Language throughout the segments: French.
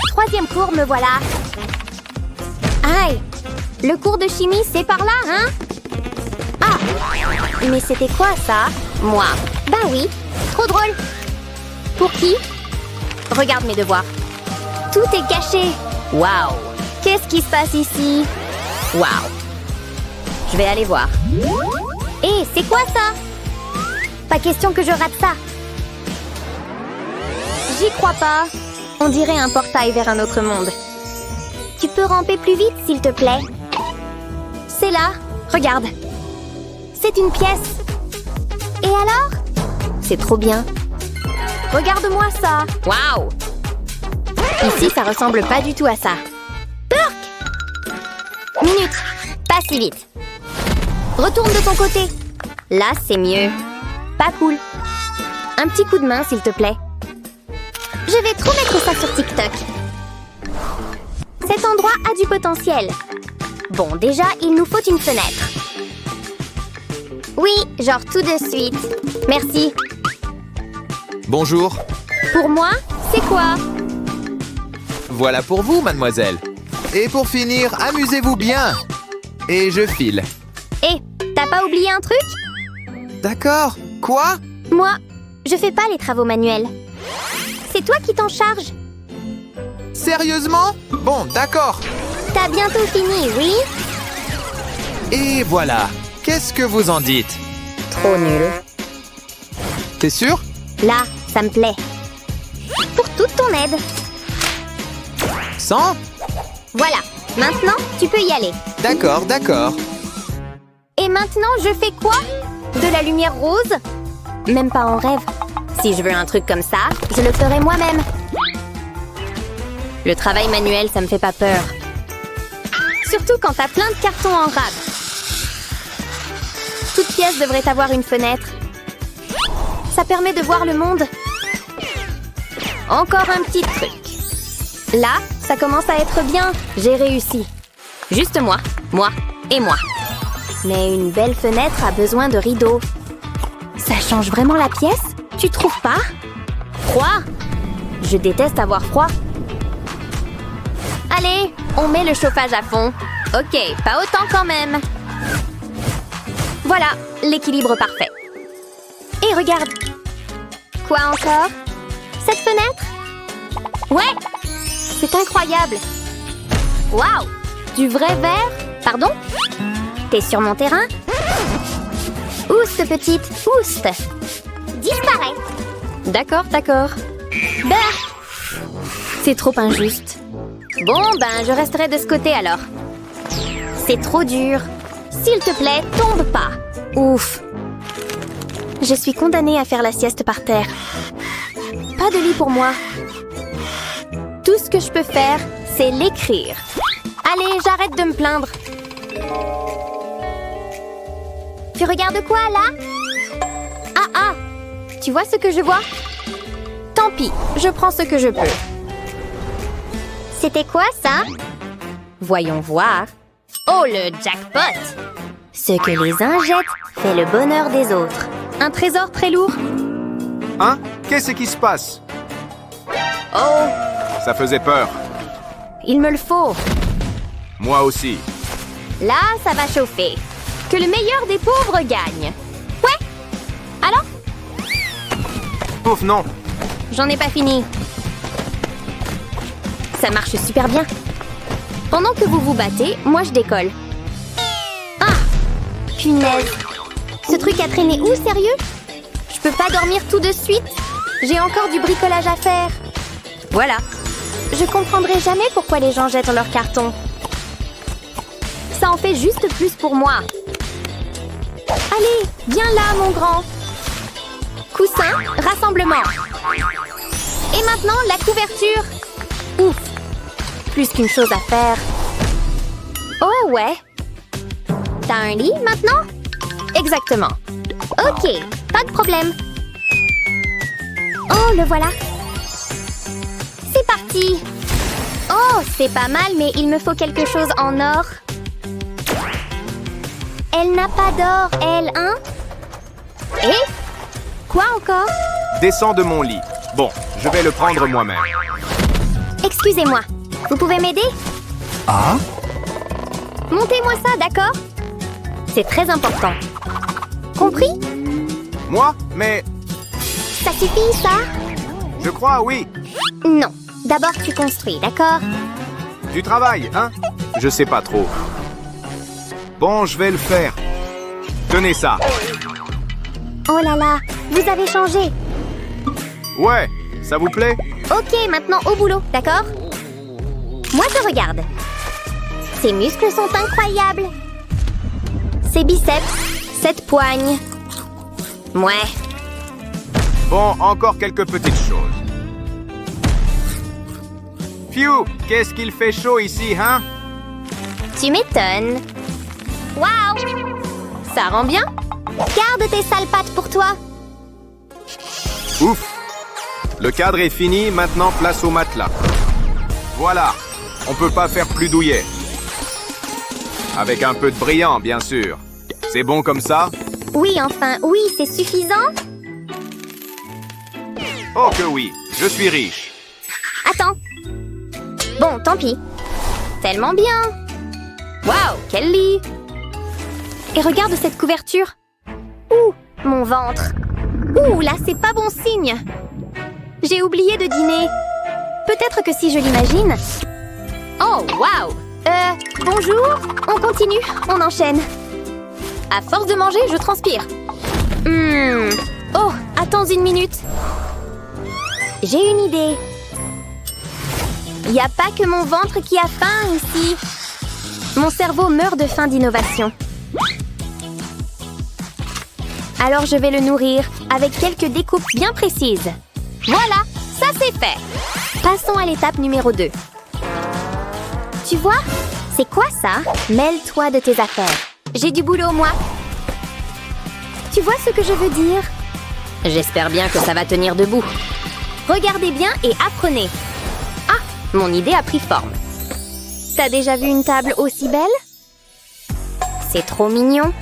Troisième cours, me voilà. Aïe! Le cours de chimie, c'est par là, hein? Ah! Mais c'était quoi, ça? Moi. Ben oui. Trop drôle. Pour qui? Regarde mes devoirs. Tout est caché. Waouh! Qu'est-ce qui se passe ici? Waouh! Je vais aller voir. Hé, c'est quoi ça? Pas question que je rate ça. J'y crois pas. On dirait un portail vers un autre monde. Tu peux ramper plus vite, s'il te plaît? C'est là. Regarde. C'est une pièce. Et alors? C'est trop bien. Regarde-moi ça. Waouh! Ici, ça ressemble pas du tout à ça. Burk! Minute. Pas si vite. Retourne de ton côté. Là, c'est mieux. Pas cool. Un petit coup de main, s'il te plaît. Je vais trop mettre ça sur TikTok. Cet endroit a du potentiel. Bon, déjà, il nous faut une fenêtre. Oui, genre tout de suite. Merci. Bonjour. Pour moi, c'est quoi? Voilà pour vous, mademoiselle. Et pour finir, amusez-vous bien. Et je file. Hé, t'as pas oublié un truc? D'accord. Quoi? Moi, je fais pas les travaux manuels. C'est toi qui t'en charges. Sérieusement? Bon, d'accord. T'as bientôt fini, oui? Et voilà. Qu'est-ce que vous en dites? Trop nul. T'es sûr? Là, ça me plaît. Pour toute ton aide. 100? Voilà, maintenant, tu peux y aller. D'accord, d'accord. Et maintenant, je fais quoi? De la lumière rose? Même pas en rêve. Si je veux un truc comme ça, je le ferai moi-même. Le travail manuel, ça me fait pas peur. Surtout quand t'as plein de cartons en rab. Toute pièce devrait avoir une fenêtre. Ça permet de voir le monde. Encore un petit truc. Là, ça commence à être bien. J'ai réussi. Juste moi et moi. Mais une belle fenêtre a besoin de rideaux. Ça change vraiment la pièce? Tu trouves pas? Froid? Je déteste avoir froid. Allez, on met le chauffage à fond. Ok, pas autant quand même. Voilà, l'équilibre parfait. Et regarde. Quoi encore? Cette fenêtre? Ouais! C'est incroyable. Waouh! Du vrai verre? Pardon? T'es sur mon terrain? Ouste, petite, ouste! Disparais! D'accord, d'accord. Bah! C'est trop injuste. Bon, ben, je resterai de ce côté alors. C'est trop dur. S'il te plaît, tombe pas. Ouf. Je suis condamnée à faire la sieste par terre. Pas de lit pour moi. Tout ce que je peux faire, c'est l'écrire. Allez, j'arrête de me plaindre. Tu regardes quoi, là? Ah! Tu vois ce que je vois? Tant pis, je prends ce que je peux. C'était quoi, ça? Voyons voir. Oh, le jackpot! Ce que les uns jettent fait le bonheur des autres. Un trésor très lourd. Hein? Qu'est-ce qui se passe? Oh, Ça faisait peur. il me le faut. Moi aussi. Là, ça va chauffer. Que le meilleur des pauvres gagne. Ouais? Alors? Ouf, non. J'en ai pas fini. Ça marche super bien. Pendant que vous vous battez, moi je décolle. Ah! Punaise! Ce truc a traîné où, sérieux? Je peux pas dormir tout de suite? J'ai encore du bricolage à faire. Voilà. Je comprendrai jamais pourquoi les gens jettent leurs cartons. Ça en fait juste plus pour moi. Allez, viens là, mon grand. Coussin, rassemblement. Et maintenant, la couverture. Ouf. Plus qu'une chose à faire. Oh ouais. T'as un lit maintenant? Exactement. Ok, pas de problème. Oh, le voilà. C'est parti. Oh, c'est pas mal, mais il me faut quelque chose en or. Elle n'a pas d'or, elle, hein? Et? Quoi encore? Descends de mon lit. Bon, je vais le prendre moi-même. Excusez-moi, vous pouvez m'aider? Ah? Montez-moi ça, d'accord? C'est très important. Compris? Moi? Mais Ça suffit, ça? je crois, oui. Non. D'abord, tu construis, d'accord? Du travail, hein? Je sais pas trop. Bon, je vais le faire. Tenez ça. Oh là là, vous avez changé. Ouais, ça vous plaît? Ok, maintenant au boulot, d'accord? Moi, je regarde. Ses muscles sont incroyables. Ses biceps, cette poigne. Ouais. Bon, encore quelques petites choses. Phew, qu'est-ce qu'il fait chaud ici, hein? Tu m'étonnes. Waouh! Ça rend bien? Garde tes sales pattes pour toi. Ouf! Le cadre est fini, maintenant place au matelas. Voilà, on peut pas faire plus douillet. Avec un peu de brillant, bien sûr. C'est bon comme ça? Oui, enfin, oui, c'est suffisant. Oh que oui, je suis riche. Attends. Bon, tant pis. Tellement bien. Waouh, quel lit! Et regarde cette couverture. Ouh, mon ventre. Ouh, là, c'est pas bon signe. J'ai oublié de dîner. Peut-être que si je l'imagine... Oh, waouh! Bonjour. On continue, on enchaîne. À force de manger, je transpire. Oh, attends une minute. J'ai une idée. Il n'y a pas que mon ventre qui a faim ici. Mon cerveau meurt de faim d'innovation. Alors je vais le nourrir avec quelques découpes bien précises. Voilà, ça c'est fait. Passons à l'étape numéro 2. Tu vois? C'est quoi ça? Mêle-toi de tes affaires. J'ai du boulot, moi. Tu vois ce que je veux dire? J'espère bien que ça va tenir debout. Regardez bien et apprenez. Ah, mon idée a pris forme. T'as déjà vu une table aussi belle? C'est trop mignon.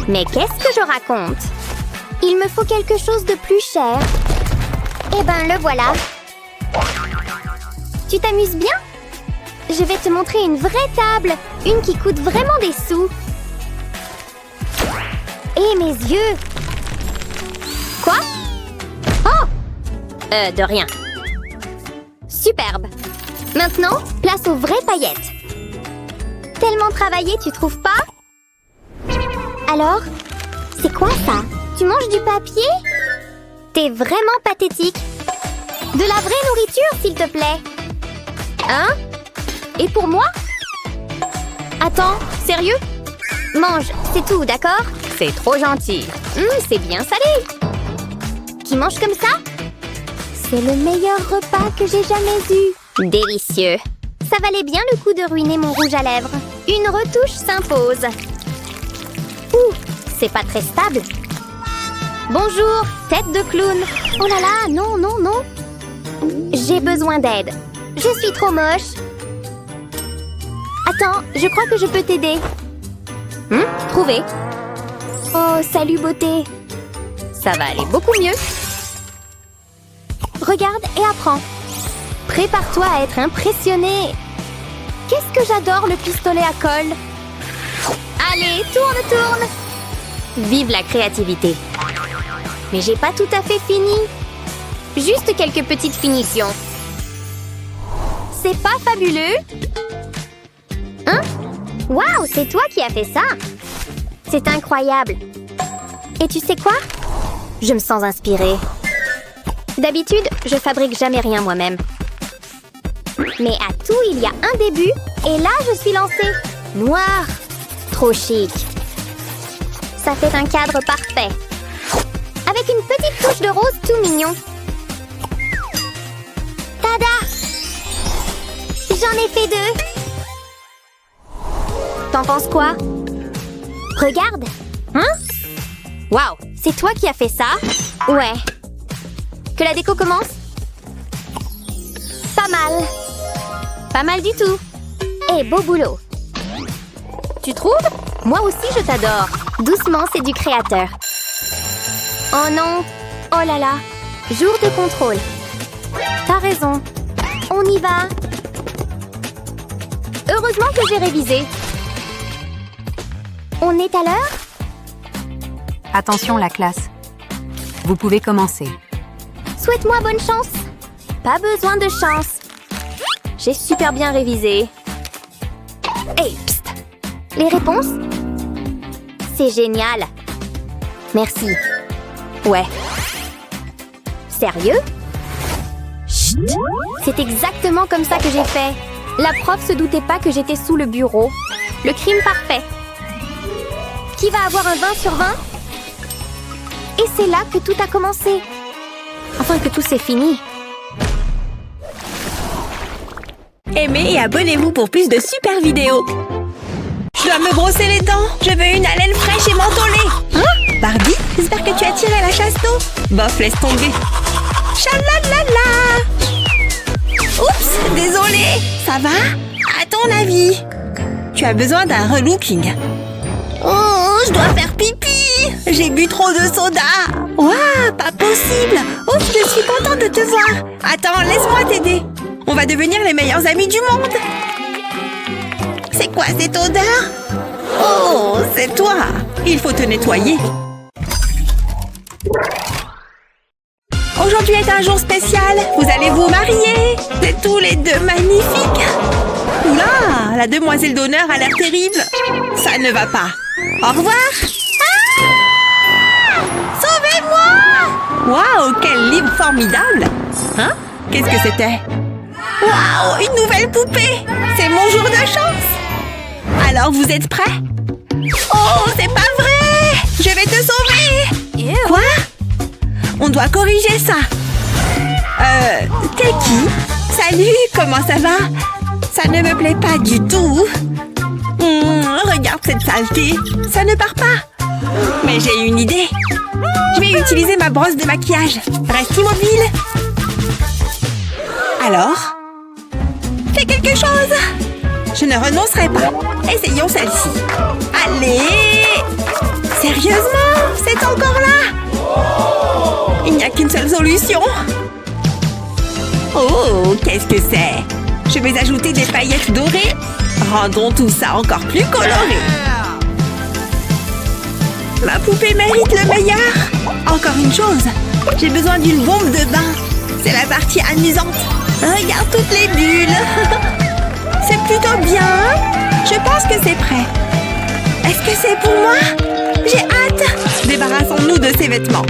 Mais qu'est-ce que je raconte? Il me faut quelque chose de plus cher. Eh ben, le voilà. Tu t'amuses bien? Je vais te montrer une vraie table. Une qui coûte vraiment des sous. Et mes yeux. Quoi? Oh! De rien. Superbe. Maintenant, place aux vraies paillettes. Tellement travaillé, tu trouves pas? Alors? C'est quoi ça? Tu manges du papier? T'es vraiment pathétique. De la vraie nourriture, s'il te plaît. Hein? Et pour moi? Attends, sérieux? Mange, c'est tout, d'accord? C'est trop gentil. C'est bien salé. Qui mange comme ça? C'est le meilleur repas que j'ai jamais eu. Délicieux. Ça valait bien le coup de ruiner mon rouge à lèvres. Une retouche s'impose. Ouh, c'est pas très stable. Bonjour, tête de clown. Oh là là, non, non, non. J'ai besoin d'aide. Je suis trop moche. Attends, je crois que je peux t'aider. Trouvé. Oh, salut beauté. Ça va aller beaucoup mieux. Regarde et apprends. Prépare-toi à être impressionné. Qu'est-ce que j'adore le pistolet à colle. Allez, tourne, tourne. Vive la créativité. Mais j'ai pas tout à fait fini. Juste quelques petites finitions. C'est pas fabuleux? Hein? Waouh, c'est toi qui as fait ça? C'est incroyable. Et tu sais quoi? Je me sens inspirée. D'habitude, je fabrique jamais rien moi-même. Mais à tout, il y a un début. Et là, je suis lancée. Noir. Trop chic. Ça fait un cadre parfait. Avec une petite touche de rose tout mignon. Tada! J'en ai fait 2. T'en penses quoi? Regarde. Hein? Waouh, c'est toi qui as fait ça? Ouais. Que la déco commence? Pas mal. Pas mal du tout. Eh, beau boulot. Tu trouves? Moi aussi, je t'adore. Doucement, c'est du créateur. Oh non. Oh là là. Jour de contrôle. T'as raison. On y va. Heureusement que j'ai révisé. On est à l'heure? Attention la classe. Vous pouvez commencer. Souhaite-moi bonne chance. Pas besoin de chance. J'ai super bien révisé. Hey, psst. Les réponses? C'est génial. Merci. Ouais. Sérieux? Chut. C'est exactement comme ça que j'ai fait. La prof se doutait pas que j'étais sous le bureau. Le crime parfait. Qui va avoir un 20 sur 20? Et c'est là que tout a commencé. Enfin, que tout s'est fini. Aimez et abonnez-vous pour plus de super vidéos. Je dois me brosser les dents. Je veux une haleine fraîche et mentholée. Hein? Barbie, j'espère que tu as tiré la chasse d'eau. Bof, laisse tomber. Chalalala. Oups, désolée. Ça va? À ton avis? Tu as besoin d'un relooking. Oh, je dois faire pipi. J'ai bu trop de soda. Ouah, pas possible. Ouf, je suis contente de te voir. Attends, laisse-moi t'aider. On va devenir les meilleurs amis du monde. C'est quoi cette odeur? Oh, c'est toi. Il faut te nettoyer. Aujourd'hui est un jour spécial. Vous allez vous marier. Vous êtes tous les deux magnifiques. Oula, la demoiselle d'honneur a l'air terrible. Ça ne va pas. Au revoir. Ah! Sauvez-moi! Waouh, quel livre formidable. Hein? Qu'est-ce que c'était? Waouh, une nouvelle poupée. C'est mon jour de chance. Alors, vous êtes prêts? Oh, c'est pas vrai! Je vais te sauver! Quoi? On doit corriger ça. T'es qui? Salut, comment ça va? Ça ne me plaît pas du tout. Regarde cette saleté. Ça ne part pas. Mais j'ai une idée. Je vais utiliser ma brosse de maquillage. Reste immobile. Alors? Fais quelque chose. Je ne renoncerai pas. Essayons celle-ci. Allez! Sérieusement? C'est encore là? Il n'y a qu'une seule solution. Oh, qu'est-ce que c'est? Je vais ajouter des paillettes dorées. Rendons tout ça encore plus coloré. Ma poupée mérite le meilleur. Encore une chose. J'ai besoin d'une bombe de bain. C'est la partie amusante. Regarde toutes les bulles. C'est plutôt bien. Je pense que c'est prêt. Est-ce que c'est pour moi? J'ai hâte. Débarrassons-nous de ces vêtements.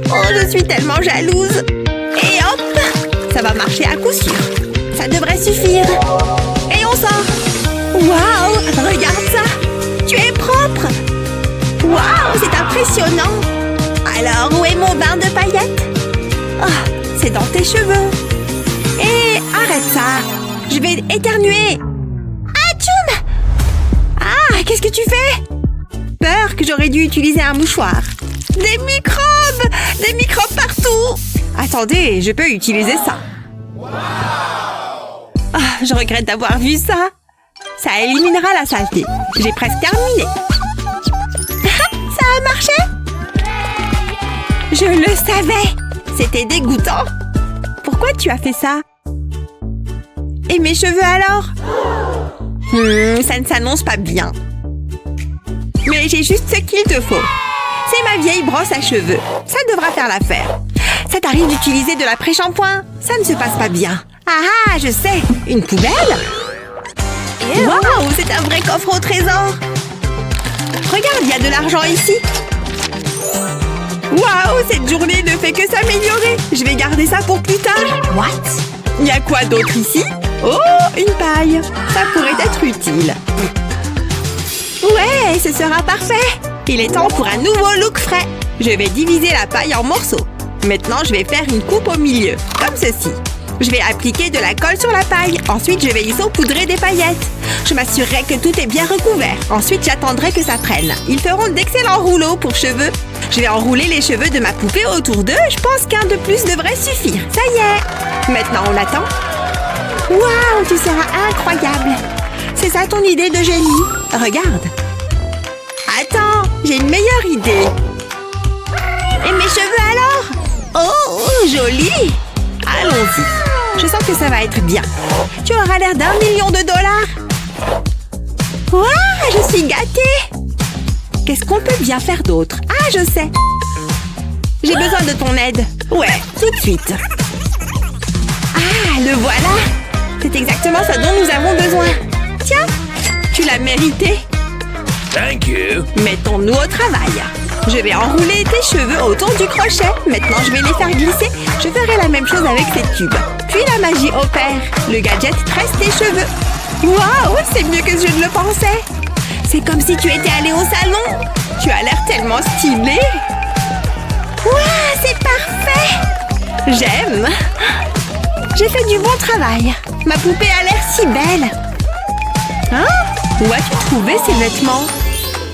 Oh, je suis tellement jalouse. Et hop, ça va marcher à coup sûr. Ça devrait suffire. Et on sort. Waouh, regarde ça. Tu es propre. Waouh, c'est impressionnant. Alors, où est mon bain de paillettes? Oh, c'est dans tes cheveux. Et arrête ça. Je vais éternuer. Atchoum! Ah, qu'est-ce que tu fais? Peur que j'aurais dû utiliser un mouchoir. Des microbes! Des microbes partout! Attendez, je peux utiliser ça. Ah, je regrette d'avoir vu ça. Ça éliminera la saleté. J'ai presque terminé. Ça a marché? Je le savais. C'était dégoûtant. Pourquoi tu as fait ça? Et mes cheveux alors? Ça ne s'annonce pas bien. Mais j'ai juste ce qu'il te faut. C'est ma vieille brosse à cheveux. Ça devra faire l'affaire. Ça t'arrive d'utiliser de l'après-shampoing? Ça ne se passe pas bien. Ah, je sais. Une poubelle? Waouh, c'est un vrai coffre au trésor. Regarde, il y a de l'argent ici. Waouh, cette journée ne fait que s'améliorer. Je vais garder ça pour plus tard. What? Il y a quoi d'autre ici? Oh, une paille. Ça pourrait être utile. Ouais, ce sera parfait. Il est temps pour un nouveau look frais. Je vais diviser la paille en morceaux. Maintenant, je vais faire une coupe au milieu, comme ceci. Je vais appliquer de la colle sur la paille. Ensuite, je vais y saupoudrer des paillettes. Je m'assurerai que tout est bien recouvert. Ensuite, j'attendrai que ça prenne. Ils feront d'excellents rouleaux pour cheveux. Je vais enrouler les cheveux de ma poupée autour d'eux. Je pense qu'un de plus devrait suffire. Ça y est. Maintenant, on attend. Waouh, tu seras incroyable. C'est ça ton idée de génie? Regarde. Attends, j'ai une meilleure idée. Et mes cheveux alors? Oh, joli. Allons-y. Je sens que ça va être bien. Tu auras l'air d'1 million de dollars. Ouah, je suis gâtée. Qu'est-ce qu'on peut bien faire d'autre? Ah, je sais. J'ai besoin de ton aide. Ouais, tout de suite. Ah, le voilà. C'est exactement ce dont nous avons besoin. Tiens, tu l'as mérité. Thank you. Mettons-nous au travail. Je vais enrouler tes cheveux autour du crochet. Maintenant, je vais les faire glisser. Je ferai la même chose avec ces tubes. Puis la magie opère. Le gadget tresse tes cheveux. Waouh, c'est mieux que je ne le pensais. C'est comme si tu étais allé au salon. Tu as l'air tellement stylé. Waouh, c'est parfait. J'aime. J'ai fait du bon travail. Ma poupée a l'air si belle. Hein? Où as-tu trouvé ces vêtements?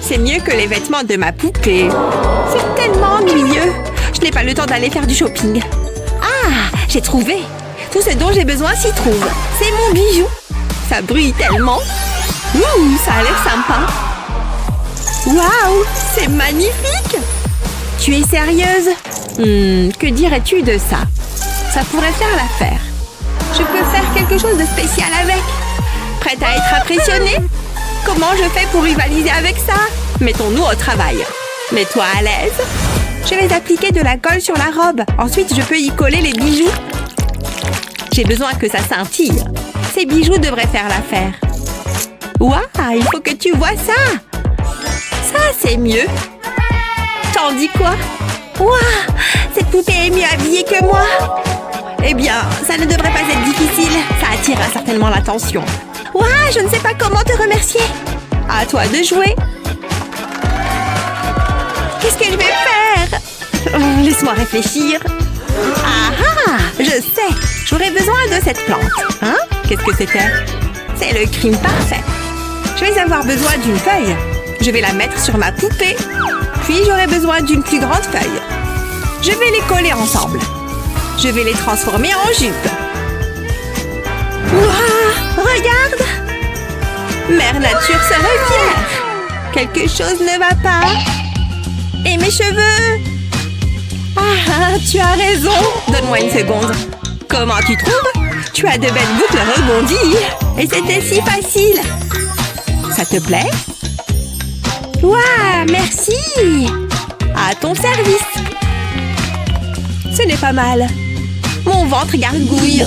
C'est mieux que les vêtements de ma poupée. C'est tellement ennuyeux. Je n'ai pas le temps d'aller faire du shopping. Ah, j'ai trouvé. Tout ce dont j'ai besoin s'y trouve. C'est mon bijou. Ça brille tellement. Ouh, ça a l'air sympa. Waouh, c'est magnifique. Tu es sérieuse? Que dirais-tu de ça? Ça pourrait faire l'affaire. Je peux faire quelque chose de spécial avec. Prête à être impressionnée? Comment je fais pour rivaliser avec ça? Mettons-nous au travail. Mets-toi à l'aise. Je vais appliquer de la colle sur la robe. Ensuite, je peux y coller les bijoux. J'ai besoin que ça scintille. Ces bijoux devraient faire l'affaire. Waouh, il faut que tu vois ça. Ça, c'est mieux. T'en dis quoi? Waouh, cette poupée est mieux habillée que moi. Eh bien, ça ne devrait pas être difficile. Ça attirera certainement l'attention. Waouh, je ne sais pas comment te remercier. À toi de jouer. Qu'est-ce que je vais faire? Laisse-moi réfléchir. Ah, je sais. J'aurais besoin de cette plante. Hein? Qu'est-ce que c'était? C'est le crime parfait. Je vais avoir besoin d'une feuille. Je vais la mettre sur ma poupée. Puis j'aurai besoin d'une plus grande feuille. Je vais les coller ensemble. Je vais les transformer en jupe. Waouh, regarde! Mère Nature serait fière. Quelque chose ne va pas. Et mes cheveux? Ah, tu as raison. Donne-moi une seconde. Comment tu trouves? Tu as de belles boucles rebondies. Et c'était si facile. Ça te plaît? Waouh, merci! À ton service. Ce n'est pas mal. Mon ventre gargouille.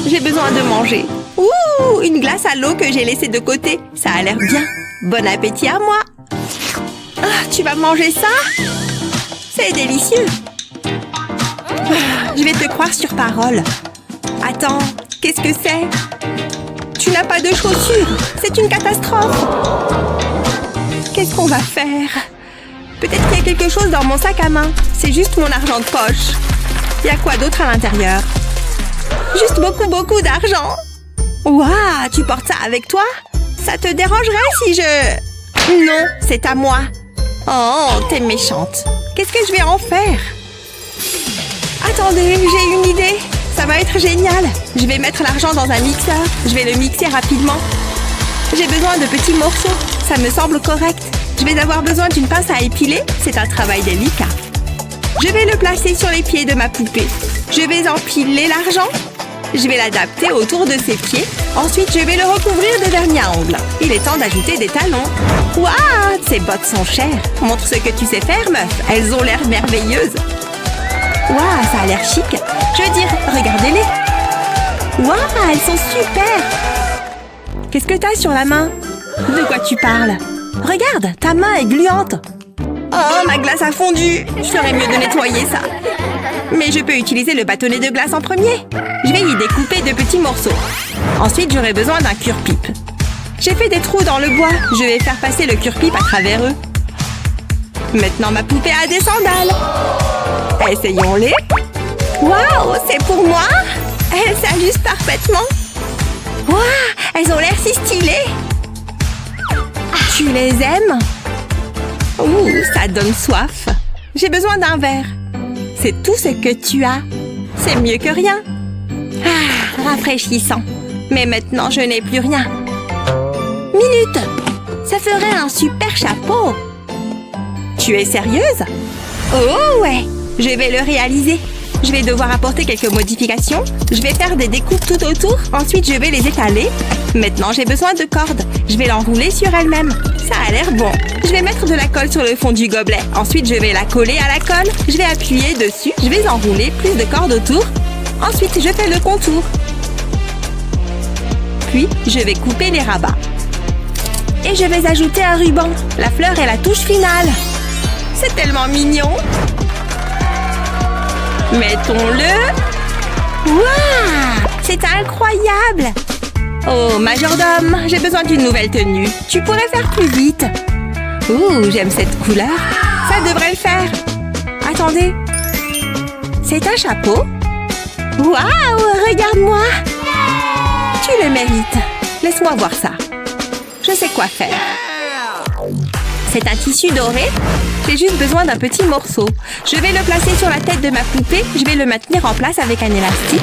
J'ai besoin de manger. Ouh, une glace à l'eau que j'ai laissée de côté. Ça a l'air bien. Bon appétit à moi. Ah, tu vas manger ça? C'est délicieux. Ah, je vais te croire sur parole. Attends, qu'est-ce que c'est? Tu n'as pas de chaussures. C'est une catastrophe. Qu'est-ce qu'on va faire? Peut-être qu'il y a quelque chose dans mon sac à main. C'est juste mon argent de poche. Il y a quoi d'autre à l'intérieur? Juste beaucoup d'argent. Waouh, tu portes ça avec toi? Ça te dérangerait si je... Non, c'est à moi. Oh, t'es méchante. Qu'est-ce que je vais en faire? Attendez, j'ai une idée. Ça va être génial. Je vais mettre l'argent dans un mixeur. Je vais le mixer rapidement. J'ai besoin de petits morceaux. Ça me semble correct. Je vais avoir besoin d'une pince à épiler. C'est un travail délicat. Je vais le placer sur les pieds de ma poupée. Je vais empiler l'argent. Je vais l'adapter autour de ses pieds. Ensuite, je vais le recouvrir de vernis à ongles. Il est temps d'ajouter des talons. Waouh, ces bottes sont chères. Montre ce que tu sais faire, meuf. Elles ont l'air merveilleuses. Waouh, ça a l'air chic. Je veux dire, regardez-les. Waouh, elles sont super. Qu'est-ce que t'as sur la main? De quoi tu parles? Regarde, ta main est gluante. Oh, ma glace a fondu. Je ferais mieux de nettoyer ça. Mais je peux utiliser le bâtonnet de glace en premier. Je vais y découper de petits morceaux. Ensuite, j'aurai besoin d'un cure-pipe. J'ai fait des trous dans le bois. Je vais faire passer le cure-pipe à travers eux. Maintenant, ma poupée a des sandales. Essayons-les. Waouh, c'est pour moi? Elles s'ajustent parfaitement. Waouh, elles ont l'air si stylées. Tu les aimes? Ouh, ça donne soif. J'ai besoin d'un verre. C'est tout ce que tu as. C'est mieux que rien. Ah, rafraîchissant. Mais maintenant, je n'ai plus rien. Minute! Ça ferait un super chapeau. Tu es sérieuse? Oh ouais, je vais le réaliser. Je vais devoir apporter quelques modifications. Je vais faire des découpes tout autour. Ensuite, je vais les étaler. Maintenant, j'ai besoin de cordes. Je vais l'enrouler sur elle-même. Ça a l'air bon. Je vais mettre de la colle sur le fond du gobelet. Ensuite, je vais la coller à la colle. Je vais appuyer dessus. Je vais enrouler plus de cordes autour. Ensuite, je fais le contour. Puis, je vais couper les rabats. Et je vais ajouter un ruban. La fleur est la touche finale. C'est tellement mignon. Mettons-le. Waouh! C'est incroyable! Oh, majordome, j'ai besoin d'une nouvelle tenue. Tu pourrais faire plus vite. Ouh, j'aime cette couleur. Ça devrait le faire. Attendez. C'est un chapeau? Waouh, regarde-moi! Tu le mérites. Laisse-moi voir ça. Je sais quoi faire. C'est un tissu doré. J'ai juste besoin d'un petit morceau. Je vais le placer sur la tête de ma poupée. Je vais le maintenir en place avec un élastique.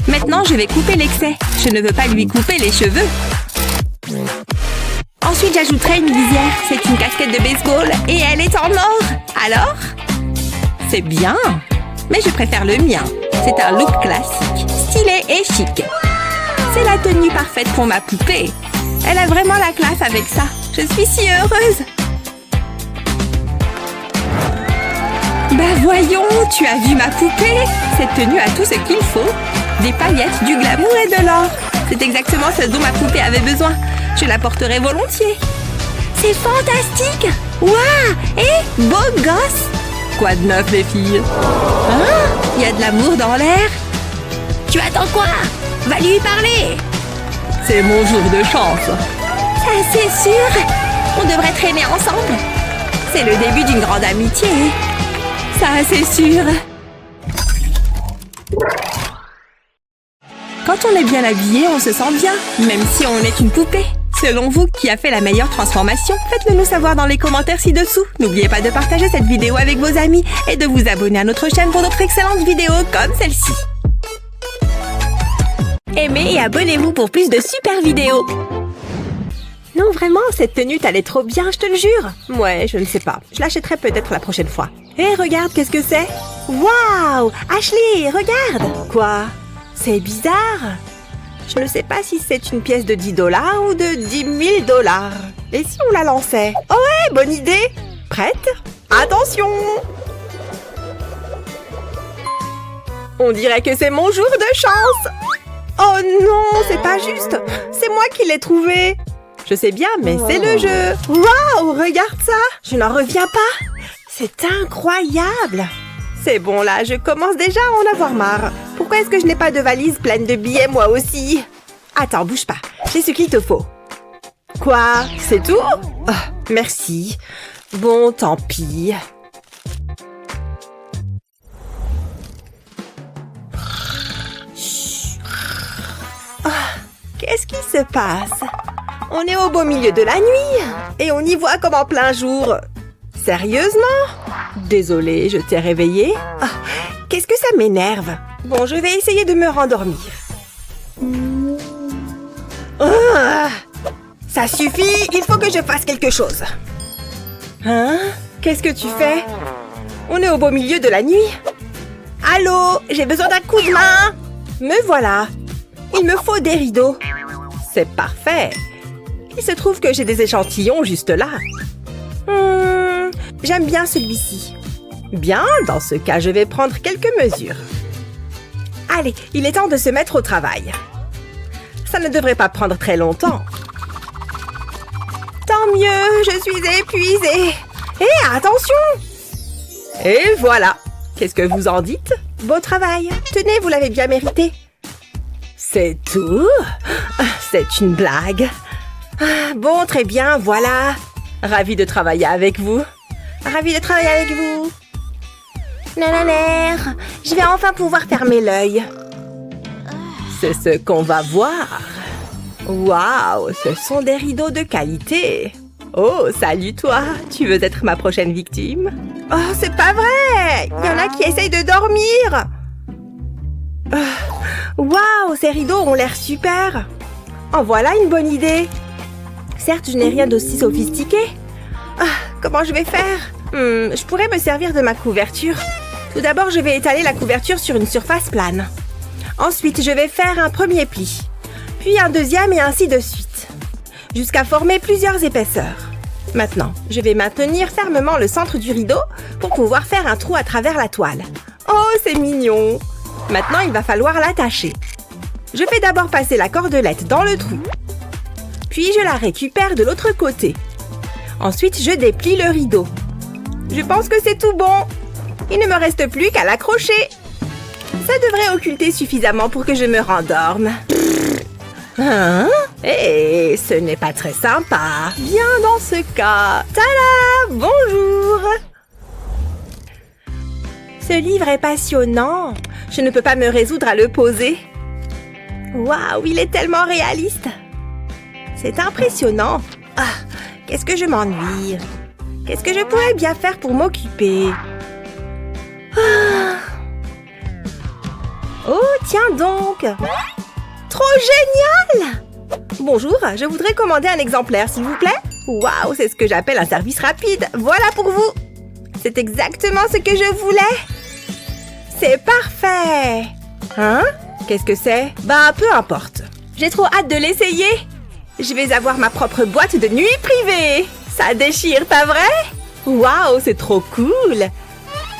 Maintenant, je vais couper l'excès. Je ne veux pas lui couper les cheveux. Ensuite, j'ajouterai une visière. C'est une casquette de baseball et elle est en or. Alors? C'est bien. Mais je préfère le mien. C'est un look classique, stylé et chic. C'est la tenue parfaite pour ma poupée. Elle a vraiment la classe avec ça. Je suis si heureuse. Bah voyons, tu as vu ma poupée? Cette tenue a tout ce qu'il faut. Des paillettes, du glamour et de l'or. C'est exactement ce dont ma poupée avait besoin. Je la porterai volontiers. C'est fantastique! Waouh! Et beau gosse! Quoi de neuf, les filles? Hein? Il y a de l'amour dans l'air. Tu attends quoi? Va lui parler! C'est mon jour de chance. Ça, c'est sûr! On devrait traîner ensemble. C'est le début d'une grande amitié. Ça, c'est sûr. Quand on est bien habillé, on se sent bien, même si on est une poupée. Selon vous, qui a fait la meilleure transformation? Faites-le nous savoir dans les commentaires ci-dessous. N'oubliez pas de partager cette vidéo avec vos amis et de vous abonner à notre chaîne pour d'autres excellentes vidéos comme celle-ci. Aimez et abonnez-vous pour plus de super vidéos. Non, vraiment, cette tenue t'allait trop bien, je te le jure. Ouais, je ne sais pas. Je l'achèterai peut-être la prochaine fois. Hé, regarde, qu'est-ce que c'est? Waouh! Ashley, regarde! Quoi? C'est bizarre. Je ne sais pas si c'est une pièce de 10 $ ou de 10 000 $. Et si on la lançait? Oh ouais, bonne idée! Prête? Attention! On dirait que c'est mon jour de chance! Oh non, c'est pas juste! C'est moi qui l'ai trouvé! Je sais bien, mais c'est le jeu! Waouh, regarde ça! Je n'en reviens pas! C'est incroyable! C'est bon là, je commence déjà à en avoir marre. Pourquoi est-ce que je n'ai pas de valise pleine de billets moi aussi? Attends, bouge pas. J'ai ce qu'il te faut. Quoi? C'est tout? Oh, merci. Bon, tant pis. Oh, qu'est-ce qui se passe? On est au beau milieu de la nuit et on y voit comme en plein jour. Sérieusement? Désolée, je t'ai réveillée. Oh, qu'est-ce que ça m'énerve? Bon, je vais essayer de me rendormir. Oh, ça suffit, il faut que je fasse quelque chose. Hein? Qu'est-ce que tu fais? On est au beau milieu de la nuit. Allô? J'ai besoin d'un coup de main. Me voilà. Il me faut des rideaux. C'est parfait. Il se trouve que j'ai des échantillons juste là. J'aime bien celui-ci. Bien, dans ce cas, je vais prendre quelques mesures. Allez, il est temps de se mettre au travail. Ça ne devrait pas prendre très longtemps. Tant mieux, je suis épuisée. Hé, attention! Et voilà. Qu'est-ce que vous en dites? Beau travail. Tenez, vous l'avez bien mérité. C'est tout? C'est une blague. Bon, très bien, voilà. Ravie de travailler avec vous. Ravie de travailler avec vous. Nananère, je vais enfin pouvoir fermer l'œil. C'est ce qu'on va voir. Waouh, ce sont des rideaux de qualité. Oh, salut toi. Tu veux être ma prochaine victime? Oh, c'est pas vrai. Il y en a qui essayent de dormir. Waouh, ces rideaux ont l'air super. En voilà une bonne idée. Certes, je n'ai rien d'aussi sophistiqué. Comment je vais faire? Je pourrais me servir de ma couverture. Tout d'abord, je vais étaler la couverture sur une surface plane. Ensuite, je vais faire un premier pli, puis un deuxième et ainsi de suite, jusqu'à former plusieurs épaisseurs. Maintenant, je vais maintenir fermement le centre du rideau pour pouvoir faire un trou à travers la toile. Oh, c'est mignon! Maintenant, il va falloir l'attacher. Je fais d'abord passer la cordelette dans le trou. Puis, je la récupère de l'autre côté. Ensuite, je déplie le rideau. Je pense que c'est tout bon. Il ne me reste plus qu'à l'accrocher. Ça devrait occulter suffisamment pour que je me rendorme. Hein? Eh, ce n'est pas très sympa. Bien dans ce cas. Tada! Bonjour! Ce livre est passionnant. Je ne peux pas me résoudre à le poser. Waouh, il est tellement réaliste. C'est impressionnant. Ah, qu'est-ce que je m'ennuie. Qu'est-ce que je pourrais bien faire pour m'occuper? Ah. Oh, tiens donc! Trop génial! Bonjour, je voudrais commander un exemplaire, s'il vous plaît. Waouh, c'est ce que j'appelle un service rapide. Voilà pour vous. C'est exactement ce que je voulais. C'est parfait. Hein? Qu'est-ce que c'est? Bah, peu importe. J'ai trop hâte de l'essayer. Je vais avoir ma propre boîte de nuit privée. Ça déchire, pas vrai? Waouh, c'est trop cool.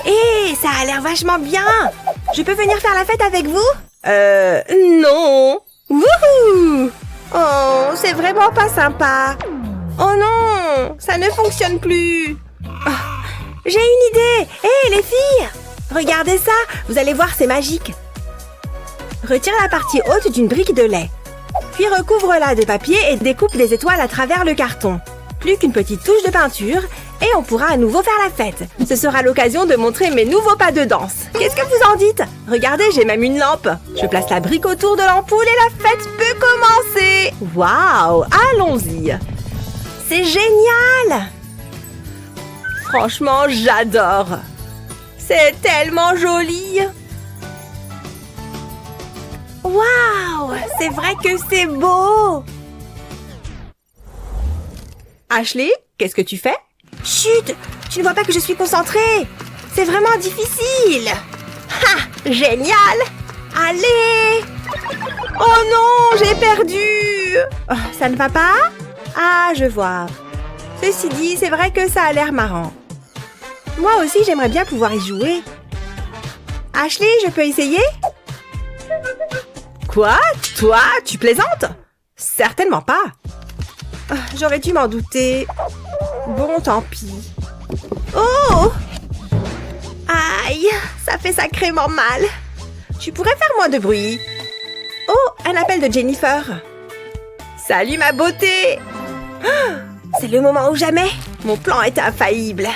Hé, ça a l'air vachement bien. Je peux venir faire la fête avec vous? Non. Wouhou! Oh, c'est vraiment pas sympa. Oh non, ça ne fonctionne plus. Oh, j'ai une idée. Hé, les filles! Regardez ça, vous allez voir, c'est magique. Retire la partie haute d'une brique de lait. Puis recouvre-la de papier et découpe des étoiles à travers le carton. Plus qu'une petite touche de peinture et on pourra à nouveau faire la fête. Ce sera l'occasion de montrer mes nouveaux pas de danse. Qu'est-ce que vous en dites? Regardez, j'ai même une lampe. Je place la brique autour de l'ampoule et la fête peut commencer. Waouh, allons-y. C'est génial. Franchement, j'adore. C'est tellement joli. Waouh, c'est vrai que c'est beau. Ashley, qu'est-ce que tu fais? Chut, tu ne vois pas que je suis concentrée. C'est vraiment difficile. Ha, génial. Allez. Oh non, j'ai perdu. Oh, ça ne va pas? Ah, je vois. Ceci dit, c'est vrai que ça a l'air marrant. Moi aussi, j'aimerais bien pouvoir y jouer. Ashley, je peux essayer? Quoi? Toi, tu plaisantes? Certainement pas. Oh, j'aurais dû m'en douter. Bon, tant pis. Oh! Aïe, ça fait sacrément mal. Tu pourrais faire moins de bruit. Oh, un appel de Jennifer. Salut ma beauté! Oh, c'est le moment ou jamais. Mon plan est infaillible.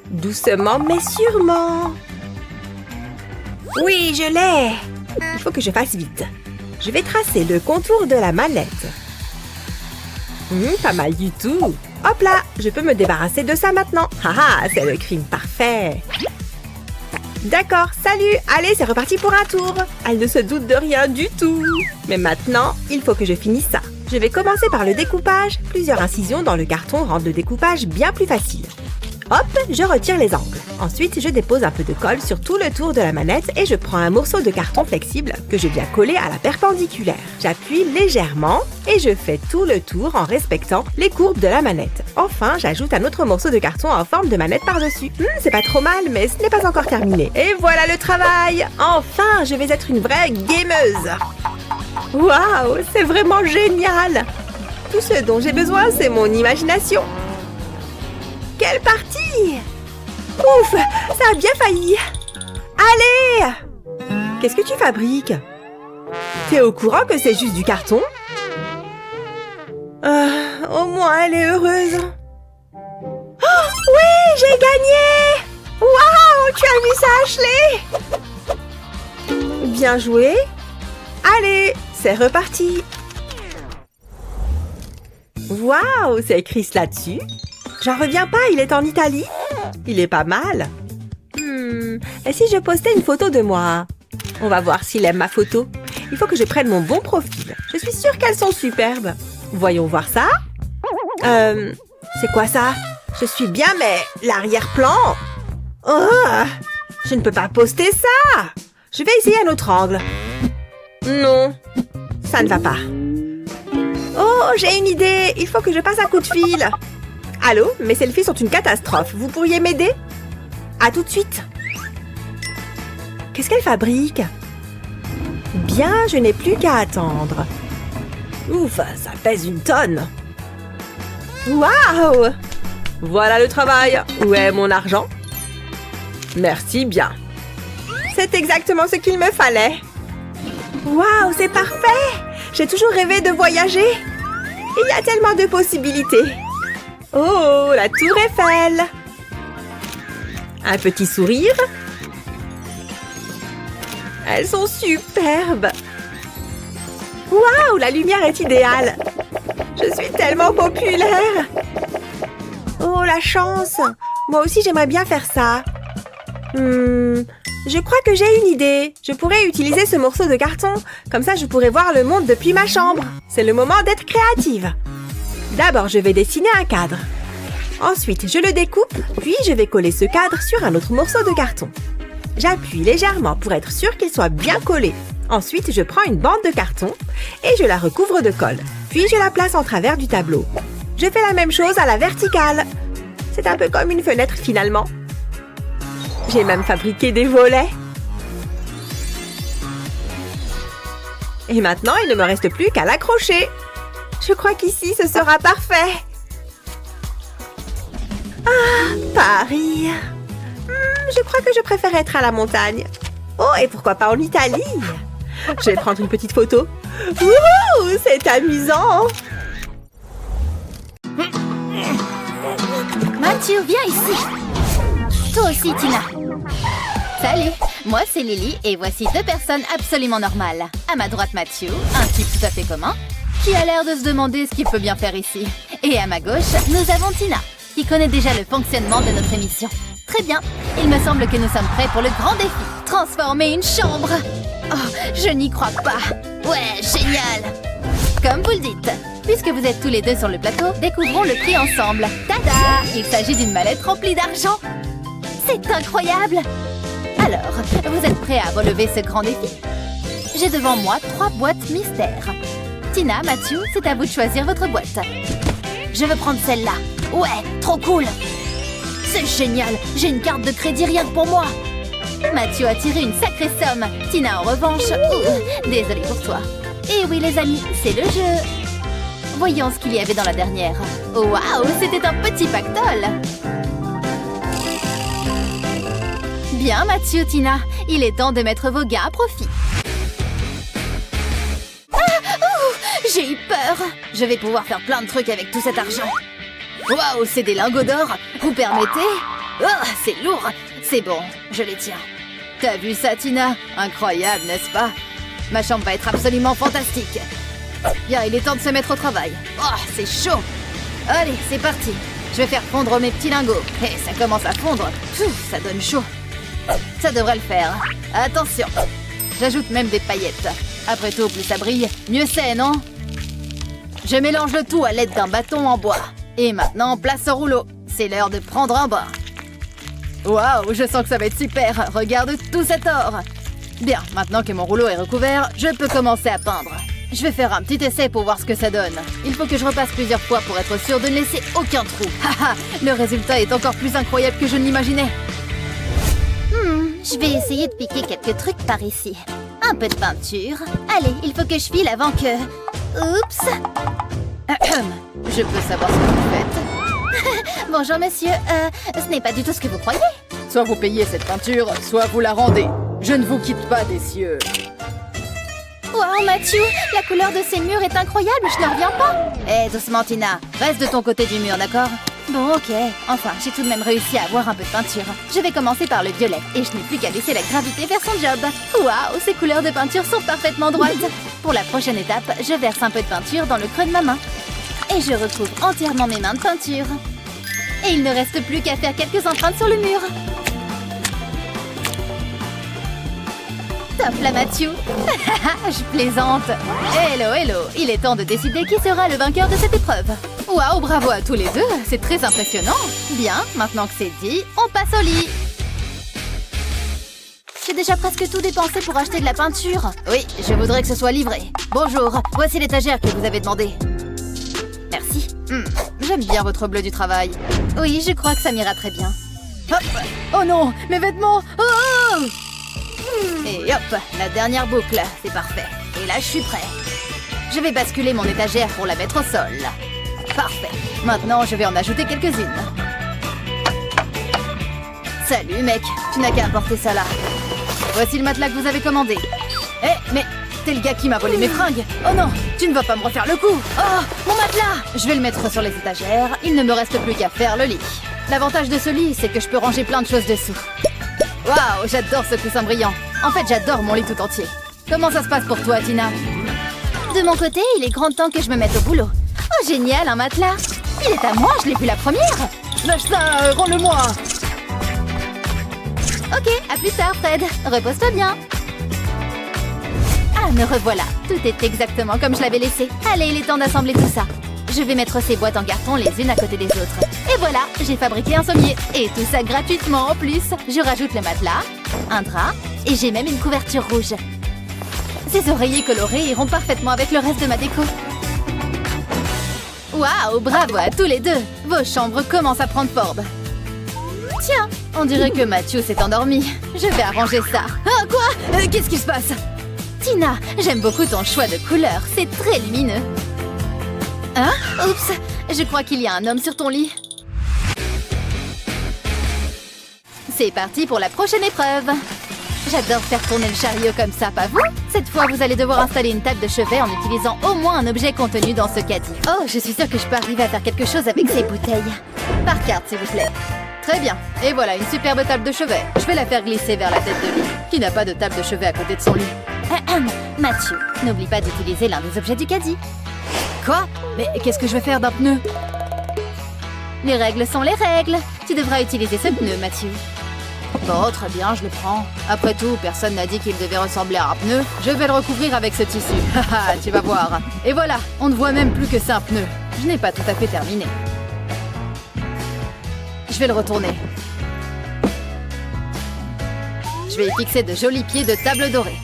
Doucement mais sûrement. Oui, je l'ai. Il faut que je fasse vite. Je vais tracer le contour de la manette. Pas mal du tout. Hop là, je peux me débarrasser de ça maintenant. Haha, c'est le crime parfait. D'accord, salut. Allez, c'est reparti pour un tour. Elle ne se doute de rien du tout. Mais maintenant, il faut que je finisse ça. Je vais commencer par le découpage. Plusieurs incisions dans le carton rendent le découpage bien plus facile. Hop, je retire les angles. Ensuite, je dépose un peu de colle sur tout le tour de la manette et je prends un morceau de carton flexible que je viens coller à la perpendiculaire. J'appuie légèrement et je fais tout le tour en respectant les courbes de la manette. Enfin, j'ajoute un autre morceau de carton en forme de manette par-dessus. C'est pas trop mal, mais ce n'est pas encore terminé. Et voilà le travail! Enfin, je vais être une vraie gameuse! Waouh, c'est vraiment génial! Tout ce dont j'ai besoin, c'est mon imagination. Quelle partie! Ouf, ça a bien failli. Allez! Qu'est-ce que tu fabriques? T'es au courant que c'est juste du carton? Au moins, elle est heureuse. Oh, oui, j'ai gagné! Waouh, tu as vu ça, Ashley? Bien joué. Allez, c'est reparti. Waouh, c'est écrit là-dessus. J'en reviens pas, il est en Italie. Il est pas mal. Et si je postais une photo de moi? On va voir s'il aime ma photo. Il faut que je prenne mon bon profil. Je suis sûre qu'elles sont superbes. Voyons voir ça. C'est quoi ça? Je suis bien, mais l'arrière-plan? Oh, je ne peux pas poster ça. Je vais essayer un autre angle. Non, ça ne va pas. Oh, j'ai une idée. Il faut que je passe un coup de fil. Allô, mes selfies sont une catastrophe. Vous pourriez m'aider? À tout de suite. Qu'est-ce qu'elle fabrique? Bien, je n'ai plus qu'à attendre. Ouf, ça pèse une tonne. Waouh! Voilà le travail. Où est mon argent? Merci bien. C'est exactement ce qu'il me fallait. Waouh, c'est parfait! J'ai toujours rêvé de voyager. Il y a tellement de possibilités. Oh, la tour Eiffel. Un petit sourire. Elles sont superbes. Waouh, la lumière est idéale. Je suis tellement populaire. Oh, la chance. Moi aussi, j'aimerais bien faire ça. Je crois que j'ai une idée. Je pourrais utiliser ce morceau de carton. Comme ça, je pourrais voir le monde depuis ma chambre. C'est le moment d'être créative. D'abord, je vais dessiner un cadre. Ensuite, je le découpe, puis je vais coller ce cadre sur un autre morceau de carton. J'appuie légèrement pour être sûr qu'il soit bien collé. Ensuite, je prends une bande de carton et je la recouvre de colle. Puis, je la place en travers du tableau. Je fais la même chose à la verticale. C'est un peu comme une fenêtre finalement. J'ai même fabriqué des volets. Et maintenant, il ne me reste plus qu'à l'accrocher. Je crois qu'ici, ce sera parfait. Ah, Paris. Je crois que je préfère être à la montagne. Oh, et pourquoi pas en Italie? Je vais prendre une petite photo. Wouhou, c'est amusant. Mathieu, viens ici. Toi aussi, Tina. Salut, moi c'est Lily et voici deux personnes absolument normales. À ma droite, Mathieu, un type tout à fait commun, qui a l'air de se demander ce qu'il peut bien faire ici. Et à ma gauche, nous avons Tina, qui connaît déjà le fonctionnement de notre émission. Très bien, il me semble que nous sommes prêts pour le grand défi. Transformer une chambre. Oh, je n'y crois pas. Ouais, génial. Comme vous le dites, puisque vous êtes tous les deux sur le plateau, découvrons le prix ensemble. Tada! Il s'agit d'une mallette remplie d'argent. C'est incroyable! Alors, vous êtes prêts à relever ce grand défi? J'ai devant moi 3 boîtes mystères. Tina, Mathieu, c'est à vous de choisir votre boîte. Je veux prendre celle-là. Ouais, trop cool! C'est génial! J'ai une carte de crédit rien que pour moi! Mathieu a tiré une sacrée somme. Tina, en revanche... désolée pour toi. Et oui, les amis, c'est le jeu. Voyons ce qu'il y avait dans la dernière. Waouh, c'était un petit pactole! Bien, Mathieu, Tina. Il est temps de mettre vos gains à profit. J'ai eu peur. Je vais pouvoir faire plein de trucs avec tout cet argent. Waouh, c'est des lingots d'or. Vous permettez? Oh, c'est lourd. C'est bon, je les tiens. T'as vu ça, Tina? Incroyable, n'est-ce pas? Ma chambre va être absolument fantastique. Bien, il est temps de se mettre au travail. Oh, c'est chaud. Allez, c'est parti. Je vais faire fondre mes petits lingots. Et ça commence à fondre. Pfff, ça donne chaud. Ça devrait le faire. Attention. J'ajoute même des paillettes. Après tout, plus ça brille, mieux c'est, non? Je mélange le tout à l'aide d'un bâton en bois. Et maintenant, place au rouleau. C'est l'heure de prendre un bain. Waouh, je sens que ça va être super. Regarde tout cet or. Bien, maintenant que mon rouleau est recouvert, je peux commencer à peindre. Je vais faire un petit essai pour voir ce que ça donne. Il faut que je repasse plusieurs fois pour être sûr de ne laisser aucun trou. Haha, le résultat est encore plus incroyable que je ne l'imaginais. Je vais essayer de piquer quelques trucs par ici. Un peu de peinture. Allez, il faut que je file avant que... Oups. Je peux savoir ce que vous faites? Bonjour, monsieur. Ce n'est pas du tout ce que vous croyez. Soit vous payez cette peinture, soit vous la rendez. Je ne vous quitte pas des cieux. Wow, Mathieu, la couleur de ces murs est incroyable, je ne reviens pas. Eh, doucement, Tina. Reste de ton côté du mur, d'accord? Bon, ok. Enfin, j'ai tout de même réussi à avoir un peu de peinture. Je vais commencer par le violet, et je n'ai plus qu'à laisser la gravité faire son job. Waouh, ces couleurs de peinture sont parfaitement droites. Pour la prochaine étape, je verse un peu de peinture dans le creux de ma main. Et je recouvre entièrement mes mains de peinture. Et il ne reste plus qu'à faire quelques empreintes sur le mur. Top là, Mathieu. Je plaisante. Hello, hello. Il est temps de décider qui sera le vainqueur de cette épreuve. Waouh, bravo à tous les deux. C'est très impressionnant. Bien, maintenant que c'est dit, on passe au lit. J'ai déjà presque tout dépensé pour acheter de la peinture. Oui, je voudrais que ce soit livré. Bonjour, voici l'étagère que vous avez demandé. Merci. J'aime bien votre bleu du travail. Oui, je crois que ça m'ira très bien. Hop. Oh non, mes vêtements. Oh. Et hop, la dernière boucle, c'est parfait. Et là, je suis prêt. Je vais basculer mon étagère pour la mettre au sol. Parfait. Maintenant, je vais en ajouter quelques-unes. Salut, mec. Tu n'as qu'à apporter ça là. Voici le matelas que vous avez commandé. Eh, mais t'es le gars qui m'a volé mes fringues. Oh non, tu ne vas pas me refaire le coup. Oh, mon matelas. Je vais le mettre sur les étagères. Il ne me reste plus qu'à faire le lit. L'avantage de ce lit, c'est que je peux ranger plein de choses dessous. Waouh, j'adore ce coussin brillant. En fait, j'adore mon lit tout entier. Comment ça se passe pour toi, Tina? De mon côté, il est grand temps que je me mette au boulot. Oh, génial, un matelas. Il est à moi, je l'ai vu la première. Lâche ça, rends-le-moi. Ok, à plus tard, Fred. Repose-toi bien. Ah, me revoilà. Tout est exactement comme je l'avais laissé. Allez, il est temps d'assembler tout ça. Je vais mettre ces boîtes en carton les unes à côté des autres. Et voilà, j'ai fabriqué un sommier. Et tout ça gratuitement en plus. Je rajoute le matelas, un drap, et j'ai même une couverture rouge. Ces oreillers colorés iront parfaitement avec le reste de ma déco. Waouh, bravo à tous les deux. Vos chambres commencent à prendre forme. Tiens, on dirait que Mathieu s'est endormi. Je vais arranger ça. Ah, quoi? Qu'est-ce qui se passe? Tina, j'aime beaucoup ton choix de couleur. C'est très lumineux. Hein? Oups, je crois qu'il y a un homme sur ton lit. C'est parti pour la prochaine épreuve. J'adore faire tourner le chariot comme ça, pas vous? Cette fois, vous allez devoir installer une table de chevet en utilisant au moins un objet contenu dans ce caddie. Oh, je suis sûre que je peux arriver à faire quelque chose avec ces bouteilles. Par carte, s'il vous plaît. Très bien. Et voilà, une superbe table de chevet. Je vais la faire glisser vers la tête de lit. Qui n'a pas de table de chevet à côté de son lit? Mathieu, n'oublie pas d'utiliser l'un des objets du caddie. Quoi? Mais qu'est-ce que je vais faire d'un pneu? Les règles sont les règles. Tu devras utiliser ce pneu, Mathieu. Bon, très bien, je le prends. Après tout, personne n'a dit qu'il devait ressembler à un pneu. Je vais le recouvrir avec ce tissu. Haha, tu vas voir. Et voilà, on ne voit même plus que c'est un pneu. Je n'ai pas tout à fait terminé. Je vais le retourner. Je vais y fixer de jolis pieds de table dorée.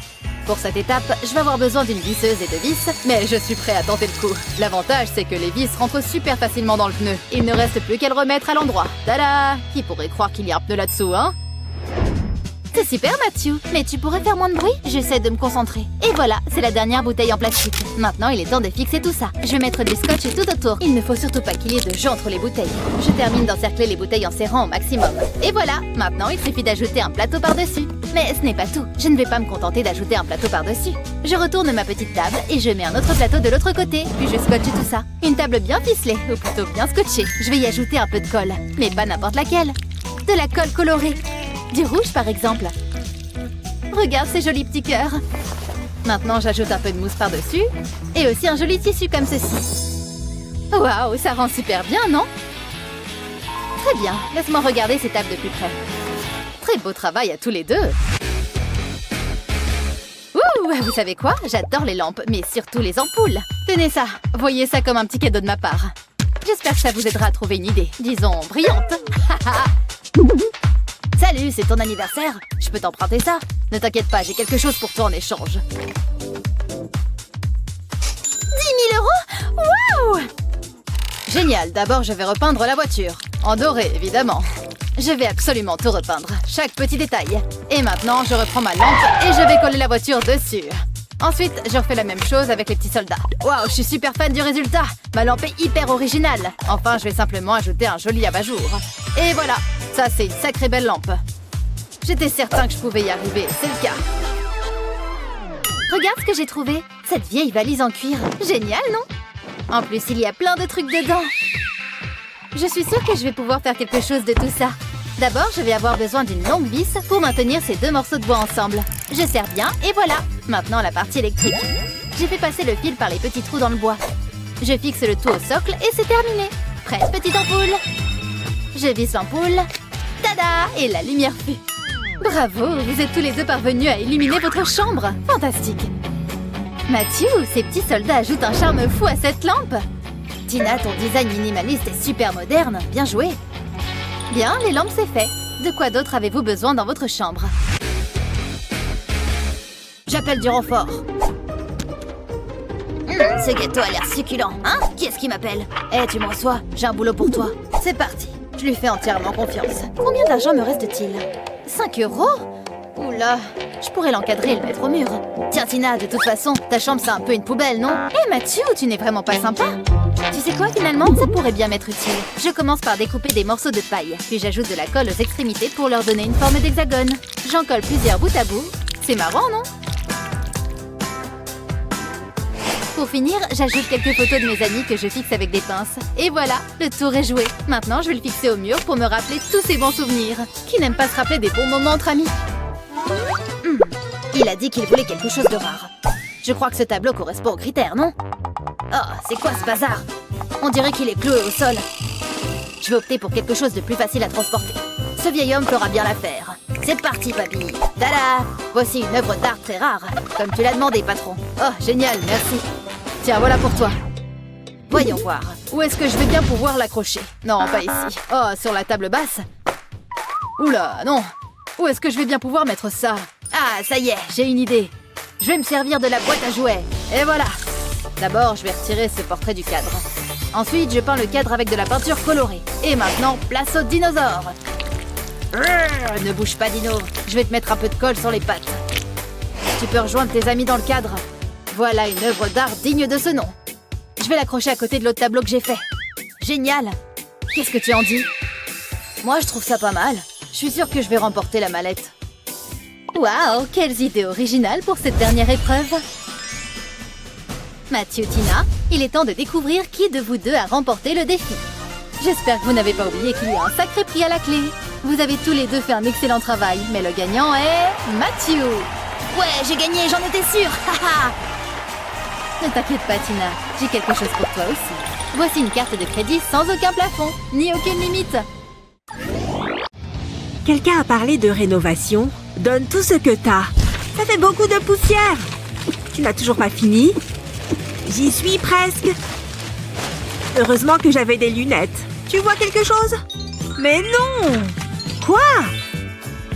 Pour cette étape, je vais avoir besoin d'une visseuse et de vis, mais je suis prêt à tenter le coup. L'avantage, c'est que les vis rentrent super facilement dans le pneu. Il ne reste plus qu'à le remettre à l'endroit. Tada! Qui pourrait croire qu'il y a un pneu là-dessous, hein? C'est super, Mathieu. Mais tu pourrais faire moins de bruit? J'essaie de me concentrer. Et voilà, c'est la dernière bouteille en plastique. Maintenant, il est temps de fixer tout ça. Je vais mettre du scotch tout autour. Il ne faut surtout pas qu'il y ait de jeu entre les bouteilles. Je termine d'encercler les bouteilles en serrant au maximum. Et voilà, maintenant, il suffit d'ajouter un plateau par-dessus. Mais ce n'est pas tout. Je ne vais pas me contenter d'ajouter un plateau par-dessus. Je retourne ma petite table et je mets un autre plateau de l'autre côté. Puis je scotche tout ça. Une table bien ficelée, ou plutôt bien scotchée. Je vais y ajouter un peu de colle. Mais pas n'importe laquelle. De la colle colorée. Du rouge, par exemple. Regarde ces jolis petits cœurs. Maintenant, j'ajoute un peu de mousse par-dessus. Et aussi un joli tissu comme ceci. Waouh, ça rend super bien, non? Très bien, laisse-moi regarder ces tables de plus près. Très beau travail à tous les deux. Ouh, vous savez quoi? J'adore les lampes, mais surtout les ampoules. Tenez ça, voyez ça comme un petit cadeau de ma part. J'espère que ça vous aidera à trouver une idée, disons, brillante. Salut, c'est ton anniversaire? Je peux t'emprunter ça? Ne t'inquiète pas, j'ai quelque chose pour toi en échange. 10 000 €? Waouh! Génial, d'abord je vais repeindre la voiture. En doré, évidemment. Je vais absolument tout repeindre, chaque petit détail. Et maintenant, je reprends ma lampe et je vais coller la voiture dessus. Ensuite, je refais la même chose avec les petits soldats. Waouh, je suis super fan du résultat. Ma lampe est hyper originale. Enfin, je vais simplement ajouter un joli abat-jour. Et voilà, ça c'est une sacrée belle lampe. J'étais certain que je pouvais y arriver, c'est le cas. Regarde ce que j'ai trouvé. Cette vieille valise en cuir. Génial, non? En plus, il y a plein de trucs dedans. Je suis sûre que je vais pouvoir faire quelque chose de tout ça. D'abord, je vais avoir besoin d'une longue vis pour maintenir ces deux morceaux de bois ensemble. Je serre bien et voilà. Maintenant, la partie électrique. J'ai fait passer le fil par les petits trous dans le bois. Je fixe le tout au socle et c'est terminé. Prête, petite ampoule. Je visse l'ampoule. Tada! Et la lumière fut. Bravo, vous êtes tous les deux parvenus à illuminer votre chambre. Fantastique. Mathieu, ces petits soldats ajoutent un charme fou à cette lampe. Tina, ton design minimaliste est super moderne. Bien joué. Bien, les lampes, c'est fait. De quoi d'autre avez-vous besoin dans votre chambre? j'appelle du renfort. Ce gâteau a l'air succulent, hein? Qui est-ce qui m'appelle? Eh, tu me reçois? J'ai un boulot pour toi. C'est parti. Je lui fais entièrement confiance. Combien d'argent me reste-t-il? 5 €? Oula, je pourrais l'encadrer et le mettre au mur. Tiens Tina, de toute façon, ta chambre c'est un peu une poubelle, non? Eh Mathieu, tu n'es vraiment pas sympa. Tu sais quoi, finalement, ça pourrait bien m'être utile. Je commence par découper des morceaux de paille, puis j'ajoute de la colle aux extrémités pour leur donner une forme d'hexagone. J'en colle plusieurs bout à bout. C'est marrant, non? Pour finir, j'ajoute quelques photos de mes amis que je fixe avec des pinces. Et voilà, le tour est joué. Maintenant, je vais le fixer au mur pour me rappeler tous ces bons souvenirs. Qui n'aime pas se rappeler des bons moments entre amis? Il a dit qu'il voulait quelque chose de rare. Je crois que ce tableau correspond aux critères, non? Oh, c'est quoi ce bazar? On dirait qu'il est cloué au sol. Je vais opter pour quelque chose de plus facile à transporter. Ce vieil homme fera bien l'affaire. C'est parti, papy. Tada! Voici une œuvre d'art très rare, comme tu l'as demandé, patron. Oh, génial, merci. Tiens, voilà pour toi. Voyons voir. Où est-ce que je vais bien pouvoir l'accrocher? Non, pas ici. Oh, sur la table basse? Oula, non. Où est-ce que je vais bien pouvoir mettre ça? Ah, ça y est, j'ai une idée. Je vais me servir de la boîte à jouets. Et voilà. D'abord, je vais retirer ce portrait du cadre. Ensuite, je peins le cadre avec de la peinture colorée. Et maintenant, place aux dinosaures. Ne bouge pas, Dino. Je vais te mettre un peu de colle sur les pattes. Tu peux rejoindre tes amis dans le cadre. Voilà une œuvre d'art digne de ce nom. Je vais l'accrocher à côté de l'autre tableau que j'ai fait. Génial. Qu'est-ce que tu en dis? Moi, je trouve ça pas mal. Je suis sûre que je vais remporter la mallette. Waouh, quelles idées originales pour cette dernière épreuve. Mathieu, Tina, il est temps de découvrir qui de vous deux a remporté le défi. J'espère que vous n'avez pas oublié qu'il y a un sacré prix à la clé. Vous avez tous les deux fait un excellent travail, mais le gagnant est Mathieu. Ouais, j'ai gagné, j'en étais sûre. Ne t'inquiète pas, Tina, j'ai quelque chose pour toi aussi. Voici une carte de crédit sans aucun plafond, ni aucune limite. Quelqu'un a parlé de rénovation? Donne tout ce que t'as. Ça fait beaucoup de poussière. Tu n'as toujours pas fini? J'y suis presque. Heureusement que j'avais des lunettes. Tu vois quelque chose? Mais non! Quoi?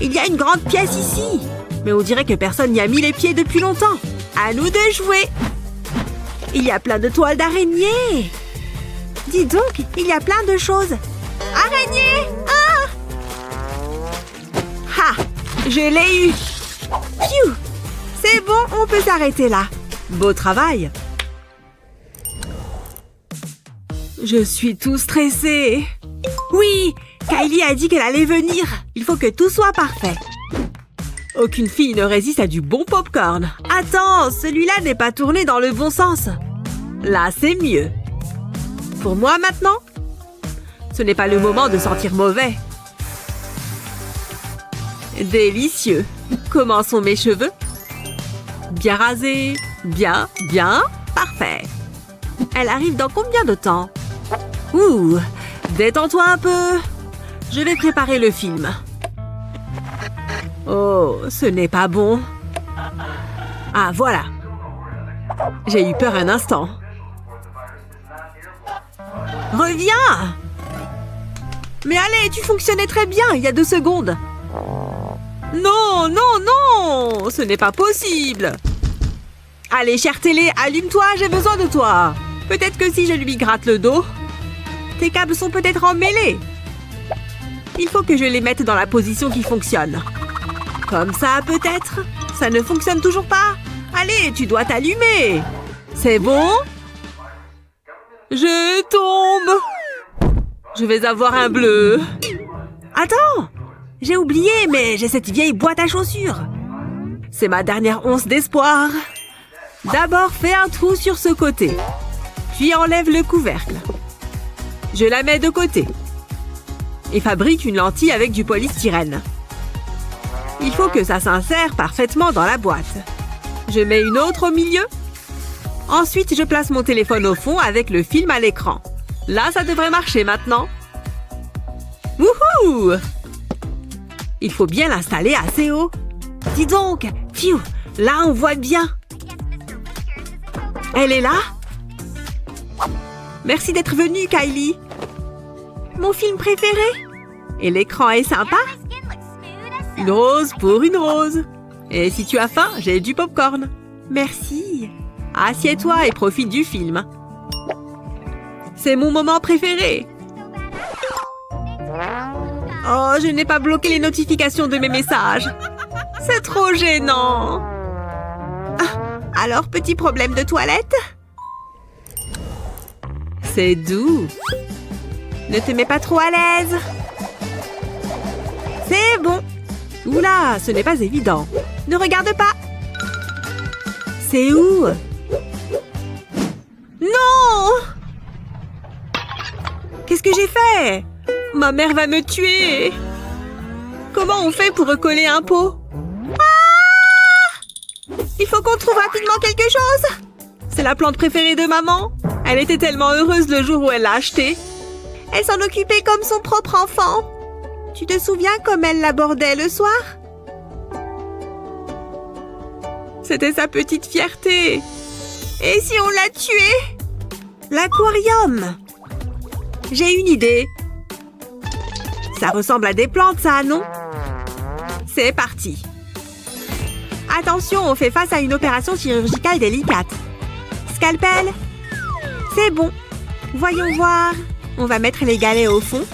Il y a une grande pièce ici. Mais on dirait que personne n'y a mis les pieds depuis longtemps. À nous de jouer. Il y a plein de toiles d'araignées. Dis donc, il y a plein de choses. Araignée! Ah! Ha! Je l'ai eu. Pfiou! C'est bon, on peut s'arrêter là. Beau travail. Je suis tout stressée. Oui, Kylie a dit qu'elle allait venir. Il faut que tout soit parfait. Aucune fille ne résiste à du bon popcorn. Attends, celui-là n'est pas tourné dans le bon sens. Là, c'est mieux. Pour moi, maintenant, ce n'est pas le moment de sentir mauvais. Délicieux. Comment sont mes cheveux? Bien rasés. Bien, bien, parfait. Elle arrive dans combien de temps? Ouh, détends-toi un peu. Je vais préparer le film. Oh, ce n'est pas bon. Ah, voilà. J'ai eu peur un instant. Reviens! Mais allez, tu fonctionnais très bien il y a 2 secondes. Non, non, non! Ce n'est pas possible. Allez, chère télé, allume-toi, j'ai besoin de toi. Peut-être que si je lui gratte le dos, tes câbles sont peut-être emmêlés. Il faut que je les mette dans la position qui fonctionne. Comme ça, peut-être? Ça ne fonctionne toujours pas? Allez, tu dois t'allumer. C'est bon? Je tombe. Je vais avoir un bleu. Attends! J'ai oublié, mais j'ai cette vieille boîte à chaussures. C'est ma dernière once d'espoir. D'abord, fais un trou sur ce côté. Puis enlève le couvercle. Je la mets de côté. Et fabrique une lentille avec du polystyrène. Il faut que ça s'insère parfaitement dans la boîte. Je mets une autre au milieu. Ensuite, je place mon téléphone au fond avec le film à l'écran. Là, ça devrait marcher maintenant. Wouhou! Il faut bien l'installer assez haut. Dis donc, pfiou, là on voit bien. Elle est là? Merci d'être venue, Kylie. Mon film préféré. Et l'écran est sympa? Une rose pour une rose. Et si tu as faim, j'ai du popcorn. Merci. Assieds-toi et profite du film. C'est mon moment préféré. Oh, je n'ai pas bloqué les notifications de mes messages. C'est trop gênant. Ah, alors, petit problème de toilette? C'est doux. Ne te mets pas trop à l'aise. C'est bon. Oula, ce n'est pas évident. Ne regarde pas. C'est où? Non! Qu'est-ce que j'ai fait? Ma mère va me tuer. Comment on fait pour recoller un pot? Ah! Il faut qu'on trouve rapidement quelque chose. C'est la plante préférée de maman. Elle était tellement heureuse le jour où elle l'a achetée. Elle s'en occupait comme son propre enfant. Tu te souviens comme elle l'abordait le soir? C'était sa petite fierté. Et si on l'a tuée? L'aquarium. J'ai une idée. Ça ressemble à des plantes, ça, non? C'est parti. Attention, on fait face à une opération chirurgicale délicate. Scalpel. C'est bon. Voyons voir. On va mettre les galets au fond.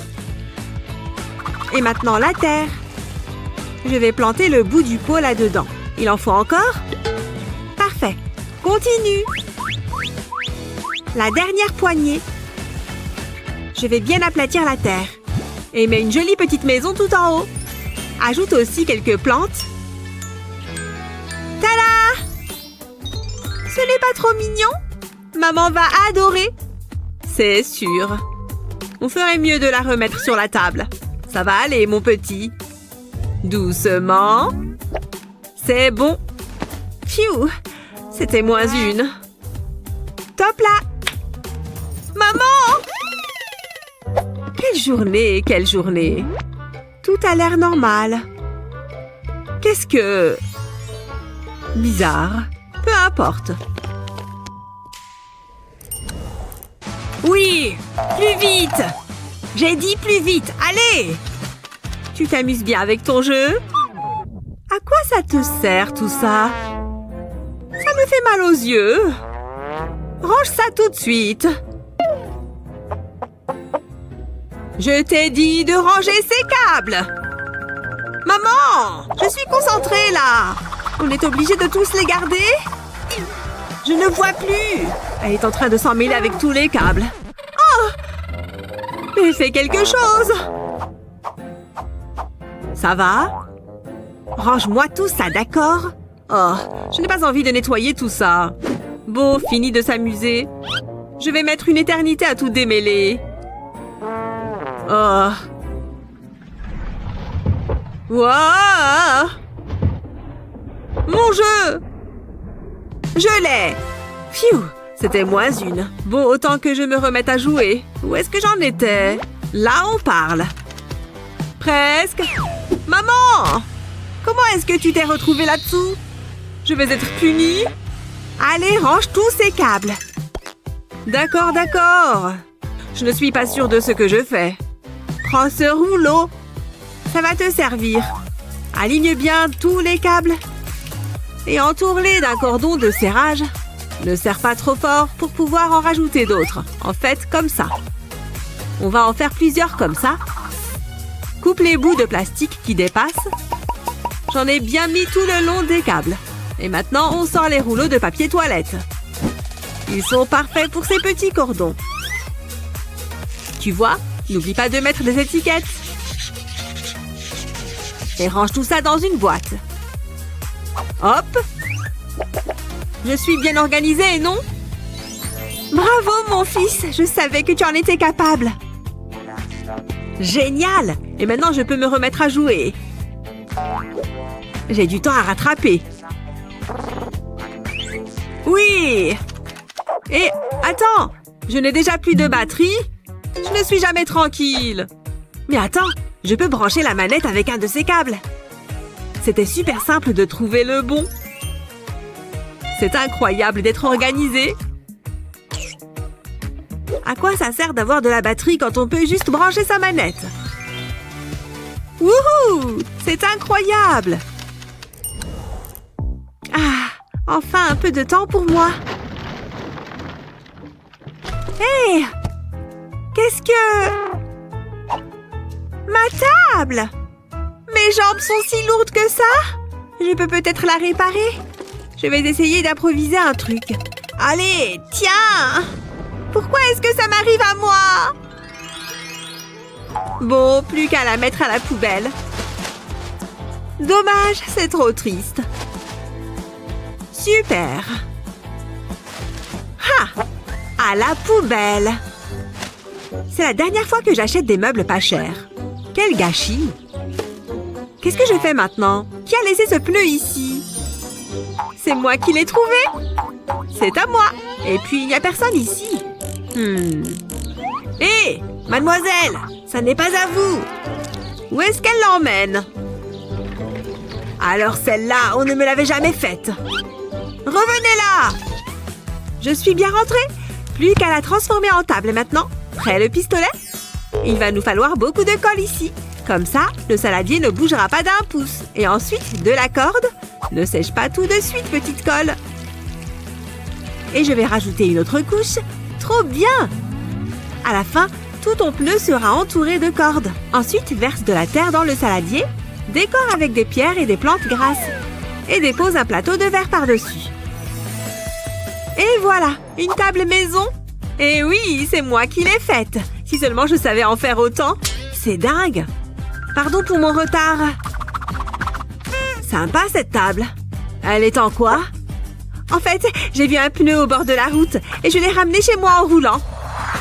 Et maintenant la terre. Je vais planter le bout du pot là-dedans. Il en faut encore? Parfait. Continue. La dernière poignée. Je vais bien aplatir la terre. Et mets une jolie petite maison tout en haut. Ajoute aussi quelques plantes. Tada! Ce n'est pas trop mignon? Maman va adorer. C'est sûr. On ferait mieux de la remettre sur la table. Ça va aller, mon petit. Doucement. C'est bon. Pfiou, c'était moins une. Top là. Maman! Quelle journée, quelle journée. Tout a l'air normal. Qu'est-ce que... Bizarre. Peu importe. Oui, plus vite. J'ai dit plus vite, allez. Tu t'amuses bien avec ton jeu? À quoi ça te sert tout ça? Ça me fait mal aux yeux. Range ça tout de suite. Je t'ai dit de ranger ces câbles. Maman, je suis concentrée là. On est obligé de tous les garder? Je ne vois plus. Elle est en train de s'en mêler avec tous les câbles. Oh! Mais fais quelque chose. Ça va? Range-moi tout ça, d'accord? Oh, je n'ai pas envie de nettoyer tout ça. Bon, fini de s'amuser. Je vais mettre une éternité à tout démêler. Oh. Wow! Mon jeu! Je l'ai! Pfiou! C'était moins une. Bon, autant que je me remette à jouer. Où est-ce que j'en étais? Là, on parle. Presque. Maman! Comment est-ce que tu t'es retrouvée là-dessous? Je vais être punie? Allez, range tous ces câbles. D'accord, d'accord. Je ne suis pas sûre de ce que je fais. Prends ce rouleau. Ça va te servir. Aligne bien tous les câbles. Et entoure-les d'un cordon de serrage. Ne serre pas trop fort pour pouvoir en rajouter d'autres. En fait, comme ça. On va en faire plusieurs comme ça. Coupe les bouts de plastique qui dépassent. J'en ai bien mis tout le long des câbles. Et maintenant, on sort les rouleaux de papier toilette. Ils sont parfaits pour ces petits cordons. Tu vois, n'oublie pas de mettre des étiquettes. Et range tout ça dans une boîte. Hop! Je suis bien organisée, non? Bravo, mon fils! Je savais que tu en étais capable. Génial! Et maintenant, je peux me remettre à jouer. J'ai du temps à rattraper. Oui! Et attends! Je n'ai déjà plus de batterie? Je ne suis jamais tranquille. Mais attends, je peux brancher la manette avec un de ces câbles. C'était super simple de trouver le bon. C'est incroyable d'être organisé. À quoi ça sert d'avoir de la batterie quand on peut juste brancher sa manette? Wouhou! C'est incroyable! Enfin, un peu de temps pour moi. Hé! Qu'est-ce que... Ma table! Mes jambes sont si lourdes que ça? Je peux peut-être la réparer? Je vais essayer d'improviser un truc. Allez, tiens! Pourquoi est-ce que ça m'arrive à moi? Bon, plus qu'à la mettre à la poubelle. Dommage, c'est trop triste. Super! Ha! À la poubelle! C'est la dernière fois que j'achète des meubles pas chers. Quel gâchis! Qu'est-ce que je fais maintenant? Qui a laissé ce pneu ici? C'est moi qui l'ai trouvé! C'est à moi! Et puis, il n'y a personne ici. Hé! Mademoiselle! Ça n'est pas à vous! Où est-ce qu'elle l'emmène? Alors celle-là, on ne me l'avait jamais faite. Revenez là! Je suis bien rentrée. Plus qu'à la transformer en table maintenant. Prêt le pistolet? Il va nous falloir beaucoup de colle ici. Comme ça, le saladier ne bougera pas d'un pouce. Et ensuite, de la corde. Ne sèche pas tout de suite, petite colle. Et je vais rajouter une autre couche. Trop bien! À la fin, tout ton pneu sera entouré de cordes. Ensuite, verse de la terre dans le saladier. Décore avec des pierres et des plantes grasses. Et dépose un plateau de verre par-dessus. Et voilà, une table maison. Et oui, c'est moi qui l'ai faite. Si seulement je savais en faire autant. C'est dingue. Pardon pour mon retard. Sympa cette table. Elle est en quoi? En fait, j'ai vu un pneu au bord de la route et je l'ai ramené chez moi en roulant.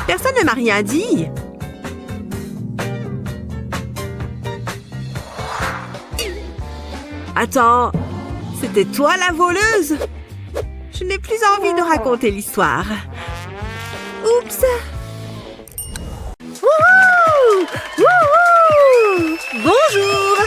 Personne ne m'a rien dit. Attends, c'était toi la voleuse? Je n'ai plus envie de raconter l'histoire. Oups! Wouhou! Wouhou! Bonjour!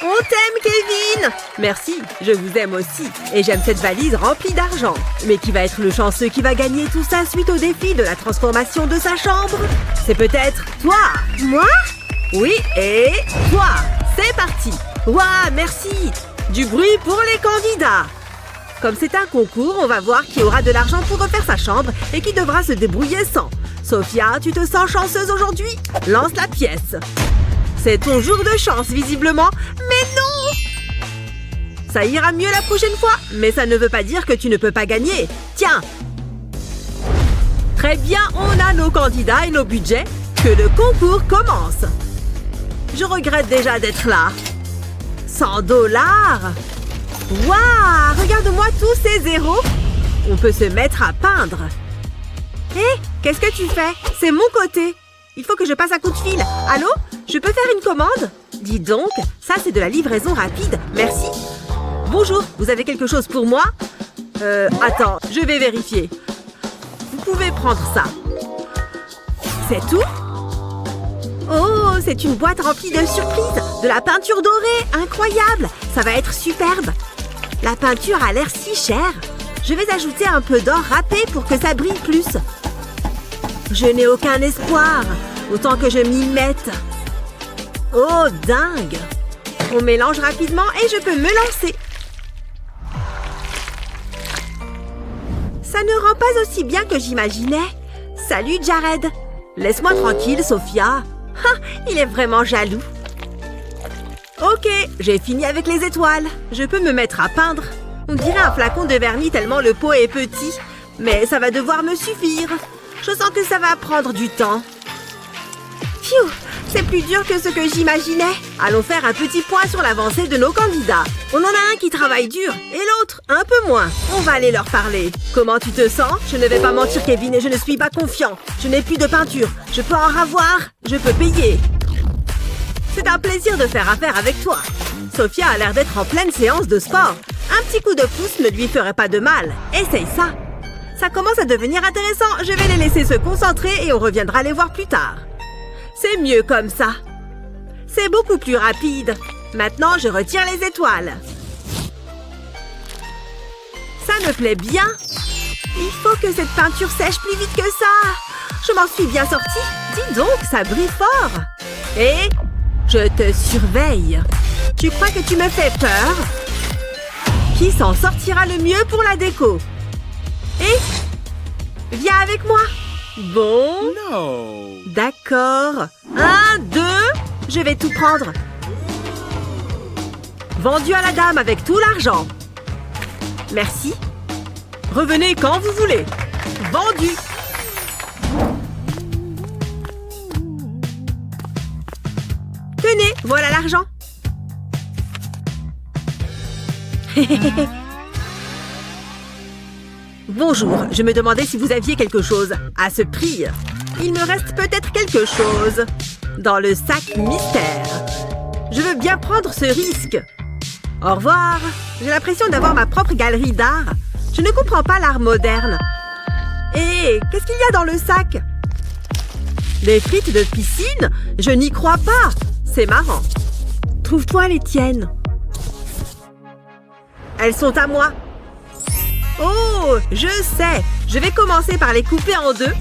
On t'aime, Kevin! Merci, je vous aime aussi. Et j'aime cette valise remplie d'argent. Mais qui va être le chanceux qui va gagner tout ça suite au défi de la transformation de sa chambre? C'est peut-être toi! Moi? Oui, et toi! C'est parti! Ouah, merci! Du bruit pour les candidats! Comme c'est un concours, on va voir qui aura de l'argent pour refaire sa chambre et qui devra se débrouiller sans. Sophia, tu te sens chanceuse aujourd'hui? Lance la pièce. C'est ton jour de chance, visiblement. Mais non! Ça ira mieux la prochaine fois, mais ça ne veut pas dire que tu ne peux pas gagner. Tiens! Très bien, on a nos candidats et nos budgets. Que le concours commence. Je regrette déjà d'être là. 100 $! Waouh! Regarde-moi tous ces zéros! On peut se mettre à peindre. Hé, qu'est-ce que tu fais? C'est mon côté. Il faut que je passe un coup de fil. Allô? Je peux faire une commande? Dis donc, ça c'est de la livraison rapide. Merci. Bonjour, vous avez quelque chose pour moi? Attends, je vais vérifier. Vous pouvez prendre ça. C'est tout? Oh, c'est une boîte remplie de surprises. De la peinture dorée, incroyable. Ça va être superbe. La peinture a l'air si chère. Je vais ajouter un peu d'or râpé pour que ça brille plus. Je n'ai aucun espoir. Autant que je m'y mette. Oh, dingue. On mélange rapidement et je peux me lancer. Ça ne rend pas aussi bien que j'imaginais. Salut, Jared. Laisse-moi tranquille, Sophia. Ah, il est vraiment jaloux. Ok, j'ai fini avec les étoiles. Je peux me mettre à peindre. On dirait un flacon de vernis tellement le pot est petit. Mais ça va devoir me suffire. Je sens que ça va prendre du temps. Pfiou, c'est plus dur que ce que j'imaginais. Allons faire un petit point sur l'avancée de nos candidats. On en a un qui travaille dur et l'autre un peu moins. On va aller leur parler. Comment tu te sens? Je ne vais pas mentir, Kevin, et je ne suis pas confiant. Je n'ai plus de peinture. Je peux en ravoir. Je peux payer. C'est un plaisir de faire affaire avec toi. Sophia a l'air d'être en pleine séance de sport. Un petit coup de pouce ne lui ferait pas de mal. Essaye ça. Ça commence à devenir intéressant. Je vais les laisser se concentrer et on reviendra les voir plus tard. C'est mieux comme ça. C'est beaucoup plus rapide. Maintenant, je retire les étoiles. Ça me plaît bien. Il faut que cette peinture sèche plus vite que ça. Je m'en suis bien sortie. Dis donc, ça brille fort. Et je te surveille. Tu crois que tu me fais peur? Qui s'en sortira le mieux pour la déco? Et viens avec moi. Bon. D'accord. 1, 2, je vais tout prendre. Vendu à la dame avec tout l'argent. Merci. Revenez quand vous voulez. Vendu. Tenez, voilà l'argent. Bonjour, je me demandais si vous aviez quelque chose. À ce prix, il me reste peut-être quelque chose. Dans le sac mystère. Je veux bien prendre ce risque. Au revoir. J'ai l'impression d'avoir ma propre galerie d'art. Je ne comprends pas l'art moderne. Et qu'est-ce qu'il y a dans le sac? Des frites de piscine? Je n'y crois pas. C'est marrant. Trouve-toi les tiennes. Elles sont à moi. Oh, je sais. Je vais commencer par les couper en deux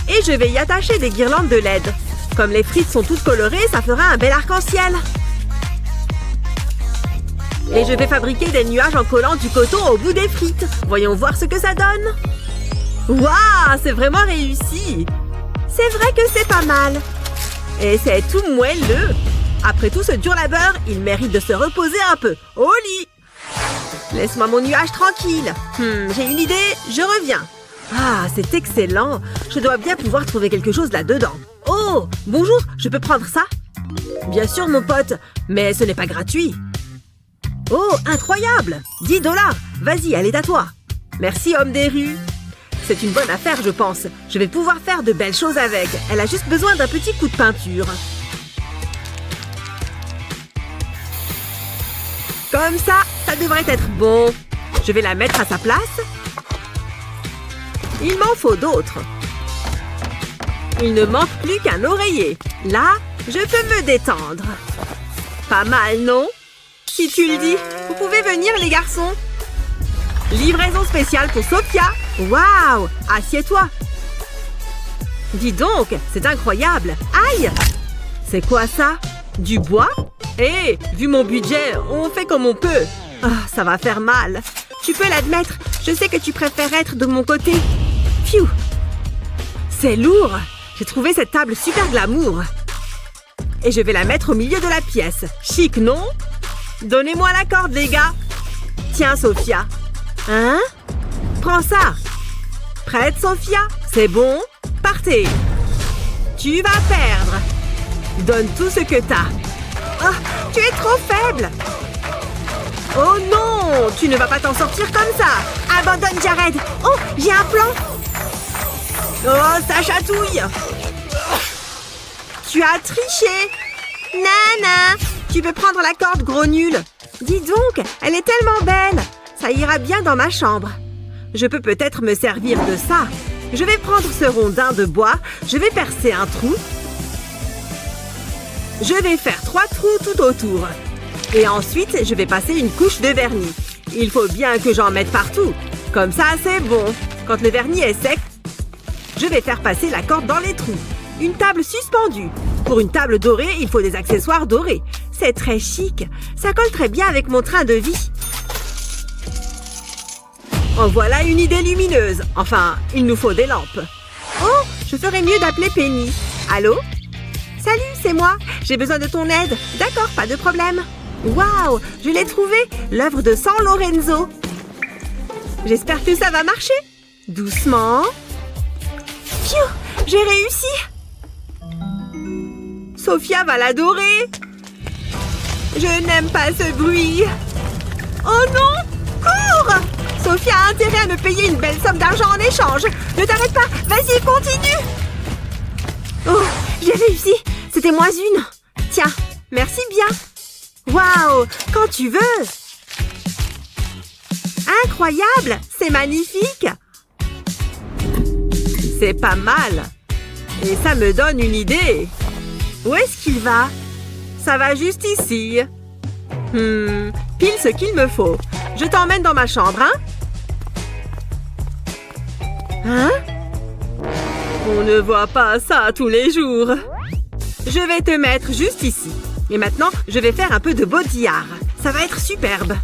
et je vais y attacher des guirlandes de LED. Comme les frites sont toutes colorées, ça fera un bel arc-en-ciel. Et je vais fabriquer des nuages en collant du coton au bout des frites. Voyons voir ce que ça donne. Waouh, c'est vraiment réussi. C'est vrai que c'est pas mal. Et c'est tout moelleux. Après tout ce dur labeur, il mérite de se reposer un peu. Au lit. Laisse-moi mon nuage tranquille. J'ai une idée, je reviens. Ah, c'est excellent. Je dois bien pouvoir trouver quelque chose là-dedans. Oh, bonjour, je peux prendre ça? Bien sûr, mon pote, mais ce n'est pas gratuit. Oh, incroyable! 10 $. Vas-y, elle est à toi. Merci, homme des rues. C'est une bonne affaire, je pense. Je vais pouvoir faire de belles choses avec. Elle a juste besoin d'un petit coup de peinture. Comme ça, ça devrait être bon. Je vais la mettre à sa place. Il m'en faut d'autres. Il ne manque plus qu'un oreiller. Là, je peux me détendre. Pas mal, non? Si tu le dis, vous pouvez venir, les garçons. Livraison spéciale pour Sophia. Waouh! Assieds-toi. Dis donc, c'est incroyable. Aïe! C'est quoi ça? Du bois? Hé, vu mon budget, on fait comme on peut. Ah, ça va faire mal. Tu peux l'admettre, je sais que tu préfères être de mon côté. Pfiou! C'est lourd. J'ai trouvé cette table super glamour. Et je vais la mettre au milieu de la pièce. Chic, non? Donnez-moi la corde, les gars. Tiens, Sophia. Hein? Prends ça. Prête, Sophia? C'est bon? Partez. Tu vas perdre. Donne tout ce que t'as. Oh, tu es trop faible. Oh non, tu ne vas pas t'en sortir comme ça. Abandonne, Jared. Oh, j'ai un plan. Oh, ça chatouille. Tu as triché. Nana, tu peux prendre la corde, gros nul. Dis donc, elle est tellement belle. Ça ira bien dans ma chambre. Je peux peut-être me servir de ça. Je vais prendre ce rondin de bois. Je vais percer un trou. Je vais faire 3 trous tout autour. Et ensuite, je vais passer une couche de vernis. Il faut bien que j'en mette partout. Comme ça, c'est bon. Quand le vernis est sec, je vais faire passer la corde dans les trous. Une table suspendue. Pour une table dorée, il faut des accessoires dorés. C'est très chic. Ça colle très bien avec mon train de vie. En voilà une idée lumineuse. Enfin, il nous faut des lampes. Oh, je ferais mieux d'appeler Penny. Allô? Salut, c'est moi. J'ai besoin de ton aide. D'accord, pas de problème. Waouh, je l'ai trouvé. L'œuvre de San Lorenzo. J'espère que ça va marcher. Doucement. Pfiou, j'ai réussi. Sophia va l'adorer. Je n'aime pas ce bruit. Oh non, cours! Sophia a intérêt à me payer une belle somme d'argent en échange. Ne t'arrête pas, vas-y, continue. Oh, j'ai réussi. C'était moins une. Tiens, merci bien. Waouh, quand tu veux. Incroyable, c'est magnifique. C'est pas mal. Et ça me donne une idée. Où est-ce qu'il va? Ça va juste ici. Pile ce qu'il me faut. Je t'emmène dans ma chambre, hein? Hein? On ne voit pas ça tous les jours. Je vais te mettre juste ici. Et maintenant, je vais faire un peu de body art. Ça va être superbe.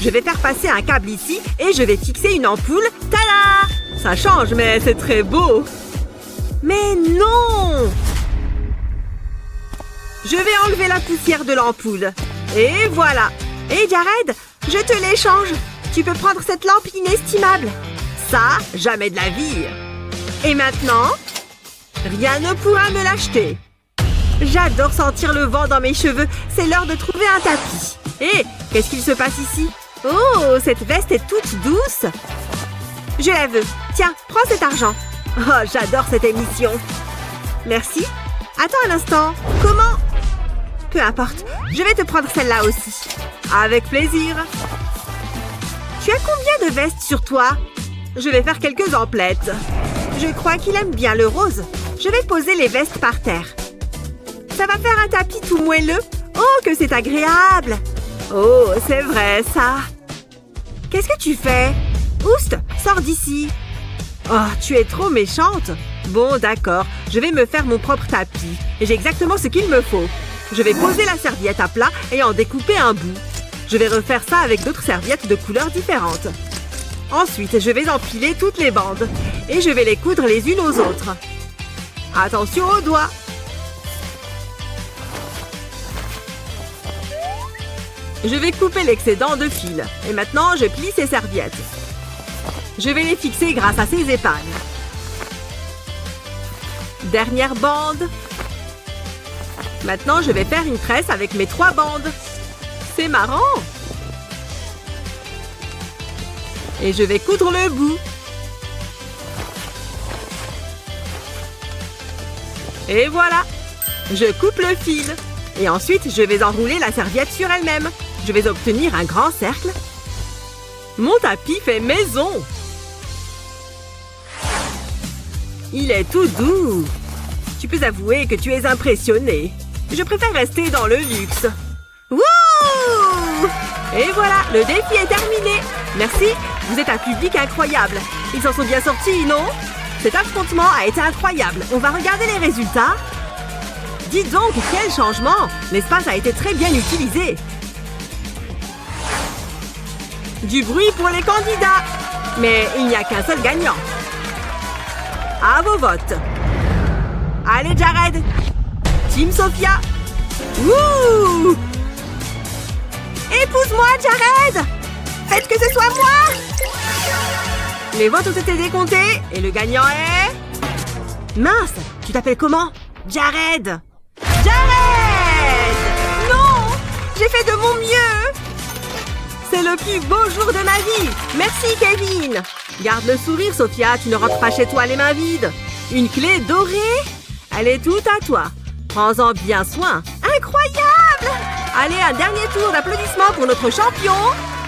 Je vais faire passer un câble ici et je vais fixer une ampoule. Tada! Ça change, mais c'est très beau. Mais non! Je vais enlever la poussière de l'ampoule. Et voilà. Et Jared, je te l'échange. Tu peux prendre cette lampe inestimable. Ça, jamais de la vie. Et maintenant, rien ne pourra me l'acheter. J'adore sentir le vent dans mes cheveux. C'est l'heure de trouver un tapis. Hé, qu'est-ce qu'il se passe ici? Oh, cette veste est toute douce. Je la veux. Tiens, prends cet argent. Oh, j'adore cette émission. Merci. Attends un instant. Comment? Peu importe. Je vais te prendre celle-là aussi. Avec plaisir. Tu as combien de vestes sur toi? Je vais faire quelques emplettes. Je crois qu'il aime bien le rose. Je vais poser les vestes par terre. Ça va faire un tapis tout moelleux. Oh, que c'est agréable. Oh, c'est vrai, ça. Qu'est-ce que tu fais? Oust, sors d'ici. Oh, tu es trop méchante. Bon, d'accord. Je vais me faire mon propre tapis. Et j'ai exactement ce qu'il me faut. Je vais poser la serviette à plat et en découper un bout. Je vais refaire ça avec d'autres serviettes de couleurs différentes. Ensuite, je vais empiler toutes les bandes. Et je vais les coudre les unes aux autres. Attention aux doigts. Je vais couper l'excédent de fil. Et maintenant, je plie ces serviettes. Je vais les fixer grâce à ces épingles. Dernière bande. Maintenant, je vais faire une tresse avec mes 3 bandes. C'est marrant. Et je vais coudre le bout. Et voilà. Je coupe le fil. Et ensuite, je vais enrouler la serviette sur elle-même. Je vais obtenir un grand cercle. Mon tapis fait maison. Il est tout doux. Tu peux avouer que tu es impressionné. Je préfère rester dans le luxe. Wouh! Et voilà, le défi est terminé. Merci, vous êtes un public incroyable. Ils s'en sont bien sortis, non? Cet affrontement a été incroyable. On va regarder les résultats. Dis donc, quel changement! L'espace a été très bien utilisé. Du bruit pour les candidats. Mais il n'y a qu'un seul gagnant. À vos votes. Allez, Jared. Team Sophia. Wouh! Épouse-moi, Jared! Faites que ce soit moi! Les votes ont été décomptés et le gagnant est... Mince! Tu t'appelles comment? Jared! Jared! Non! J'ai fait de mon mieux! C'est le plus beau jour de ma vie! Merci, Kevin! Garde le sourire, Sophia, tu ne rentres pas chez toi les mains vides. Une clé dorée? Elle est toute à toi. Prends-en bien soin. Incroyable! Allez, un dernier tour d'applaudissements pour notre champion.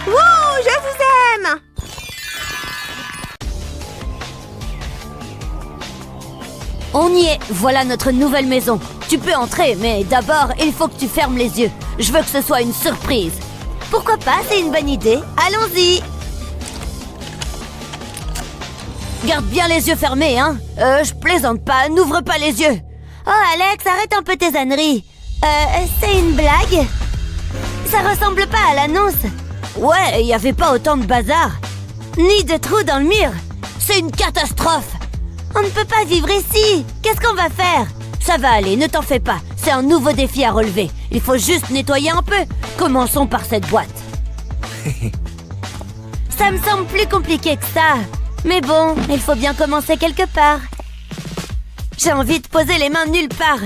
Wouh! Je vous aime! On y est, voilà notre nouvelle maison. Tu peux entrer, mais d'abord, il faut que tu fermes les yeux. Je veux que ce soit une surprise. Pourquoi pas, c'est une bonne idée. Allons-y! Garde bien les yeux fermés, hein. Je plaisante pas, n'ouvre pas les yeux. Oh, Alex, arrête un peu tes âneries. C'est une blague? Ça ressemble pas à l'annonce. Ouais, y avait pas autant de bazar. Ni de trous dans le mur. C'est une catastrophe. On ne peut pas vivre ici. Qu'est-ce qu'on va faire? Ça va aller, ne t'en fais pas. C'est un nouveau défi à relever. Il faut juste nettoyer un peu. Commençons par cette boîte. Ça me semble plus compliqué que ça. Mais bon, il faut bien commencer quelque part. J'ai envie de poser les mains nulle part.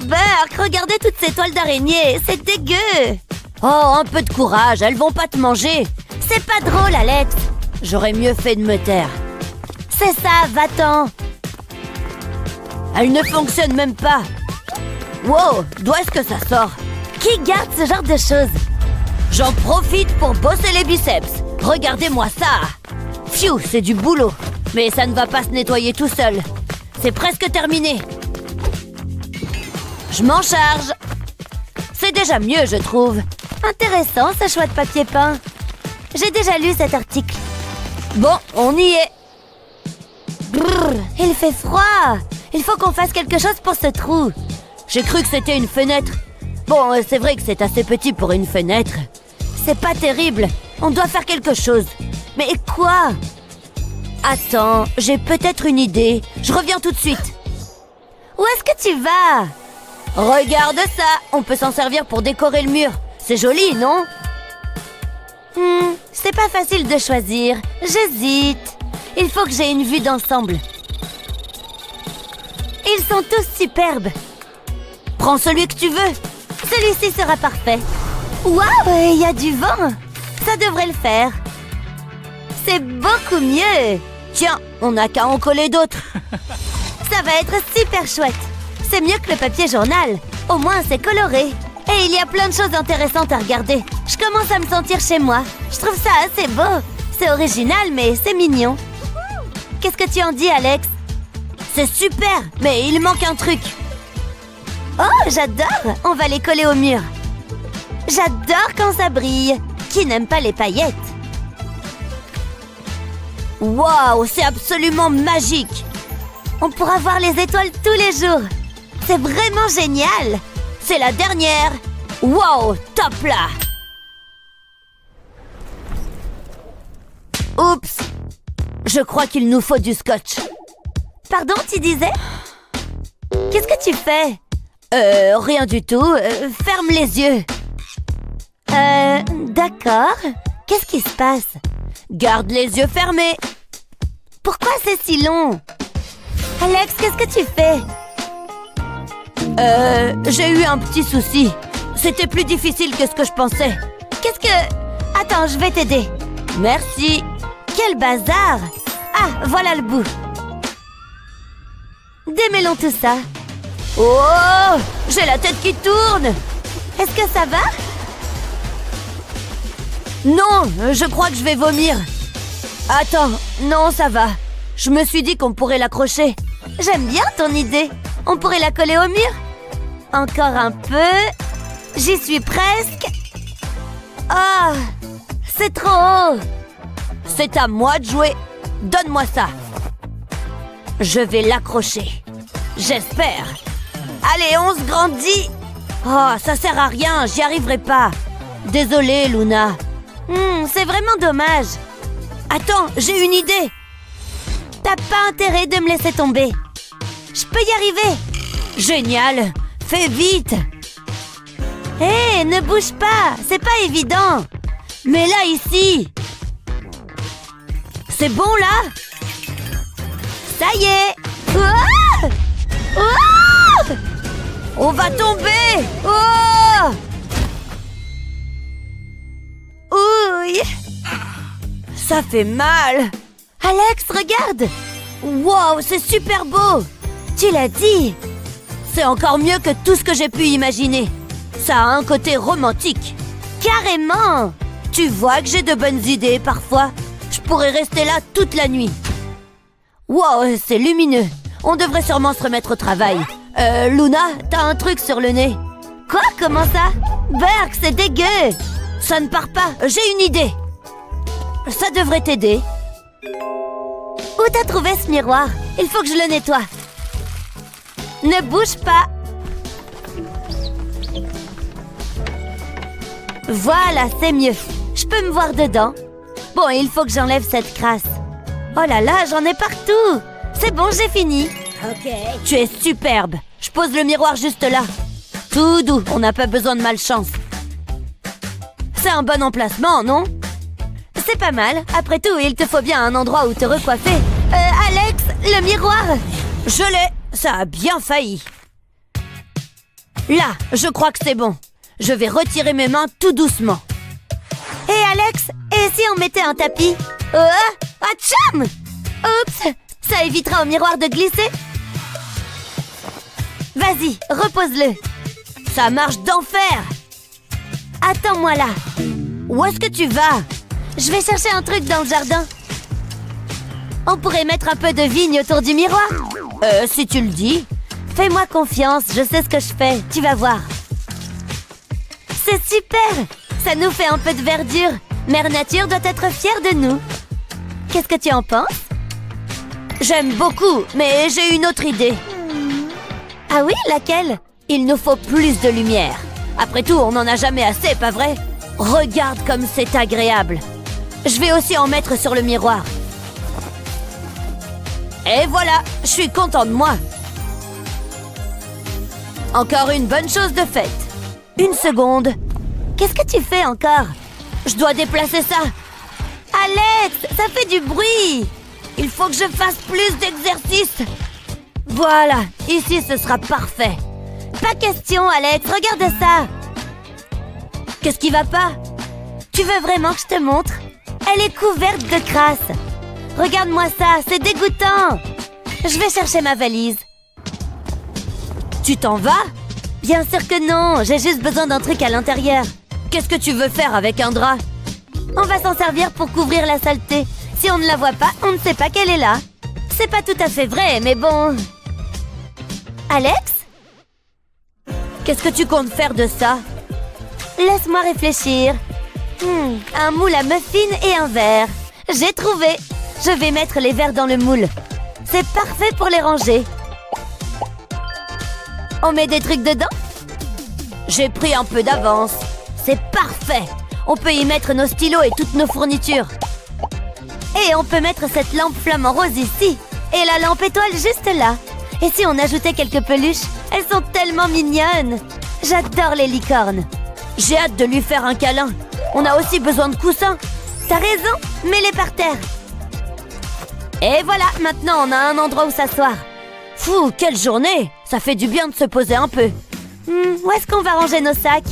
Burk, regardez toutes ces toiles d'araignée. C'est dégueu. Oh, un peu de courage, elles vont pas te manger. C'est pas drôle, Alex. J'aurais mieux fait de me taire. C'est ça, va-t'en. Elle ne fonctionne même pas. Wow, d'où est-ce que ça sort? Qui garde ce genre de choses? J'en profite pour bosser les biceps. Regardez-moi ça. Pfiou, c'est du boulot. Mais ça ne va pas se nettoyer tout seul. C'est presque terminé. Je m'en charge. C'est déjà mieux, je trouve. Intéressant, ce choix de papier peint. J'ai déjà lu cet article. Bon, on y est. Brrr, il fait froid. Il faut qu'on fasse quelque chose pour ce trou. J'ai cru que c'était une fenêtre. Bon, c'est vrai que c'est assez petit pour une fenêtre. C'est pas terrible, On doit faire quelque chose. Mais quoi? Attends, j'ai peut-être une idée. Je reviens tout de suite. Où est-ce que tu vas? Regarde ça. On peut s'en servir pour décorer le mur. C'est joli, non? C'est pas facile de choisir. J'hésite. Il faut que j'ai une vue d'ensemble. Ils sont tous superbes. Prends celui que tu veux. Celui-ci sera parfait. Waouh, il y a du vent. Ça devrait le faire. C'est beaucoup mieux. Tiens, on n'a qu'à en coller d'autres. Ça va être super chouette. C'est mieux que le papier journal. Au moins, c'est coloré. Et il y a plein de choses intéressantes à regarder. Je commence à me sentir chez moi. Je trouve ça assez beau. C'est original, mais c'est mignon. Qu'est-ce que tu en dis, Alex? C'est super, mais il manque un truc. Oh, j'adore. On va les coller au mur. J'adore quand ça brille. Qui n'aime pas les paillettes? Waouh, c'est absolument magique. On pourra voir les étoiles tous les jours. C'est vraiment génial. C'est la dernière. Waouh, top là. Oups. Je crois qu'il nous faut du scotch. Pardon, tu disais? Qu'est-ce que tu fais? Rien du tout. Ferme les yeux. D'accord. Qu'est-ce qui se passe? Garde les yeux fermés. Pourquoi c'est si long? Alex, qu'est-ce que tu fais? J'ai eu un petit souci. C'était plus difficile que ce que je pensais. Qu'est-ce que... Attends, je vais t'aider. Merci. Quel bazar! Ah, voilà le bout. Démêlons tout ça. Oh! J'ai la tête qui tourne! Est-ce que ça va? Non, je crois que je vais vomir. Attends, non, ça va. Je me suis dit qu'on pourrait l'accrocher. J'aime bien ton idée. On pourrait la coller au mur? Encore un peu. J'y suis presque. Ah, c'est trop haut. C'est à moi de jouer. Donne-moi ça. Je vais l'accrocher. J'espère. Allez, on se grandit. Oh, ça sert à rien, j'y arriverai pas. Désolée, Luna. C'est vraiment dommage. Attends, j'ai une idée. T'as pas intérêt de me laisser tomber. Je peux y arriver. Génial. Fais vite. Hé, ne bouge pas. C'est pas évident. Mais là, ici. C'est bon, là? Ça y est. Ah! Ah! On va tomber. Oh! Ouille. Ça fait mal. Alex, regarde. Wow, c'est super beau. Tu l'as dit. C'est encore mieux que tout ce que j'ai pu imaginer. Ça a un côté romantique. Carrément. Tu vois que j'ai de bonnes idées parfois. Je pourrais rester là toute la nuit. Wow, c'est lumineux. On devrait sûrement se remettre au travail. Luna, t'as un truc sur le nez. Quoi? Comment ça? Berk, c'est dégueu. Ça ne part pas. J'ai une idée. Ça devrait t'aider. Où t'as trouvé ce miroir? Il faut que je le nettoie. Ne bouge pas. Voilà, c'est mieux. Je peux me voir dedans. Bon, il faut que j'enlève cette crasse. Oh là là, j'en ai partout. C'est bon, j'ai fini. Ok. Tu es superbe. Je pose le miroir juste là. Tout doux, on n'a pas besoin de malchance. C'est un bon emplacement, non? C'est pas mal. Après tout, il te faut bien un endroit où te recoiffer. Alex, le miroir. Je l'ai. Ça a bien failli. Là, je crois que c'est bon. Je vais retirer mes mains tout doucement. Hé, Alex, et si on mettait un tapis? Atcham! Oups, ça évitera au miroir de glisser. Vas-y, repose-le. Ça marche d'enfer. Attends-moi là. Où est-ce que tu vas? Je vais chercher un truc dans le jardin. On pourrait mettre un peu de vigne autour du miroir. Si tu le dis. Fais-moi confiance, je sais ce que je fais. Tu vas voir. C'est super. Ça nous fait un peu de verdure. Mère Nature doit être fière de nous. Qu'est-ce que tu en penses? J'aime beaucoup, mais j'ai une autre idée. Ah oui, laquelle? Il nous faut plus de lumière. Après tout, on n'en a jamais assez, pas vrai? Regarde comme c'est agréable. Je vais aussi en mettre sur le miroir. Et voilà, je suis content de moi. Encore une bonne chose de faite. Une seconde. Qu'est-ce que tu fais encore? Je dois déplacer ça. Alex, ça fait du bruit. Il faut que je fasse plus d'exercice. Voilà, ici ce sera parfait. Pas question, Alex, regarde ça. Qu'est-ce qui va pas? Tu veux vraiment que je te montre? Elle est couverte de crasse. Regarde-moi ça, c'est dégoûtant. Je vais chercher ma valise. Tu t'en vas? Bien sûr que non, j'ai juste besoin d'un truc à l'intérieur. Qu'est-ce que tu veux faire avec un drap? On va s'en servir pour couvrir la saleté. Si on ne la voit pas, on ne sait pas qu'elle est là. C'est pas tout à fait vrai, mais bon... Alex? Qu'est-ce que tu comptes faire de ça? Laisse-moi réfléchir. Un moule à muffins et un verre. J'ai trouvé. Je vais mettre les verres dans le moule. C'est parfait pour les ranger. On met des trucs dedans? J'ai pris un peu d'avance. C'est parfait. On peut y mettre nos stylos et toutes nos fournitures. Et on peut mettre cette lampe flamant rose ici. Et la lampe étoile juste là. Et si on ajoutait quelques peluches? Elles sont tellement mignonnes. J'adore les licornes. J'ai hâte de lui faire un câlin. On a aussi besoin de coussins. T'as raison, mets-les par terre. Et voilà, maintenant on a un endroit où s'asseoir. Fou, quelle journée! Ça fait du bien de se poser un peu. Où est-ce qu'on va ranger nos sacs?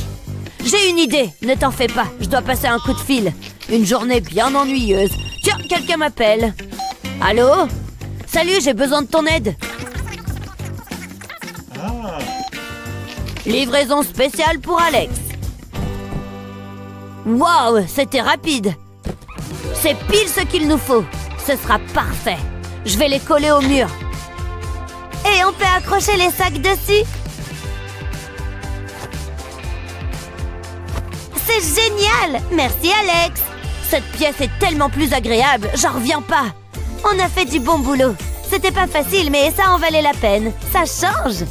J'ai une idée, ne t'en fais pas, je dois passer un coup de fil. Une journée bien ennuyeuse. Tiens, quelqu'un m'appelle. Allô? Salut, j'ai besoin de ton aide. Livraison spéciale pour Alex. Waouh, c'était rapide. C'est pile ce qu'il nous faut. Ce sera parfait. Je vais les coller au mur. Et on peut accrocher les sacs dessus. C'est génial! Merci Alex. Cette pièce est tellement plus agréable, j'en reviens pas. On a fait du bon boulot. C'était pas facile, mais ça en valait la peine. Ça change.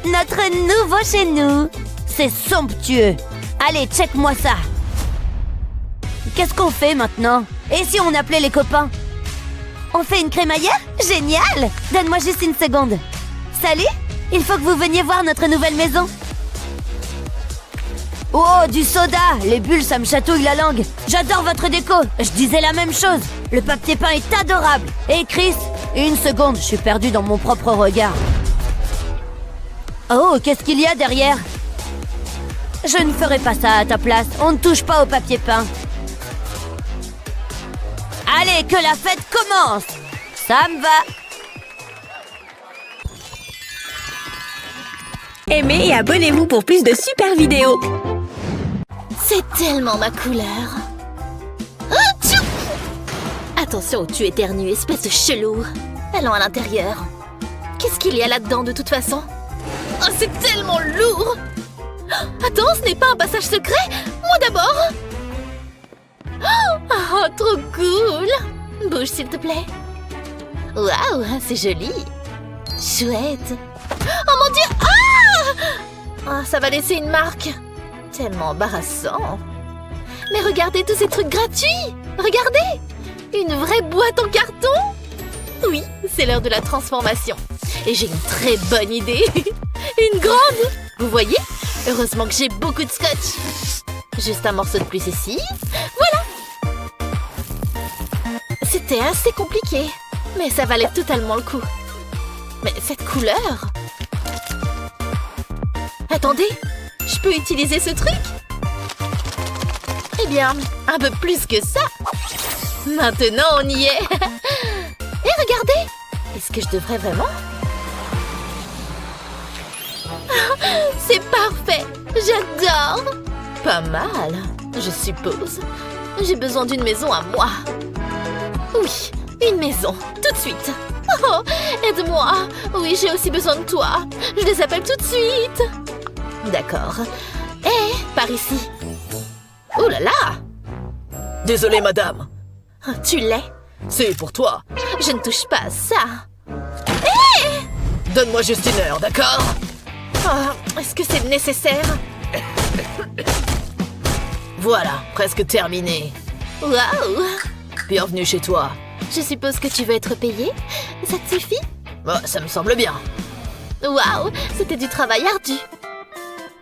Notre nouveau chez nous. C'est somptueux. Allez, check-moi ça. Qu'est-ce qu'on fait maintenant? Et si on appelait les copains? On fait une crémaillère? Génial! Donne-moi juste une seconde. Salut! Il faut que vous veniez voir notre nouvelle maison. Oh, du soda! Les bulles, ça me chatouille la langue. J'adore votre déco. Je disais la même chose. Le papier peint est adorable. Et Chris? Une seconde, je suis perdue dans mon propre regard. Oh, qu'est-ce qu'il y a derrière? Je ne ferai pas ça à ta place. On ne touche pas au papier peint. Allez, que la fête commence! Ça me va! Aimez et abonnez-vous pour plus de super vidéos. C'est tellement ma couleur. Atchou! Attention, tu éternues, espèce de chelou. Allons à l'intérieur. Qu'est-ce qu'il y a là-dedans de toute façon? Oh, c'est tellement lourd! Attends, ce n'est pas un passage secret? Moi d'abord! Oh, trop cool! Bouge s'il te plaît. Waouh, c'est joli. Chouette. Oh mon Dieu! Ah! Ça va laisser une marque. Tellement embarrassant. Mais regardez tous ces trucs gratuits! Regardez! Une vraie boîte en carton! Oui, c'est l'heure de la transformation. Et j'ai une très bonne idée. Une grande! Vous voyez? Heureusement que j'ai beaucoup de scotch. Juste un morceau de plus ici. Voilà! C'était assez compliqué, mais ça valait totalement le coup. Mais cette couleur... Attendez, je peux utiliser ce truc? Eh bien, un peu plus que ça. Maintenant, on y est. Et regardez! Est-ce que je devrais vraiment? C'est parfait! J'adore! Pas mal, je suppose. J'ai besoin d'une maison à moi. Oui, une maison, tout de suite. Oh, aide-moi. Oui, j'ai aussi besoin de toi. Je les appelle tout de suite. D'accord. Hé, par ici. Oh là là! Désolé, madame. Tu l'es? C'est pour toi. Je ne touche pas à ça. Donne-moi juste une heure, d'accord? Est-ce que c'est nécessaire? Voilà, presque terminé. Waouh! Bienvenue chez toi. Je suppose que tu veux être payé? Ça te suffit? Oh, ça me semble bien. Waouh! C'était du travail ardu.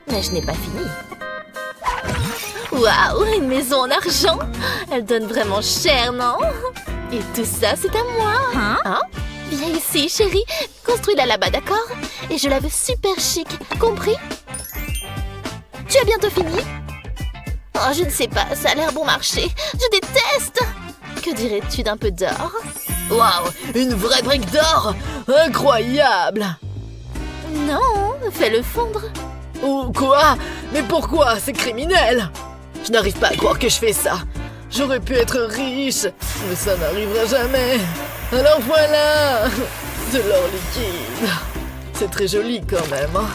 Mais je n'ai pas fini. Waouh! Une maison en argent! Elle donne vraiment cher, non? Et tout ça, c'est à moi! Hein? Viens ici, chérie. Construis-la là-bas, d'accord? Et je la veux super chic, compris? Tu as bientôt fini? Oh, je ne sais pas, ça a l'air bon marché. Je déteste! Que dirais-tu d'un peu d'or? Waouh, une vraie brique d'or! Incroyable! Non, fais-le fondre. Oh, quoi? Mais pourquoi? C'est criminel! Je n'arrive pas à croire que je fais ça. J'aurais pu être riche, mais ça n'arrivera jamais. Alors voilà! De l'or liquide. C'est très joli quand même. Hein?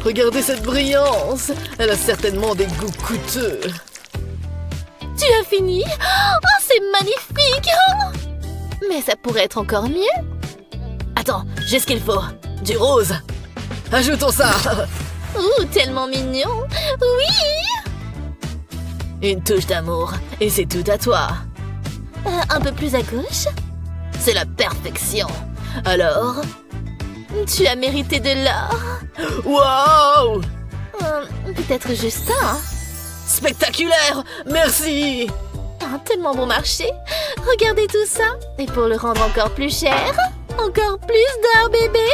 Regardez cette brillance. Elle a certainement des goûts coûteux. Tu as fini? Oh, c'est magnifique! Mais ça pourrait être encore mieux. Attends, j'ai ce qu'il faut. Du rose. Ajoutons ça. Ouh, tellement mignon. Oui! Une touche d'amour. Et c'est tout à toi. Un peu plus à gauche? C'est la perfection. Alors? Tu as mérité de l'or. Wow! Peut-être juste un. Spectaculaire! Merci! Tellement bon marché. Regardez tout ça. Et pour le rendre encore plus cher, encore plus d'or, bébé.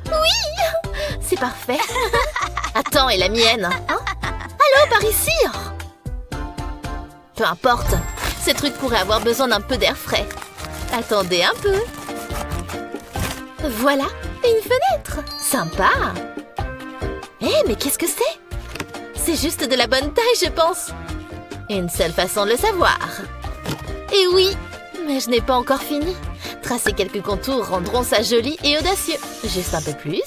Oui! C'est parfait. Attends, et la mienne? Allô, par ici? Peu importe. Ces trucs pourraient avoir besoin d'un peu d'air frais. Attendez un peu. Voilà, une fenêtre. Sympa. Mais qu'est-ce que c'est? C'est juste de la bonne taille, je pense. Une seule façon de le savoir. Et oui, mais je n'ai pas encore fini. Tracer quelques contours rendront ça joli et audacieux. Juste un peu plus.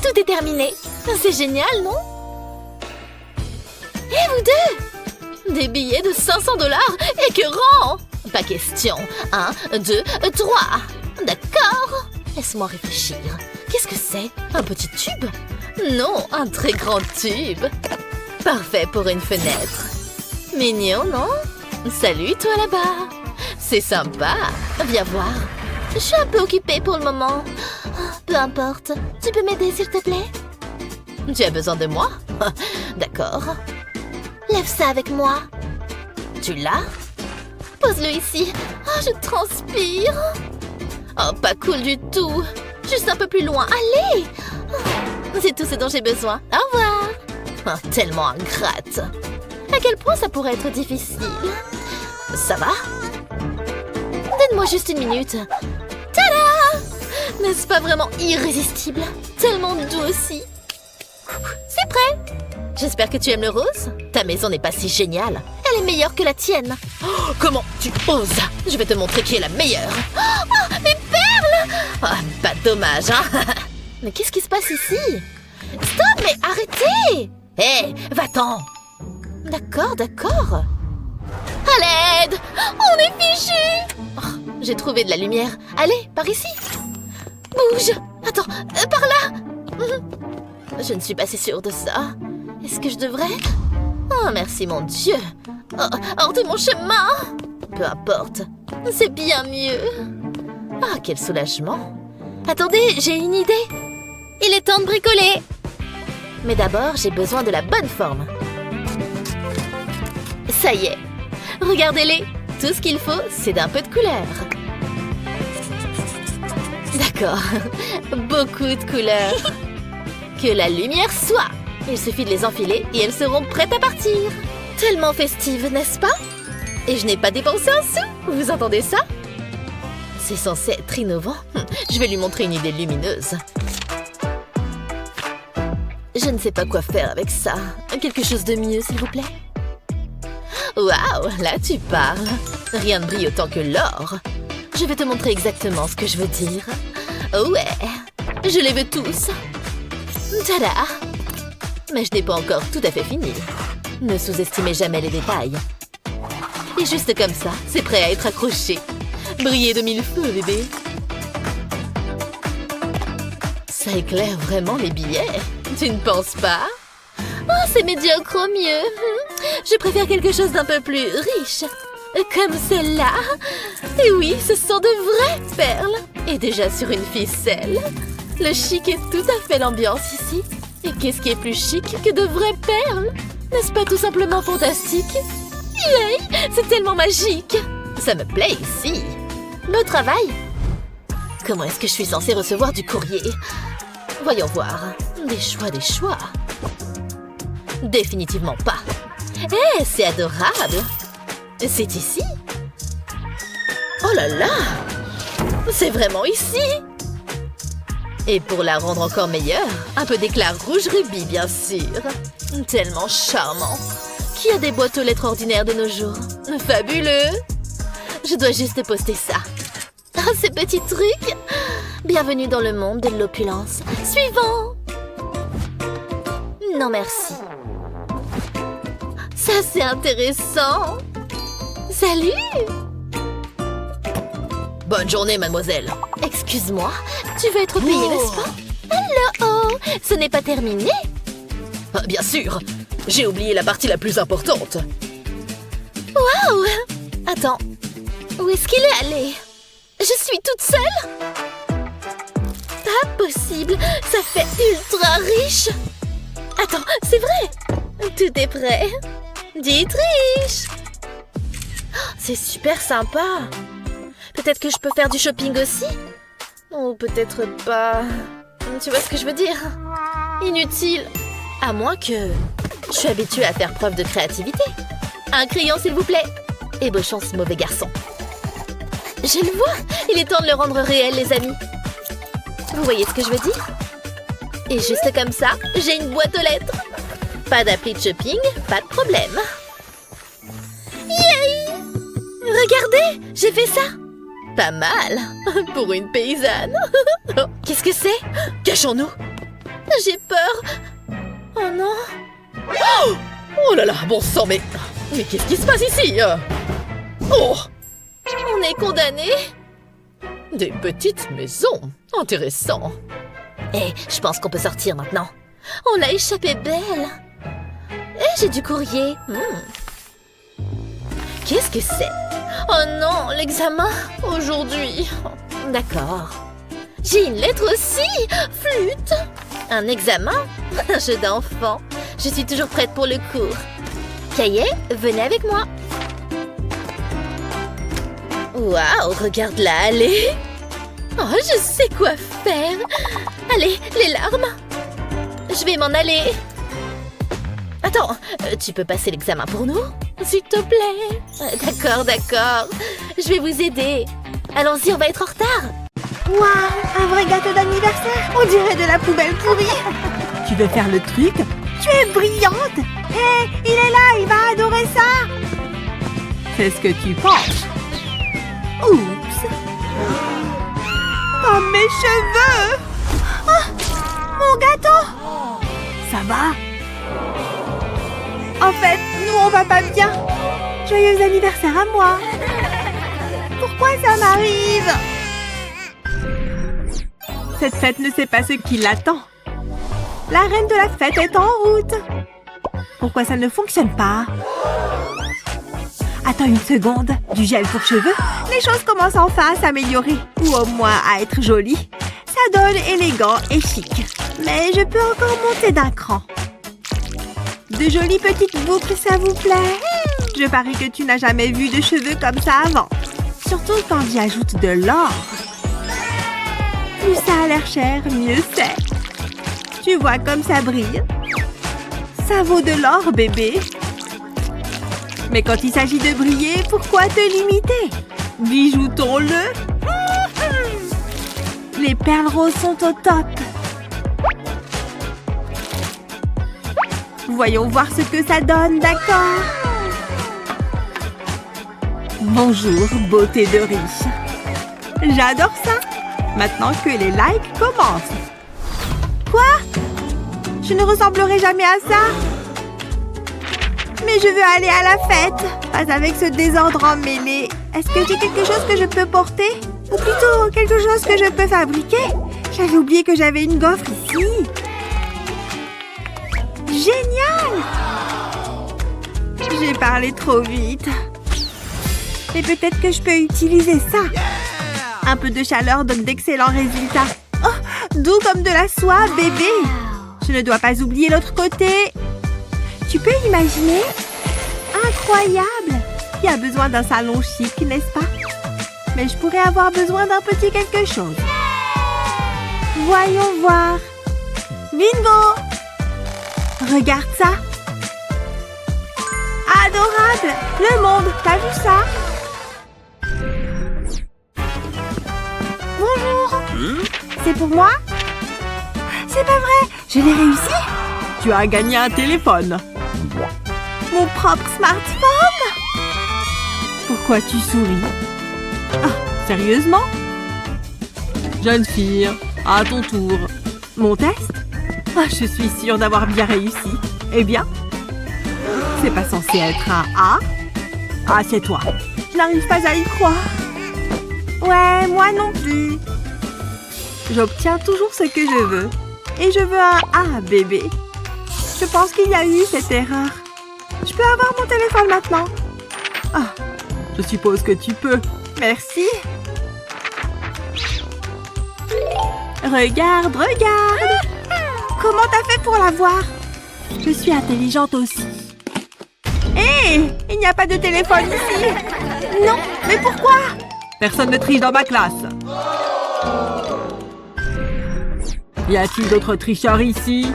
Tout est terminé. C'est génial, non? Et vous deux? Des billets de 500 $? Écœurant! Pas question. 1, 2, 3. D'accord. Laisse-moi réfléchir. Qu'est-ce que c'est? Un petit tube? Non, un très grand tube. Parfait pour une fenêtre. Mignon, non? Salut, toi là-bas. C'est sympa. Viens voir. Je suis un peu occupée pour le moment. Peu importe. Tu peux m'aider, s'il te plaît? Tu as besoin de moi? D'accord. Lève ça avec moi. Tu l'as? Pose-le ici. Oh, je transpire. Oh, pas cool du tout. Juste un peu plus loin. Allez! Oh, c'est tout ce dont j'ai besoin. Au revoir. Oh, tellement ingrate. À quel point ça pourrait être difficile? Ça va? Donne-moi juste une minute. Tada! N'est-ce pas vraiment irrésistible? Tellement doux aussi. C'est prêt. J'espère que tu aimes le rose. Ta maison n'est pas si géniale. Elle est meilleure que la tienne. Oh, comment tu oses? Je vais te montrer qui est la meilleure. Oh, mes perles! Oh, pas dommage, hein? Mais qu'est-ce qui se passe ici? Stop, mais arrêtez! Hé, va-t'en! D'accord, d'accord. À l'aide! On est fichus! Oh, j'ai trouvé de la lumière. Allez, par ici. Bouge! Attends, par là! Je ne suis pas si sûre de ça. Est-ce que je devrais? Oh, merci mon Dieu! Oh, hors de mon chemin! Peu importe. C'est bien mieux. Ah, quel soulagement. Attendez, j'ai une idée. Il est temps de bricoler. Mais d'abord, j'ai besoin de la bonne forme. Ça y est. Regardez-les. Tout ce qu'il faut, c'est d'un peu de couleur. D'accord. Beaucoup de couleurs. Que la lumière soit. Il suffit de les enfiler et elles seront prêtes à partir. Tellement festive, n'est-ce pas? Et je n'ai pas dépensé un sou. Vous entendez ça? C'est censé être innovant. Je vais lui montrer une idée lumineuse. Je ne sais pas quoi faire avec ça. Quelque chose de mieux, s'il vous plaît. Waouh, là tu parles. Rien ne brille autant que l'or. Je vais te montrer exactement ce que je veux dire. Ouais, je les veux tous. Tada! Mais je n'ai pas encore tout à fait fini. Ne sous-estimez jamais les détails. Et juste comme ça, c'est prêt à être accroché. Brillez de mille feux, bébé. Ça éclaire vraiment les billets. Tu ne penses pas? Oh, c'est médiocre au mieux. Je préfère quelque chose d'un peu plus riche. Comme celle-là. Et oui, ce sont de vraies perles. Et déjà sur une ficelle. Le chic est tout à fait l'ambiance ici. Et qu'est-ce qui est plus chic que de vraies perles? N'est-ce pas tout simplement fantastique? Yay! C'est tellement magique! Ça me plaît ici. Le travail? Comment est-ce que je suis censée recevoir du courrier? Voyons voir. Des choix. Définitivement pas. Eh, c'est adorable! C'est ici? Oh là là! C'est vraiment ici! Et pour la rendre encore meilleure, un peu d'éclat rouge rubis, bien sûr. Tellement charmant. Qui a des boîtes aux lettres ordinaires de nos jours? Fabuleux! Je dois juste poster ça. Ah, ces petits trucs! Bienvenue dans le monde de l'opulence. Suivant! Non, merci. Ça, c'est intéressant! Salut! Bonne journée, mademoiselle. Excuse-moi, tu veux être payée, n'est-ce pas? Alors, ce n'est pas terminé? Bien sûr, j'ai oublié la partie la plus importante. Waouh! Attends, où est-ce qu'il est allé? Je suis toute seule? Pas possible, ça fait ultra riche. Attends, c'est vrai? Tout est prêt. Dites riche! C'est super sympa. Peut-être que je peux faire du shopping aussi? Ou peut-être pas... Tu vois ce que je veux dire? Inutile. À moins que... Je suis habituée à faire preuve de créativité. Un crayon, s'il vous plaît. Ébauchons ce mauvais garçon. Je le vois. Il est temps de le rendre réel, les amis. Vous voyez ce que je veux dire? Et juste comme ça, j'ai une boîte aux lettres. Pas d'appli de shopping, pas de problème. Yay! Regardez, j'ai fait ça. Pas mal, pour une paysanne. Qu'est-ce que c'est? Cachons-nous. J'ai peur. Oh non. Oh là là, bon sang, mais qu'est-ce qui se passe ici? Oh! On est condamnés. Des petites maisons. Intéressant. Eh, je pense qu'on peut sortir maintenant. On l'a échappé belle. Eh, j'ai du courrier. Qu'est-ce que c'est? Oh non, l'examen aujourd'hui. D'accord. J'ai une lettre aussi. Flûte. Un examen? Un jeu d'enfant. Je suis toujours prête pour le cours. Cahier, venez avec moi. Waouh, regarde-la aller. Oh, je sais quoi faire. Allez, les larmes. Je vais m'en aller. Attends, tu peux passer l'examen pour nous? S'il te plaît. D'accord, d'accord. Je vais vous aider. Allons-y, on va être en retard. Waouh, un vrai gâteau d'anniversaire. On dirait de la poubelle pourrie. Tu veux faire le truc? Tu es brillante. Hé, il est là, il va adorer ça. C'est ce que tu penses. Oups. Oh, mes cheveux. Oh, mon gâteau. Ça va? En fait, nous, on va pas bien. Joyeux anniversaire à moi. Pourquoi ça m'arrive? Cette fête ne sait pas ce qui l'attend. La reine de la fête est en route. Pourquoi ça ne fonctionne pas? Attends une seconde. Du gel pour cheveux? Les choses commencent enfin à s'améliorer. Ou au moins à être jolies. Ça donne élégant et chic. Mais je peux encore monter d'un cran. De jolies petites boucles, ça vous plaît? Je parie que tu n'as jamais vu de cheveux comme ça avant. Surtout quand j'y ajoute de l'or. Plus ça a l'air cher, mieux c'est. Tu vois comme ça brille? Ça vaut de l'or, bébé. Mais quand il s'agit de briller, pourquoi te limiter? Bijoutons-le. Les perles roses sont au top. Voyons voir ce que ça donne, d'accord? Bonjour, beauté de riche. J'adore ça. Maintenant que les likes commencent. Quoi? Je ne ressemblerai jamais à ça. Mais je veux aller à la fête. Pas avec ce désordre emmêlé. Est-ce que j'ai quelque chose que je peux porter? Ou plutôt quelque chose que je peux fabriquer? J'avais oublié que j'avais une gaufre ici. Génial! J'ai parlé trop vite. Mais peut-être que je peux utiliser ça. Un peu de chaleur donne d'excellents résultats. Oh, doux comme de la soie, bébé. Je ne dois pas oublier l'autre côté. Tu peux imaginer? Incroyable! Il y a besoin d'un salon chic, n'est-ce pas? Mais je pourrais avoir besoin d'un petit quelque chose. Voyons voir. Bingo! Regarde ça. Adorable! Le monde, t'as vu ça? Bonjour! C'est pour moi? C'est pas vrai! Je l'ai réussi! Tu as gagné un téléphone. Mon propre smartphone? Pourquoi tu souris? Ah, sérieusement? Jeune fille, à ton tour. Mon test? Ah, je suis sûre d'avoir bien réussi. Eh bien? C'est pas censé être un A? Ah, c'est toi. Je n'arrive pas à y croire. Ouais, moi non plus. J'obtiens toujours ce que je veux. Et je veux un A, bébé. Je pense qu'il y a eu cette erreur. Je peux avoir mon téléphone maintenant? Ah, je suppose que tu peux. Merci. Regarde, regarde. Comment t'as fait pour l'avoir? Je suis intelligente aussi. Hé, il n'y a pas de téléphone ici. Non, mais pourquoi? Personne ne triche dans ma classe. Y a-t-il d'autres tricheurs ici?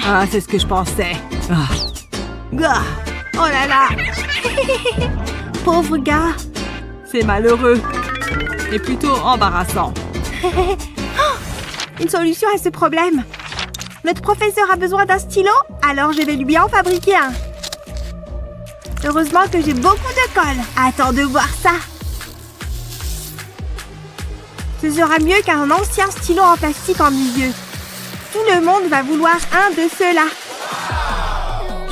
Ah, c'est ce que je pensais. Ah. Oh là là. Pauvre gars. C'est malheureux. Et plutôt embarrassant. Une solution à ce problème. Notre professeur a besoin d'un stylo, alors je vais lui en fabriquer un. Heureusement que j'ai beaucoup de colle. Attends de voir ça. Ce sera mieux qu'un ancien stylo en plastique en milieu. Tout le monde va vouloir un de ceux-là.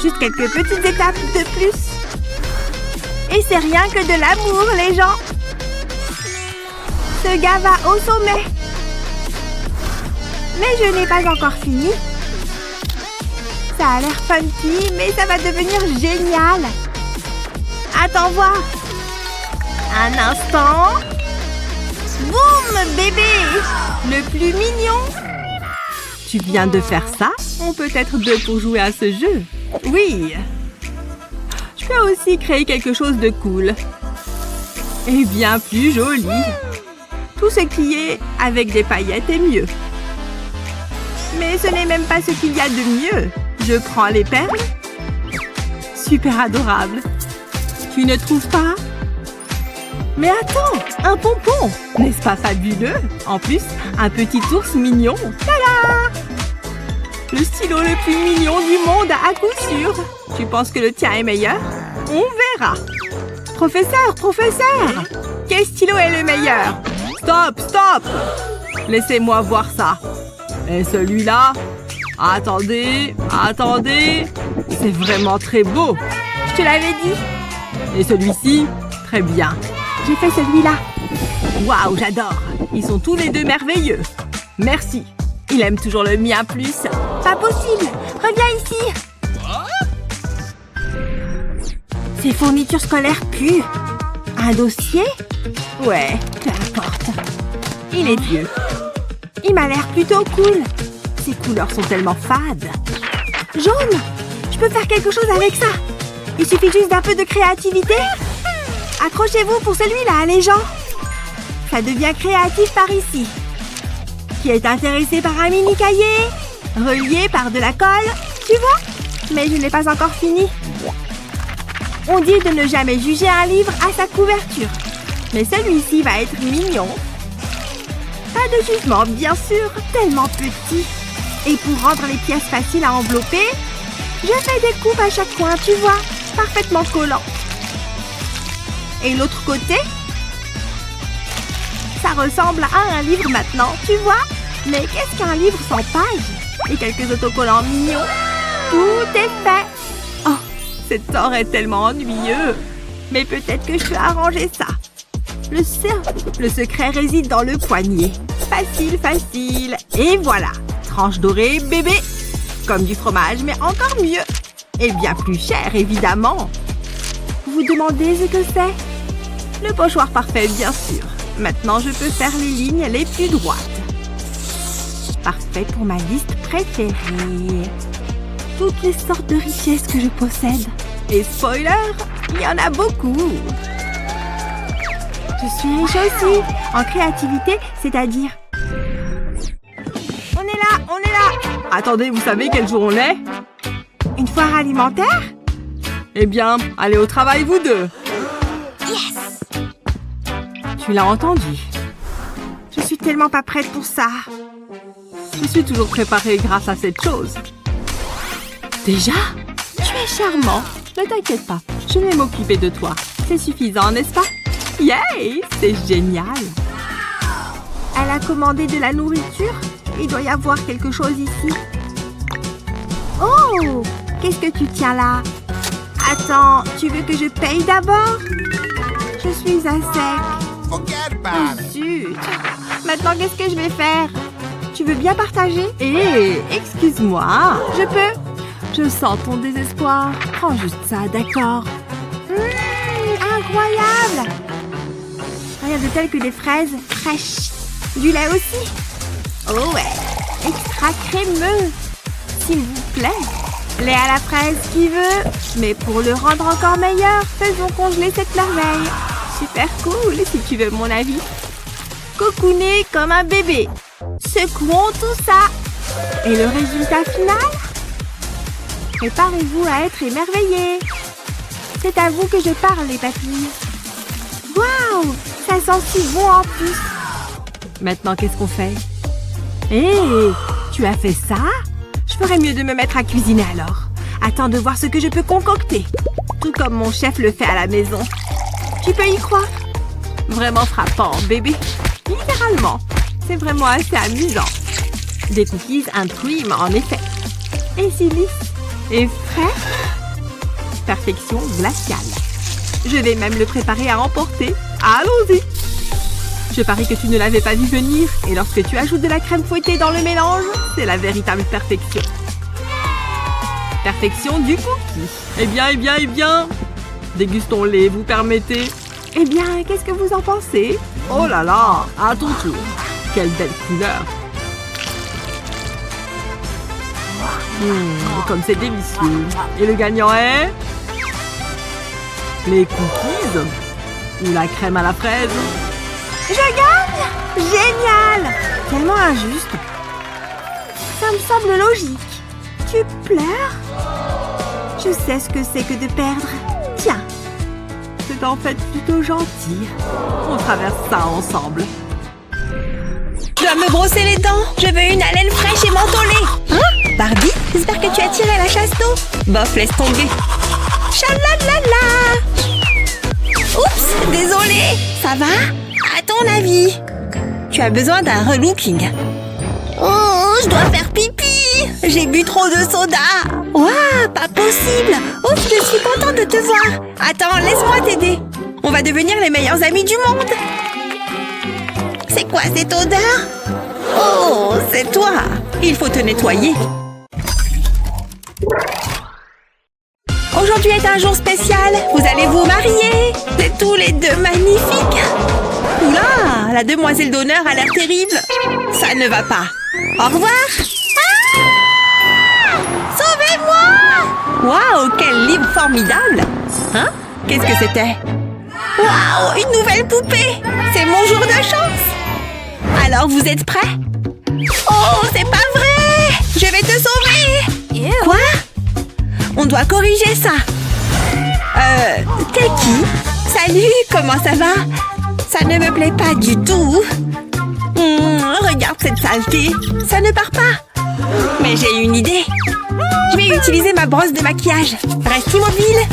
Juste quelques petites étapes de plus. Et c'est rien que de l'amour, les gens. Ce gars va au sommet. Mais je n'ai pas encore fini. Ça a l'air funky, mais ça va devenir génial. Attends voir. Un instant. Boum, bébé. Le plus mignon. Tu viens de faire ça? On peut être deux pour jouer à ce jeu. Oui. Je peux aussi créer quelque chose de cool. Et bien plus joli. Tout ce qui est avec des paillettes est mieux. Mais ce n'est même pas ce qu'il y a de mieux. Je prends les perles. Super adorable. Tu ne trouves pas? Mais attends, un pompon. N'est-ce pas fabuleux? En plus, un petit ours mignon. Tada! Le stylo le plus mignon du monde à coup sûr. Tu penses que le tien est meilleur? On verra. Professeur, professeur! Quel stylo est le meilleur? Stop, stop! Laissez-moi voir ça. Et celui-là? Attendez, attendez. C'est vraiment très beau. Je te l'avais dit. Et celui-ci? Très bien. J'ai fait celui-là. Waouh, j'adore. Ils sont tous les deux merveilleux. Merci. Il aime toujours le mien plus. Pas possible. Reviens ici. Ces fournitures scolaires puent. Un dossier? Ouais, peu importe. Il est vieux. Il m'a l'air plutôt cool. Ces couleurs sont tellement fades. Jaune! Je peux faire quelque chose avec ça. Il suffit juste d'un peu de créativité. Accrochez-vous pour celui-là, les gens. Ça devient créatif par ici. Qui est intéressé par un mini cahier? Relié par de la colle, tu vois? Mais je n'ai pas encore fini. On dit de ne jamais juger un livre à sa couverture. Mais celui-ci va être mignon. Pas de jugement, bien sûr, tellement petit. Et pour rendre les pièces faciles à envelopper, je fais des coupes à chaque coin, tu vois, parfaitement collants. Et l'autre côté, ça ressemble à un livre maintenant, tu vois. Mais qu'est-ce qu'un livre sans pages? Et quelques autocollants mignons. Tout est fait. Oh, cet or est tellement ennuyeux. Mais peut-être que je peux arranger ça. Le secret réside dans le poignet. Facile, facile. Et voilà. Tranche dorée, bébé. Comme du fromage, mais encore mieux. Et bien plus cher, évidemment. Vous demandez ce que c'est? Le pochoir parfait, bien sûr. Maintenant, je peux faire les lignes les plus droites. Parfait pour ma liste préférée. Toutes les sortes de richesses que je possède. Et spoiler, il y en a beaucoup. Je suis riche aussi, en créativité, c'est-à-dire... On est là. Attendez, vous savez quel jour on est? Une foire alimentaire? Eh bien, allez au travail, vous deux. Yes! Tu l'as entendu. Je suis tellement pas prête pour ça. Je suis toujours préparée grâce à cette chose. Déjà? Tu es charmant. Ne t'inquiète pas, je vais m'occuper de toi. C'est suffisant, n'est-ce pas? Yay! C'est génial! Elle a commandé de la nourriture? Il doit y avoir quelque chose ici. Oh! Qu'est-ce que tu tiens là? Attends, tu veux que je paye d'abord? Je suis à sec. Oh zut! Maintenant, qu'est-ce que je vais faire? Tu veux bien partager? Hé, excuse-moi, je peux? Je sens ton désespoir. Prends juste ça, d'accord? Incroyable! Rien de tel que des fraises fraîches. Du lait aussi. Oh ouais, extra crémeux. S'il vous plaît. Lait à la fraise qui veut. Mais pour le rendre encore meilleur, faisons congeler cette merveille. Super cool, si tu veux mon avis. Cocooné comme un bébé. Secouons tout ça. Et le résultat final? Préparez-vous à être émerveillés. C'est à vous que je parle, les papilles. Waouh! Ça sent si bon en plus. Maintenant, qu'est-ce qu'on fait? Hé! Tu as fait ça? Je ferais mieux de me mettre à cuisiner alors. Attends de voir ce que je peux concocter. Tout comme mon chef le fait à la maison. Tu peux y croire? Vraiment frappant, bébé. Littéralement. C'est vraiment assez amusant. Des cookies and cream, en effet. Et si lisse et frais? Perfection glaciale. Je vais même le préparer à emporter. Allons-y! Je parie que tu ne l'avais pas vu venir. Et lorsque tu ajoutes de la crème fouettée dans le mélange, c'est la véritable perfection. Perfection du cookie. Eh bien. Dégustons-les, vous permettez? Eh bien, qu'est-ce que vous en pensez? Oh là là, à ton tour. Quelle belle couleur. Comme c'est délicieux. Et le gagnant est... les cookies ou la crème à la fraise? Je gagne! Génial! Tellement injuste. Ça me semble logique. Tu pleures? Je sais ce que c'est que de perdre. Tiens. C'est en fait plutôt gentil. On traverse ça ensemble. Je dois me brosser les dents. Je veux une haleine fraîche et mentholée. Hein? Barbie, j'espère que tu as tiré la chasse d'eau. Bof, laisse tomber. Chalalala! Oups, désolée. Ça va? À ton avis? Tu as besoin d'un relooking. Oh, je dois faire pipi. J'ai bu trop de soda. Ouah, pas possible. Ouf, je suis contente de te voir. Attends, laisse-moi t'aider. On va devenir les meilleurs amis du monde. C'est quoi cette odeur? Oh, c'est toi. Il faut te nettoyer. Aujourd'hui est un jour spécial. Vous allez vous marier. C'est tous les deux magnifiques. Oula, la demoiselle d'honneur a l'air terrible. Ça ne va pas. Au revoir. Ah! Sauvez-moi! Waouh, quel livre formidable. Hein? Qu'est-ce que c'était? Waouh, une nouvelle poupée. C'est mon jour de chance. Alors, vous êtes prêts? Oh, c'est pas vrai! Je vais te sauver! Quoi? On doit corriger ça. T'es qui? Salut, comment ça va? Ça ne me plaît pas du tout. Regarde cette saleté. Ça ne part pas. Mais j'ai une idée. Je vais utiliser ma brosse de maquillage. Reste immobile.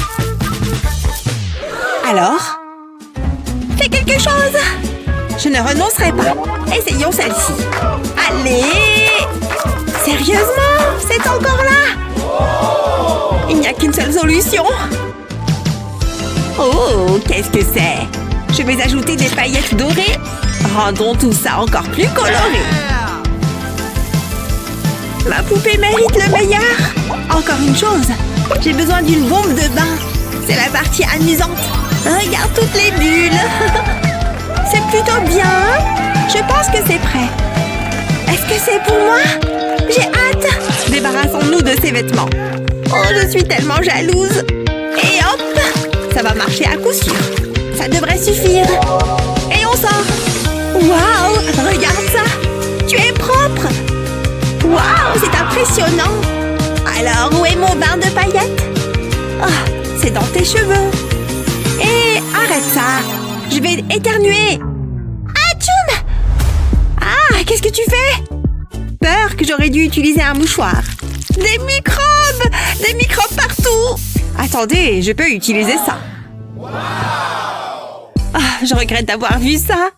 Alors? Fais quelque chose. Je ne renoncerai pas. Essayons celle-ci. Allez! Sérieusement? C'est encore là? Il n'y a qu'une seule solution. Oh, qu'est-ce que c'est? Je vais ajouter des paillettes dorées. Rendons tout ça encore plus coloré. Ma poupée mérite le meilleur. Encore une chose, j'ai besoin d'une bombe de bain. C'est la partie amusante. Regarde toutes les bulles. C'est plutôt bien. Je pense que c'est prêt. Est-ce que c'est pour moi? J'ai hâte. Débarrassons-nous de ces vêtements. Oh, je suis tellement jalouse. Et hop, ça va marcher à coup sûr. Ça devrait suffire. Et on sort. Waouh, regarde ça. Tu es propre. Waouh, c'est impressionnant. Alors, où est mon bain de paillettes? Oh, c'est dans tes cheveux. Et arrête ça. Je vais éternuer. Atchoum! Ah, qu'est-ce que tu fais? Peur que j'aurais dû utiliser un mouchoir. Des microbes! Des microbes partout! Attendez, je peux utiliser ça. Ah, je regrette d'avoir vu ça.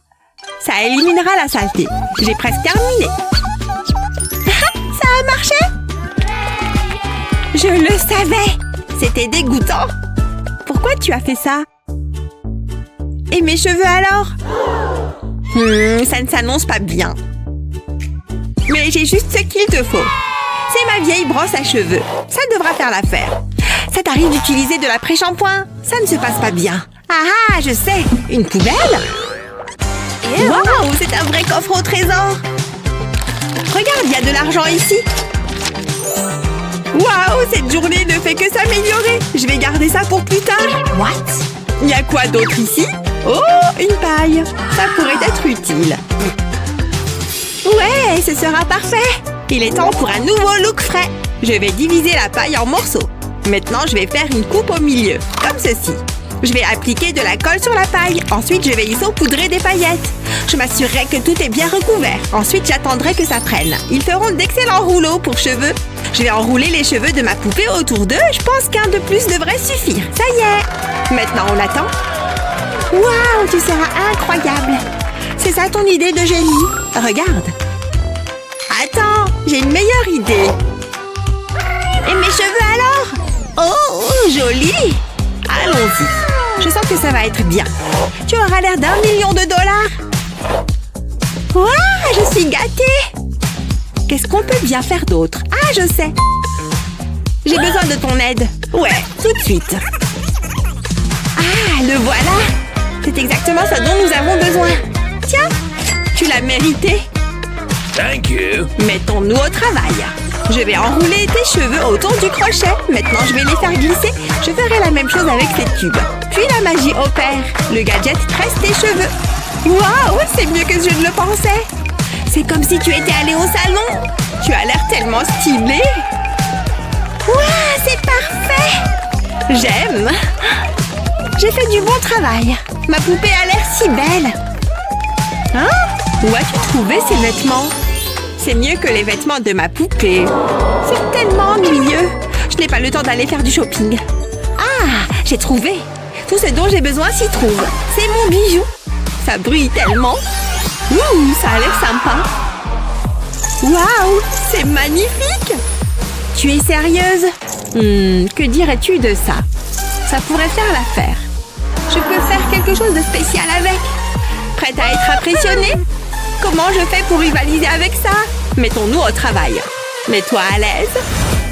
Ça éliminera la saleté. J'ai presque terminé. Ça a marché? Je le savais. C'était dégoûtant. Pourquoi tu as fait ça? Et mes cheveux alors? Ça ne s'annonce pas bien. Mais j'ai juste ce qu'il te faut. C'est ma vieille brosse à cheveux. Ça devra faire l'affaire. Ça t'arrive d'utiliser de la pré-shampoing? Ça ne se passe pas bien. Ah, je sais. Une poubelle? Waouh, c'est un vrai coffre au trésor. Regarde, il y a de l'argent ici. Waouh, cette journée ne fait que s'améliorer. Je vais garder ça pour plus tard. What? Il y a quoi d'autre ici? Oh, une paille. Ça pourrait être utile. Ouais, ce sera parfait. Il est temps pour un nouveau look frais. Je vais diviser la paille en morceaux. Maintenant, je vais faire une coupe au milieu, comme ceci. Je vais appliquer de la colle sur la paille. Ensuite, je vais y saupoudrer des paillettes. Je m'assurerai que tout est bien recouvert. Ensuite, j'attendrai que ça prenne. Ils feront d'excellents rouleaux pour cheveux. Je vais enrouler les cheveux de ma poupée autour d'eux. Je pense qu'un de plus devrait suffire. Ça y est. Maintenant, on attend. Waouh, tu seras incroyable. C'est ça ton idée de génie? Regarde. Attends, j'ai une meilleure idée. Et mes cheveux alors? Oh, joli. Allons-y. Je sens que ça va être bien. Tu auras l'air d'1 million de dollars. Waouh, je suis gâtée. Qu'est-ce qu'on peut bien faire d'autre? Ah, je sais. J'ai besoin de ton aide. Ouais, tout de suite. Ah, le voilà. C'est exactement ce dont nous avons besoin. Tiens, tu l'as mérité. Thank you. Mettons-nous au travail. Je vais enrouler tes cheveux autour du crochet. Maintenant, je vais les faire glisser. Je ferai la même chose avec ces tubes. Puis la magie opère. Le gadget tresse tes cheveux. Waouh, c'est mieux que je ne le pensais. C'est comme si tu étais allé au salon. Tu as l'air tellement stylé. Waouh, c'est parfait. J'aime. J'ai fait du bon travail. Ma poupée a l'air si belle. Hein? Où as-tu trouvé ces vêtements? C'est mieux que les vêtements de ma poupée. C'est tellement ennuyeux. Je n'ai pas le temps d'aller faire du shopping. Ah, j'ai trouvé. Tout ce dont j'ai besoin s'y trouve. C'est mon bijou. Ça brille tellement. Ouh, ça a l'air sympa. Waouh, c'est magnifique. Tu es sérieuse? Que dirais-tu de ça? Ça pourrait faire l'affaire. Je peux faire quelque chose de spécial avec. Prête à être impressionnée? Comment je fais pour rivaliser avec ça? Mettons-nous au travail. Mets-toi à l'aise.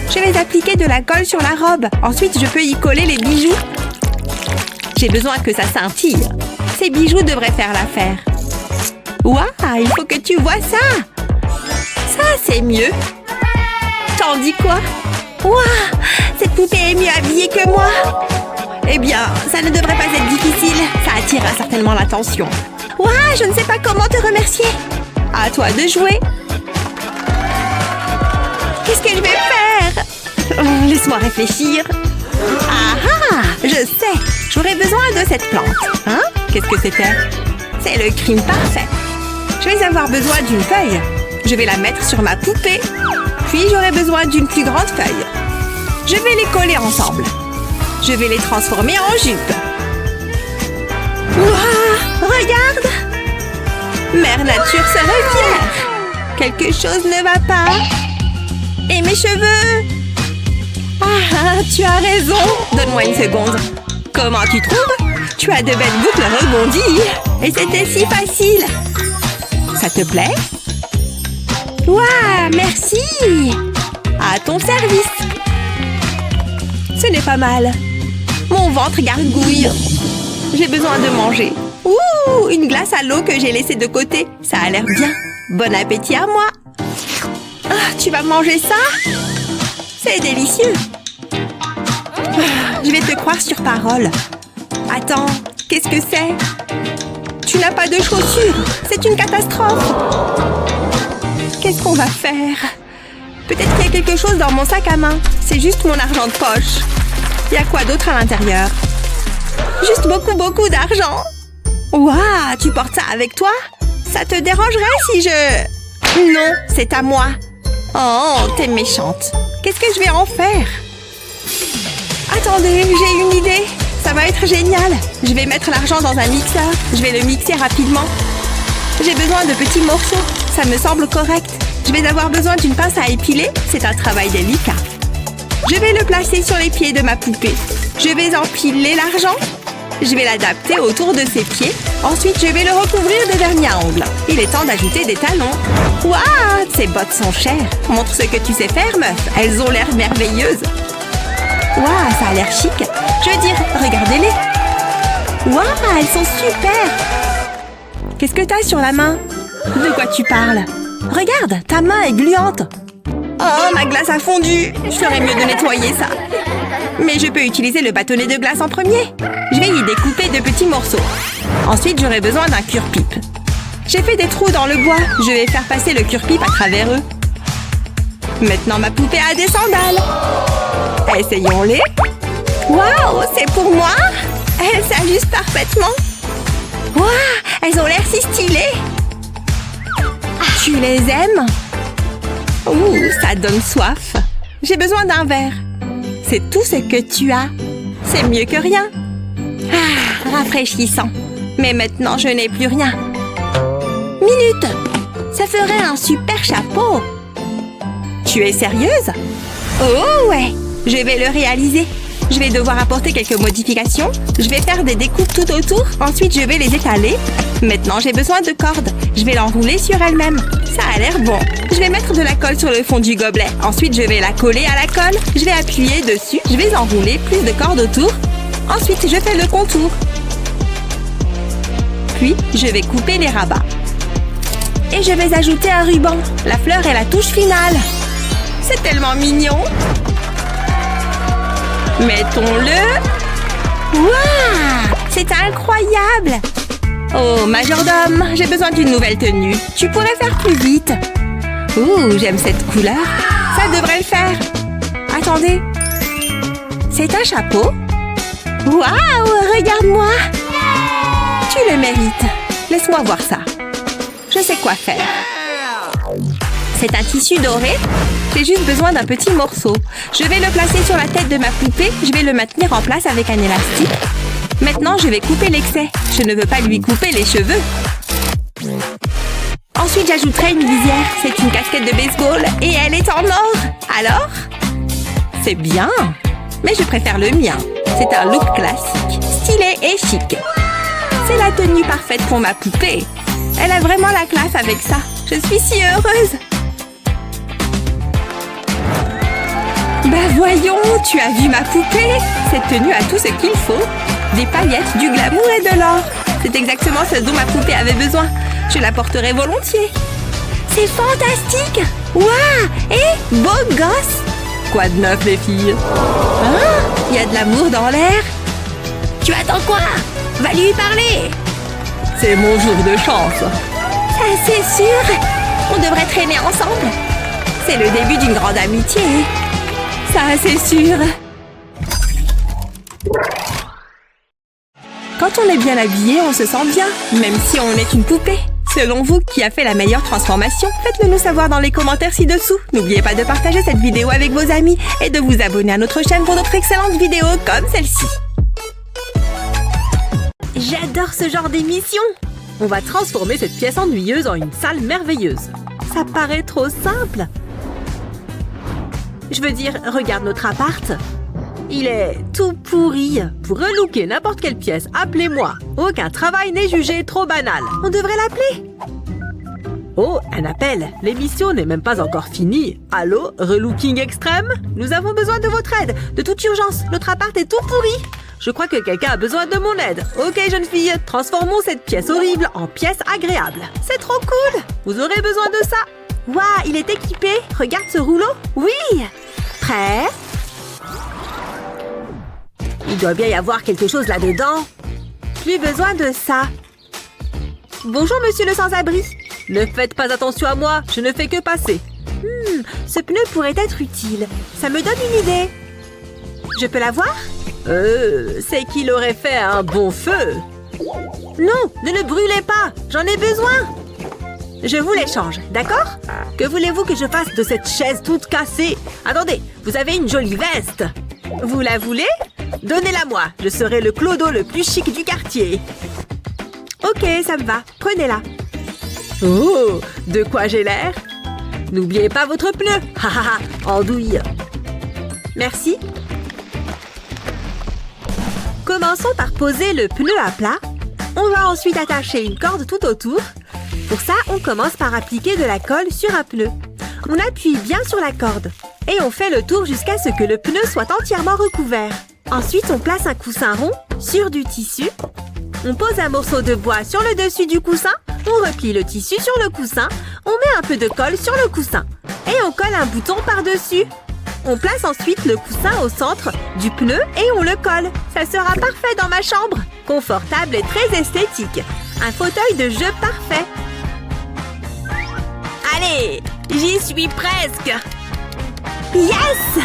Je vais appliquer de la colle sur la robe. Ensuite, je peux y coller les bijoux. J'ai besoin que ça scintille. Ces bijoux devraient faire l'affaire. Waouh, il faut que tu vois ça. Ça, c'est mieux. T'en dis quoi? Waouh, cette poupée est mieux habillée que moi. Eh bien, ça ne devrait pas être difficile. Ça attirera certainement l'attention. Waouh, je ne sais pas comment te remercier. À toi de jouer. Qu'est-ce que je vais faire? Laisse-moi réfléchir. Ah, je sais. J'aurais besoin de cette plante. Hein? Qu'est-ce que c'était? C'est le crime parfait. Je vais avoir besoin d'une feuille. Je vais la mettre sur ma poupée. Puis j'aurai besoin d'une plus grande feuille. Je vais les coller ensemble. Je vais les transformer en jupe. Waouh, regarde! Mère Nature serait fière. Quelque chose ne va pas. Et mes cheveux? Ah, tu as raison. Donne-moi une seconde. Comment tu trouves? Tu as de belles boucles rebondies. Et c'était si facile. Ça te plaît? Waouh, merci! À ton service. Ce n'est pas mal. Mon ventre gargouille. J'ai besoin de manger. Ouh, une glace à l'eau que j'ai laissée de côté. Ça a l'air bien. Bon appétit à moi. Ah, tu vas manger ça? C'est délicieux. Ah, je vais te croire sur parole. Attends, qu'est-ce que c'est? Tu n'as pas de chaussures. C'est une catastrophe. Qu'est-ce qu'on va faire? Peut-être qu'il y a quelque chose dans mon sac à main. C'est juste mon argent de poche. Il y a quoi d'autre à l'intérieur? Juste beaucoup d'argent. Waouh, tu portes ça avec toi? Ça te dérangerait si je... Non, c'est à moi. Oh, t'es méchante. Qu'est-ce que je vais en faire? Attendez, j'ai une idée. Ça va être génial. Je vais mettre l'argent dans un mixeur. Je vais le mixer rapidement. J'ai besoin de petits morceaux. Ça me semble correct. Je vais avoir besoin d'une pince à épiler. C'est un travail délicat. Je vais le placer sur les pieds de ma poupée. Je vais empiler l'argent. Je vais l'adapter autour de ses pieds. Ensuite, je vais le recouvrir de vernis à ongles. Il est temps d'ajouter des talons. Waouh, ces bottes sont chères. Montre ce que tu sais faire, meuf. Elles ont l'air merveilleuses. Waouh, ça a l'air chic. Je veux dire, regardez-les. Waouh, elles sont super. Qu'est-ce que t'as sur la main? De quoi tu parles? Regarde, ta main est gluante. Oh, ma glace a fondu. Je ferais mieux de nettoyer ça. Mais je peux utiliser le bâtonnet de glace en premier. Je vais y découper de petits morceaux. Ensuite, j'aurai besoin d'un cure-pipe. J'ai fait des trous dans le bois. Je vais faire passer le cure-pipe à travers eux. Maintenant, ma poupée a des sandales. Essayons-les. Waouh, c'est pour moi? Elles s'ajustent parfaitement. Waouh, elles ont l'air si stylées. Tu les aimes? Ouh, ça donne soif. J'ai besoin d'un verre. C'est tout ce que tu as. C'est mieux que rien. Ah, rafraîchissant. Mais maintenant, je n'ai plus rien. Minute! Ça ferait un super chapeau. Tu es sérieuse? Oh ouais! Je vais le réaliser. Je vais devoir apporter quelques modifications. Je vais faire des découpes tout autour. Ensuite, je vais les étaler. Maintenant, j'ai besoin de cordes. Je vais l'enrouler sur elle-même. Ça a l'air bon. Je vais mettre de la colle sur le fond du gobelet. Ensuite, je vais la coller à la colle. Je vais appuyer dessus. Je vais enrouler plus de cordes autour. Ensuite, je fais le contour. Puis, je vais couper les rabats. Et je vais ajouter un ruban. La fleur est la touche finale. C'est tellement mignon. Mettons-le. Waouh! C'est incroyable! Oh, majordome, j'ai besoin d'une nouvelle tenue. Tu pourrais faire plus vite. Ouh, j'aime cette couleur. Ça devrait le faire. Attendez. C'est un chapeau? Waouh, regarde-moi! Tu le mérites. Laisse-moi voir ça. Je sais quoi faire. C'est un tissu doré. J'ai juste besoin d'un petit morceau. Je vais le placer sur la tête de ma poupée. Je vais le maintenir en place avec un élastique. Maintenant, je vais couper l'excès. Je ne veux pas lui couper les cheveux. Ensuite, j'ajouterai une visière. C'est une casquette de baseball et elle est en or. Alors? C'est bien. Mais je préfère le mien. C'est un look classique, stylé et chic. C'est la tenue parfaite pour ma poupée. Elle a vraiment la classe avec ça. Je suis si heureuse. Bah voyons, tu as vu ma poupée? Cette tenue a tout ce qu'il faut. Des paillettes, du glamour et de l'or. C'est exactement ce dont ma poupée avait besoin. Je la porterai volontiers. C'est fantastique! Waouh! Et beau gosse! Quoi de neuf, les filles? Hein? Il y a de l'amour dans l'air. Tu attends quoi? Va lui parler! C'est mon jour de chance. Ça, c'est sûr! On devrait traîner ensemble. C'est le début d'une grande amitié. Ça, c'est sûr. Quand on est bien habillé, on se sent bien, même si on est une poupée. Selon vous, qui a fait la meilleure transformation? Faites-le nous savoir dans les commentaires ci-dessous. N'oubliez pas de partager cette vidéo avec vos amis et de vous abonner à notre chaîne pour d'autres excellentes vidéos comme celle-ci. J'adore ce genre d'émission. On va transformer cette pièce ennuyeuse en une salle merveilleuse. Ça paraît trop simple. Je veux dire, regarde notre appart. Il est tout pourri. Pour relooker n'importe quelle pièce, appelez-moi. Aucun travail n'est jugé trop banal. On devrait l'appeler. Oh, un appel. L'émission n'est même pas encore finie. Allô, relooking extrême? Nous avons besoin de votre aide. De toute urgence, notre appart est tout pourri. Je crois que quelqu'un a besoin de mon aide. Ok, jeune fille, transformons cette pièce horrible en pièce agréable. C'est trop cool. Vous aurez besoin de ça. Waouh, il est équipé. Regarde ce rouleau. Oui. Prêt? Il doit bien y avoir quelque chose là-dedans. Plus besoin de ça. Bonjour, monsieur le sans-abri. Ne faites pas attention à moi, je ne fais que passer. Ce pneu pourrait être utile. Ça me donne une idée. Je peux l'avoir? C'est qu'il aurait fait un bon feu. Non, ne le brûlez pas, j'en ai besoin. Je vous l'échange, d'accord? Que voulez-vous que je fasse de cette chaise toute cassée? Attendez, vous avez une jolie veste. Vous la voulez? Donnez-la-moi, je serai le clodo le plus chic du quartier. Ok, ça me va, prenez-la. Oh, de quoi j'ai l'air? N'oubliez pas votre pneu. Hahaha, andouille. Merci. Commençons par poser le pneu à plat. On va ensuite attacher une corde tout autour. Pour ça, on commence par appliquer de la colle sur un pneu. On appuie bien sur la corde et on fait le tour jusqu'à ce que le pneu soit entièrement recouvert. Ensuite, on place un coussin rond sur du tissu. On pose un morceau de bois sur le dessus du coussin. On replie le tissu sur le coussin. On met un peu de colle sur le coussin. Et on colle un bouton par-dessus. On place ensuite le coussin au centre du pneu et on le colle. Ça sera parfait dans ma chambre. Confortable et très esthétique. Un fauteuil de jeu parfait. Allez, j'y suis presque. Yes!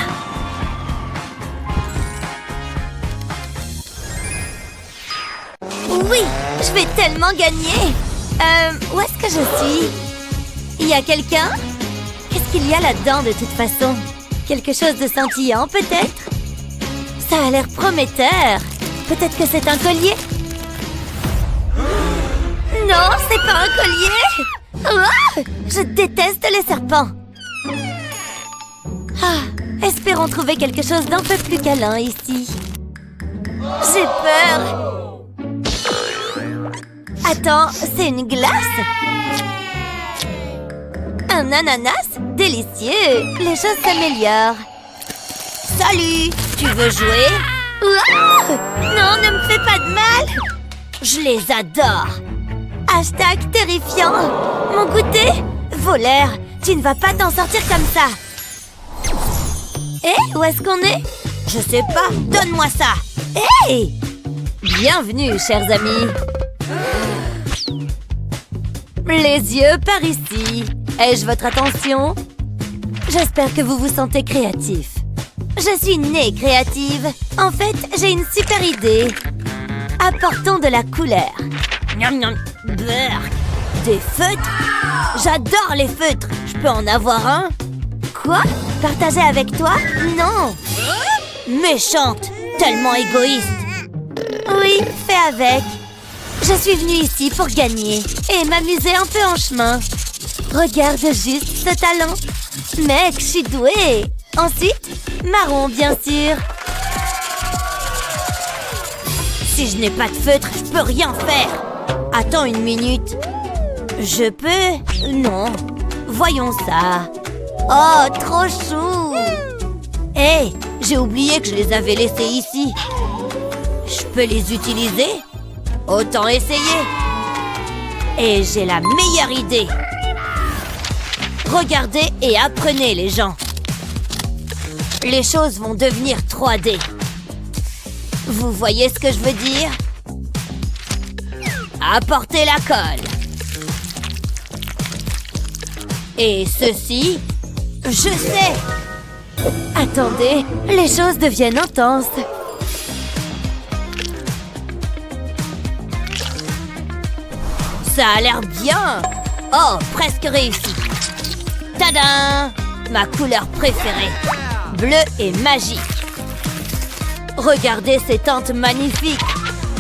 Oui, je vais tellement gagner. Où est-ce que je suis? Il y a quelqu'un? Qu'est-ce qu'il y a là-dedans de toute façon? Quelque chose de scintillant peut-être? Ça a l'air prometteur. Peut-être que c'est un collier? Non, c'est pas un collier! Ah, je déteste les serpents. Espérons trouver quelque chose d'un peu plus câlin ici. J'ai peur. Attends, c'est une glace? Un ananas? Délicieux! Les choses s'améliorent. Salut! Tu veux jouer? Non, ne me fais pas de mal! Je les adore! Hashtag terrifiant! Mon goûter? Voleur, tu ne vas pas t'en sortir comme ça! Où est-ce qu'on est? Je sais pas, donne-moi ça! Bienvenue, chers amis! Les yeux par ici. Ai-je votre attention? J'espère que vous vous sentez créatif. Je suis née créative. En fait, j'ai une super idée. Apportons de la couleur. Miam miam. Beurre. Des feutres? J'adore les feutres. Je peux en avoir un? Quoi? Partager avec toi? Non. Méchante. Tellement égoïste. Oui, fais avec. Je suis venue ici pour gagner et m'amuser un peu en chemin. Regarde juste ce talent. Mec, je suis douée. Ensuite, marron, bien sûr. Si je n'ai pas de feutre, je peux rien faire. Attends une minute. Je peux? Non. Voyons ça. Oh, trop chou. J'ai oublié que je les avais laissés ici. Je peux les utiliser? Autant essayer. Et j'ai la meilleure idée. Regardez et apprenez, les gens. Les choses vont devenir 3D. Vous voyez ce que je veux dire? Apportez la colle. Et ceci, je sais. Attendez, les choses deviennent intenses. Ça a l'air bien. Oh, presque réussi. Tadam! Ma couleur préférée. Bleu et magique. Regardez ces tentes magnifiques.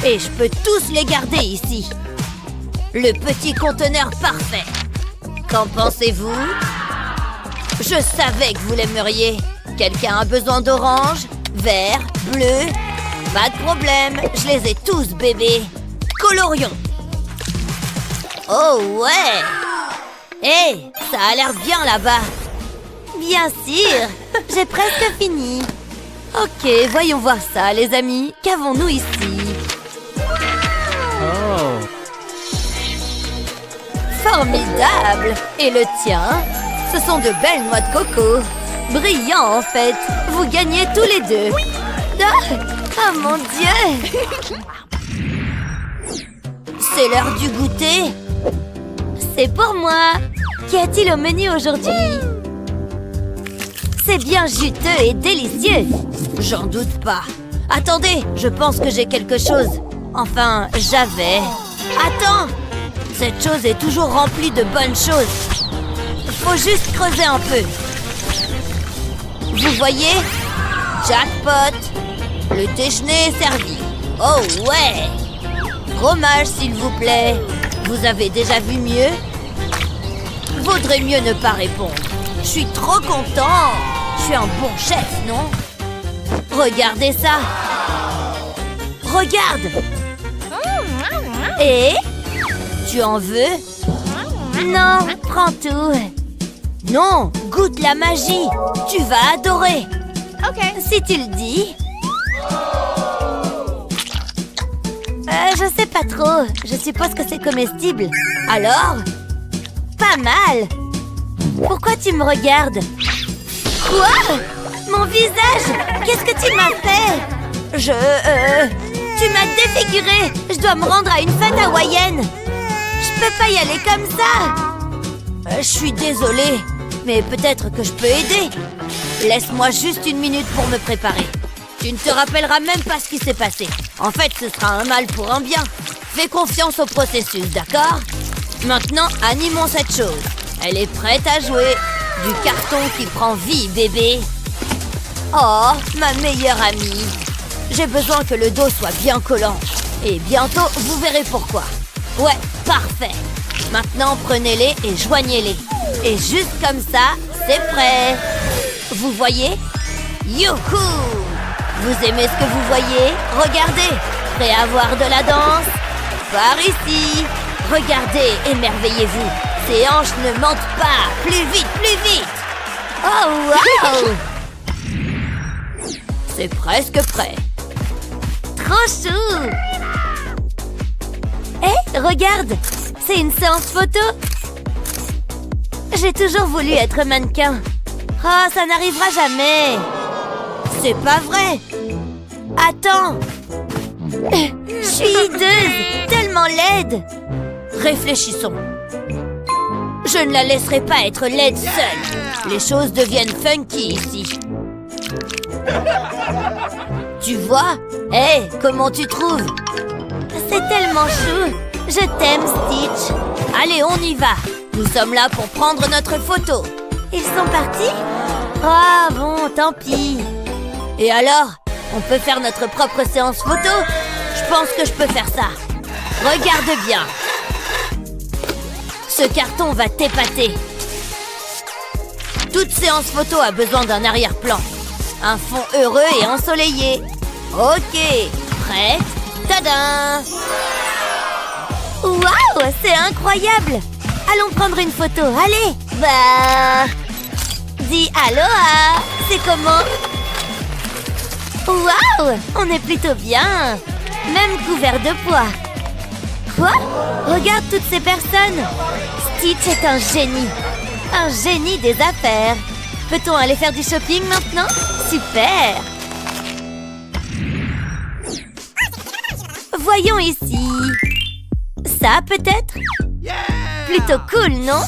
Et je peux tous les garder ici. Le petit conteneur parfait. Qu'en pensez-vous? Je savais que vous l'aimeriez. Quelqu'un a besoin d'orange? vert, bleu. Pas de problème, je les ai tous, bébé. Colorions. Oh ouais. Hé, ça a l'air bien là-bas. Bien sûr, j'ai presque fini. Ok, voyons voir ça, les amis. Qu'avons-nous ici? Formidable! Et le tien? Ce sont de belles noix de coco. Brillants, en fait. Vous gagnez tous les deux. Oh mon Dieu! C'est l'heure du goûter. C'est pour moi. Qu'y a-t-il au menu aujourd'hui? C'est bien juteux et délicieux. J'en doute pas. Attendez, je pense que j'ai quelque chose. Enfin, j'avais. Attends! Cette chose est toujours remplie de bonnes choses. Faut juste creuser un peu. Vous voyez? Jackpot! Le déjeuner est servi. Oh ouais! Fromage, s'il vous plaît. Vous avez déjà vu mieux? Vaudrait mieux ne pas répondre. Je suis trop content. Je suis un bon chef, non? Regardez ça. Regarde. Et? Tu en veux? Non, prends tout. Non, goûte la magie. Tu vas adorer. Ok. Si tu le dis. Je sais pas trop. Je suppose que c'est comestible. Alors? Pas mal. Pourquoi tu me regardes? Quoi? Mon visage? Qu'est-ce que tu m'as fait? Tu m'as défiguré. Je dois me rendre à une fête hawaïenne. Je peux pas y aller comme ça. Je suis désolée, mais peut-être que je peux aider. Laisse-moi juste une minute pour me préparer. Tu ne te rappelleras même pas ce qui s'est passé. En fait, ce sera un mal pour un bien. Fais confiance au processus, d'accord? Maintenant, animons cette chose. Elle est prête à jouer. Du carton qui prend vie, bébé. Oh, ma meilleure amie. J'ai besoin que le dos soit bien collant. Et bientôt, vous verrez pourquoi. Ouais, parfait. Maintenant, prenez-les et joignez-les. Et juste comme ça, c'est prêt. Vous voyez? Youhou! Vous aimez ce que vous voyez? Regardez! Prêt à voir de la danse? Par ici! Regardez, émerveillez-vous! Ces hanches ne mentent pas! Plus vite, plus vite! Oh, wow! C'est presque prêt. Trop chou! Hé, regarde! C'est une séance photo! J'ai toujours voulu être mannequin. Oh, ça n'arrivera jamais! C'est pas vrai! Attends! Je suis hideuse! Tellement laide! Réfléchissons. Je ne la laisserai pas être laide seule. Les choses deviennent funky ici. Tu vois? Hé, comment tu trouves? C'est tellement chou! Je t'aime, Stitch! Allez, on y va! Nous sommes là pour prendre notre photo. Ils sont partis? Ah bon, tant pis. Et alors? On peut faire notre propre séance photo? Je pense que je peux faire ça. Regarde bien. Ce carton va t'épater. Toute séance photo a besoin d'un arrière-plan. Un fond heureux et ensoleillé. Ok, prête? Tadam! Waouh, c'est incroyable! Allons prendre une photo, allez! Bah... Dis aloha! C'est comment? Waouh! On est plutôt bien! Même couvert de pois. Quoi? Regarde toutes ces personnes! Stitch est un génie! Un génie des affaires! Peut-on aller faire du shopping maintenant? Super! Voyons ici. Ça, peut-être? Plutôt cool, non?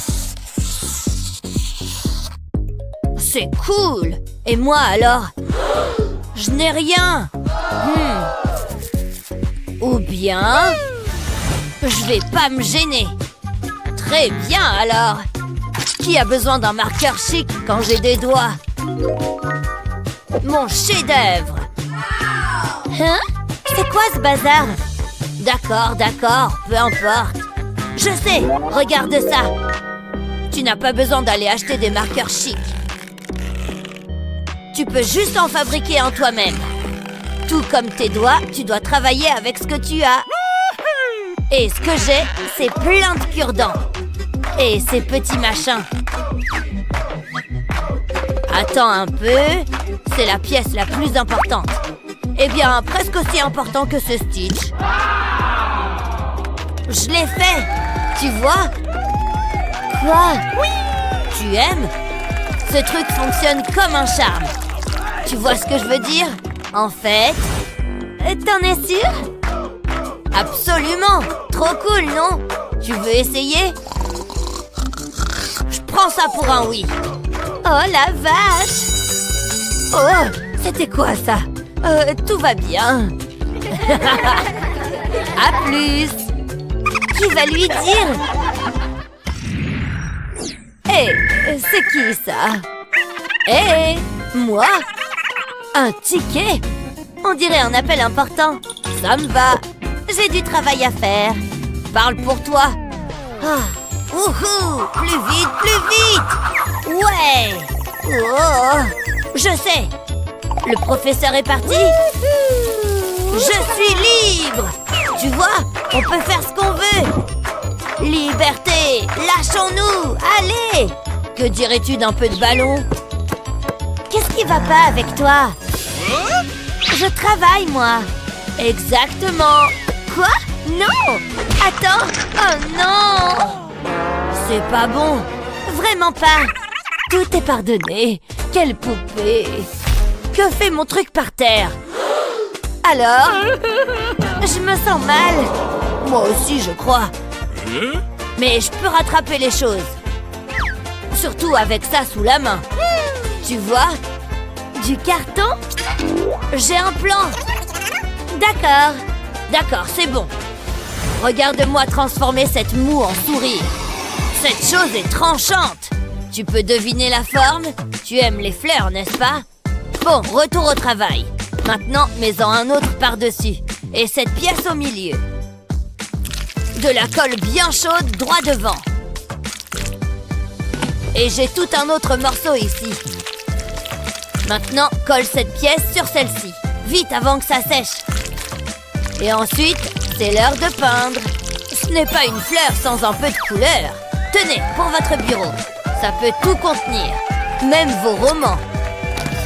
C'est cool. Et moi, alors? Je n'ai rien. Ou bien... Je vais pas me gêner. Très bien, alors. Qui a besoin d'un marqueur chic quand j'ai des doigts? Mon chef-d'œuvre. Hein? C'est quoi ce bazar? D'accord, d'accord, peu importe. Je sais, regarde ça. Tu n'as pas besoin d'aller acheter des marqueurs chics. Tu peux juste en fabriquer un toi-même. Tout comme tes doigts, tu dois travailler avec ce que tu as. Et ce que j'ai, c'est plein de cure-dents. Et ces petits machins. Attends un peu. C'est la pièce la plus importante. Eh bien, presque aussi important que ce Stitch. Je l'ai fait. Tu vois? Quoi? Oui. Tu aimes? Ce truc fonctionne comme un charme. Tu vois ce que je veux dire? En fait... T'en es sûr? Absolument! Trop cool, non? Tu veux essayer? Je prends ça pour un oui. Oh la vache! Oh, c'était quoi ça? Tout va bien. À plus! Qui va lui dire? Hé, c'est qui ça? Hé, moi? Un ticket? On dirait un appel important. Ça me va. J'ai du travail à faire. Parle pour toi. Ah. Wouhou! Plus vite, plus vite! Ouais! Oh! Je sais! Le professeur est parti? Je suis libre! Tu vois, on peut faire ce qu'on veut! Liberté! Lâchons-nous! Allez! Que dirais-tu d'un peu de ballon? Qu'est-ce qui va pas avec toi? Je travaille, moi! Exactement! Quoi? Non! Attends! Oh non! C'est pas bon! Vraiment pas! Tout est pardonné! Quelle poupée! Que fait mon truc par terre? Alors? Je me sens mal! Moi aussi, je crois! Mais je peux rattraper les choses! Surtout avec ça sous la main! Tu vois? Du carton? J'ai un plan! D'accord! D'accord, c'est bon! Regarde-moi transformer cette moue en sourire! Cette chose est tranchante! Tu peux deviner la forme? Tu aimes les fleurs, n'est-ce pas? Bon, retour au travail! Maintenant, mets-en un autre par-dessus. Et cette pièce au milieu. De la colle bien chaude droit devant. Et j'ai tout un autre morceau ici. Maintenant, colle cette pièce sur celle-ci. Vite avant que ça sèche. Et ensuite, c'est l'heure de peindre. Ce n'est pas une fleur sans un peu de couleur. Tenez, pour votre bureau. Ça peut tout contenir. Même vos romans.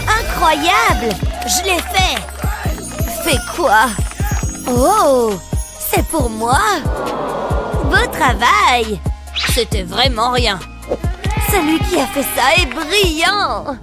Incroyable! Je l'ai fait! Fais quoi? Oh! C'est pour moi? Beau travail! C'était vraiment rien. Celui qui a fait ça est brillant!